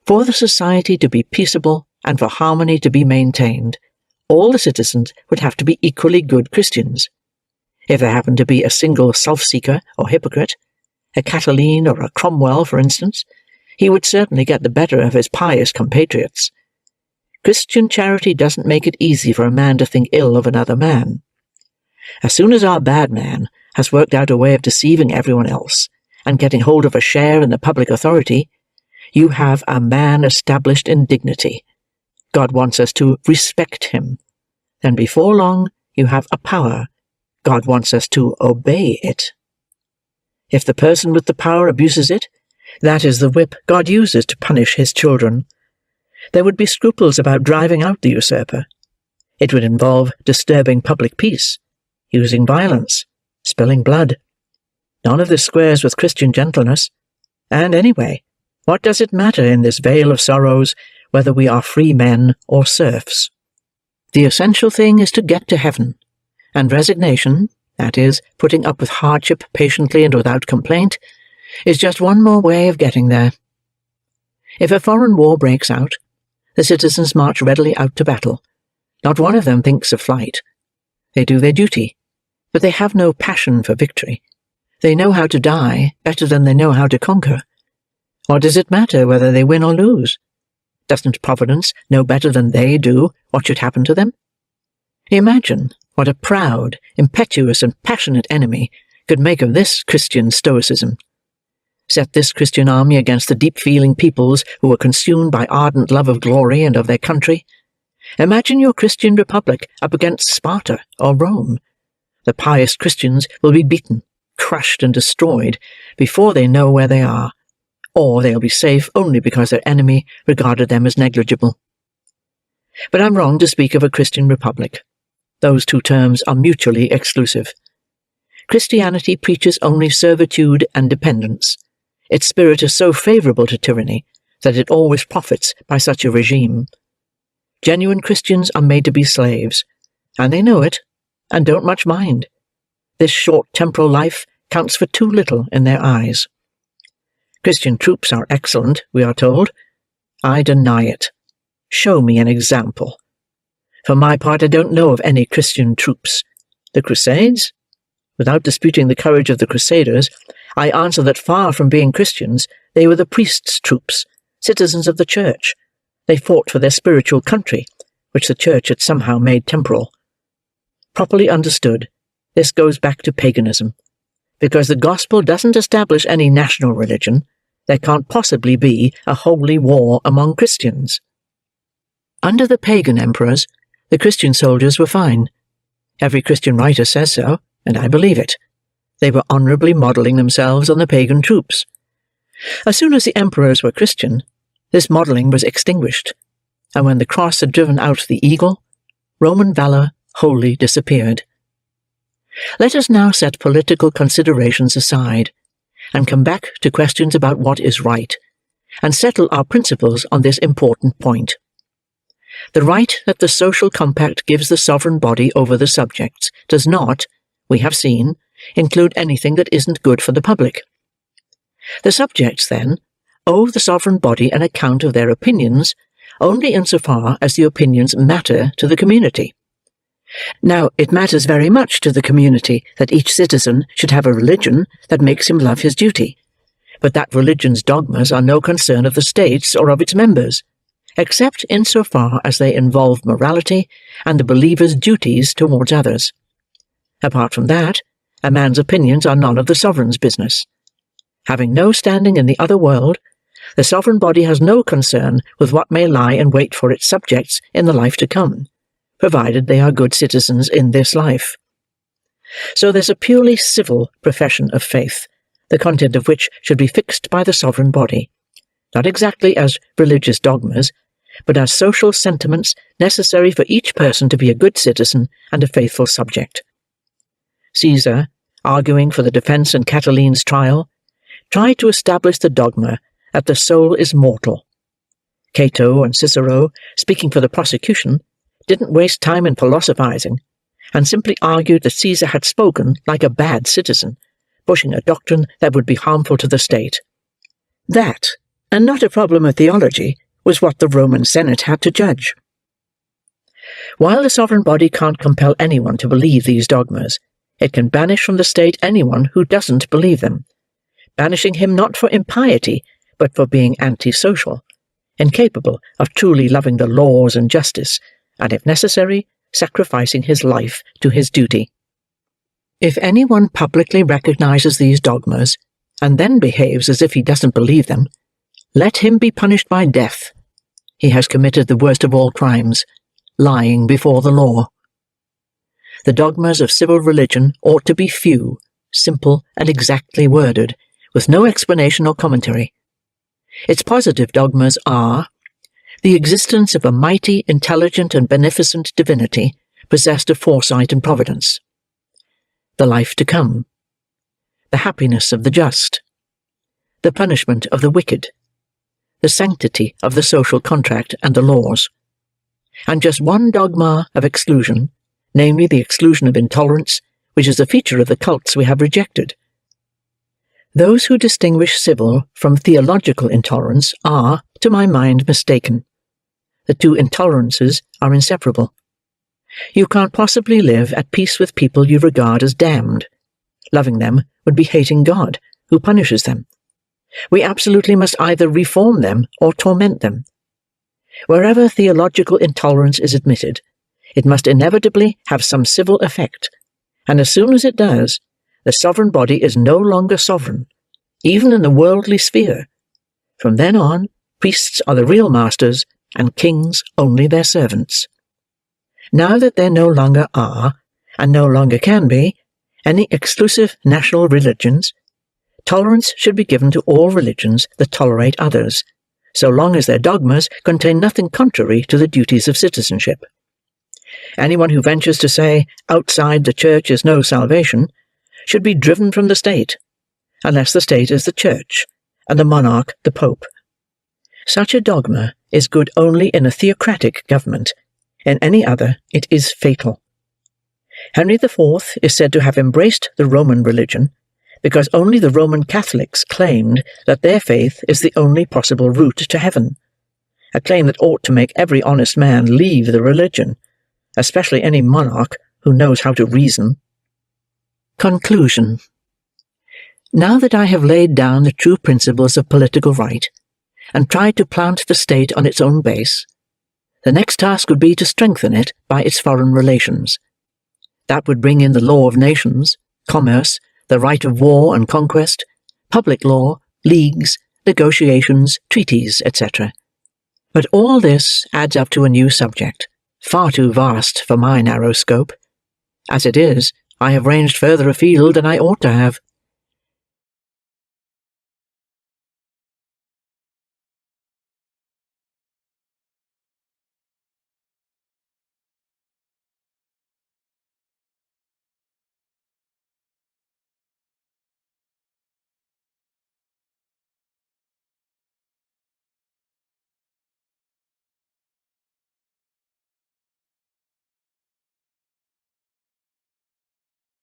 For the society to be peaceable and for harmony to be maintained, all the citizens would have to be equally good Christians. If there happened to be a single self-seeker or hypocrite, a Catiline or a Cromwell, for instance, he would certainly get the better of his pious compatriots. Christian charity doesn't make it easy for a man to think ill of another man. As soon as our bad man has worked out a way of deceiving everyone else and getting hold of a share in the public authority, you have a man established in dignity. God wants us to respect him. Then before long you have a power. God wants us to obey it. If the person with the power abuses it, that is the whip God uses to punish his children. There would be scruples about driving out the usurper. It would involve disturbing public peace, using violence, spilling blood. None of this squares with Christian gentleness. And anyway, what does it matter in this vale of sorrows whether we are free men or serfs? The essential thing is to get to heaven, and resignation, that is, putting up with hardship patiently and without complaint, is just one more way of getting there. If a foreign war breaks out, the citizens march readily out to battle. Not one of them thinks of flight. They do their duty, but they have no passion for victory. They know how to die better than they know how to conquer. What does it matter whether they win or lose? Doesn't Providence know better than they do what should happen to them? Imagine what a proud, impetuous, and passionate enemy could make of this Christian stoicism. Set this Christian army against the deep-feeling peoples who were consumed by ardent love of glory and of their country. Imagine your Christian republic up against Sparta or Rome. The pious Christians will be beaten, crushed, and destroyed before they know where they are, or they'll be safe only because their enemy regarded them as negligible. But I'm wrong to speak of a Christian republic. Those two terms are mutually exclusive. Christianity preaches only servitude and dependence. Its spirit is so favorable to tyranny that it always profits by such a regime. Genuine Christians are made to be slaves, and they know it, and don't much mind. This short temporal life counts for too little in their eyes. Christian troops are excellent, we are told. I deny it. Show me an example. For my part, I don't know of any Christian troops. The Crusades? Without disputing the courage of the Crusaders, I answer that far from being Christians, they were the priests' troops, citizens of the Church. They fought for their spiritual country, which the Church had somehow made temporal. Properly understood, this goes back to paganism. Because the gospel doesn't establish any national religion, there can't possibly be a holy war among Christians. Under the pagan emperors, the Christian soldiers were fine. Every Christian writer says so, and I believe it. They were honourably modelling themselves on the pagan troops. As soon as the emperors were Christian, this modelling was extinguished, and when the cross had driven out the eagle, Roman valour wholly disappeared. Let us now set political considerations aside, and come back to questions about what is right, and settle our principles on this important point. The right that the social compact gives the sovereign body over the subjects does not, we have seen, include anything that isn't good for the public. The subjects, then, owe the sovereign body an account of their opinions only insofar as the opinions matter to the community. Now, it matters very much to the community that each citizen should have a religion that makes him love his duty, but that religion's dogmas are no concern of the states or of its members, except insofar as they involve morality and the believer's duties towards others. Apart from that, a man's opinions are none of the sovereign's business. Having no standing in the other world, the sovereign body has no concern with what may lie in wait for its subjects in the life to come, provided they are good citizens in this life. So there's a purely civil profession of faith, the content of which should be fixed by the sovereign body, not exactly as religious dogmas, but as social sentiments necessary for each person to be a good citizen and a faithful subject. Caesar, arguing for the defence in Catiline's trial, tried to establish the dogma that the soul is mortal. Cato and Cicero, speaking for the prosecution, didn't waste time in philosophizing, and simply argued that Caesar had spoken like a bad citizen, pushing a doctrine that would be harmful to the state. That, and not a problem of theology, was what the Roman Senate had to judge. While the sovereign body can't compel anyone to believe these dogmas, it can banish from the state anyone who doesn't believe them, banishing him not for impiety, but for being antisocial, incapable of truly loving the laws and justice, and if necessary, sacrificing his life to his duty. If anyone publicly recognizes these dogmas, and then behaves as if he doesn't believe them, let him be punished by death. He has committed the worst of all crimes, lying before the law. The dogmas of civil religion ought to be few, simple, and exactly worded, with no explanation or commentary. Its positive dogmas are the existence of a mighty, intelligent, and beneficent divinity possessed of foresight and providence, the life to come, the happiness of the just, the punishment of the wicked, the sanctity of the social contract and the laws, and just one dogma of exclusion, namely the exclusion of intolerance, which is a feature of the cults we have rejected. Those who distinguish civil from theological intolerance are, to my mind, mistaken. The two intolerances are inseparable. You can't possibly live at peace with people you regard as damned. Loving them would be hating God, who punishes them. We absolutely must either reform them or torment them. Wherever theological intolerance is admitted, it must inevitably have some civil effect, and as soon as it does, the sovereign body is no longer sovereign, even in the worldly sphere. From then on, priests are the real masters, and kings only their servants. Now that there no longer are, and no longer can be, any exclusive national religions, tolerance should be given to all religions that tolerate others, so long as their dogmas contain nothing contrary to the duties of citizenship. Anyone who ventures to say, outside the church is no salvation, should be driven from the state, unless the state is the church, and the monarch the pope. Such a dogma is good only in a theocratic government. In any other, it is fatal. Henry IV is said to have embraced the Roman religion because only the Roman Catholics claimed that their faith is the only possible route to heaven, a claim that ought to make every honest man leave the religion, especially any monarch who knows how to reason. Conclusion. Now that I have laid down the true principles of political right, and tried to plant the state on its own base, the next task would be to strengthen it by its foreign relations. That would bring in the law of nations, commerce, the right of war and conquest, public law, leagues, negotiations, treaties, etc. But all this adds up to a new subject, far too vast for my narrow scope. As it is, I have ranged further afield than I ought to have.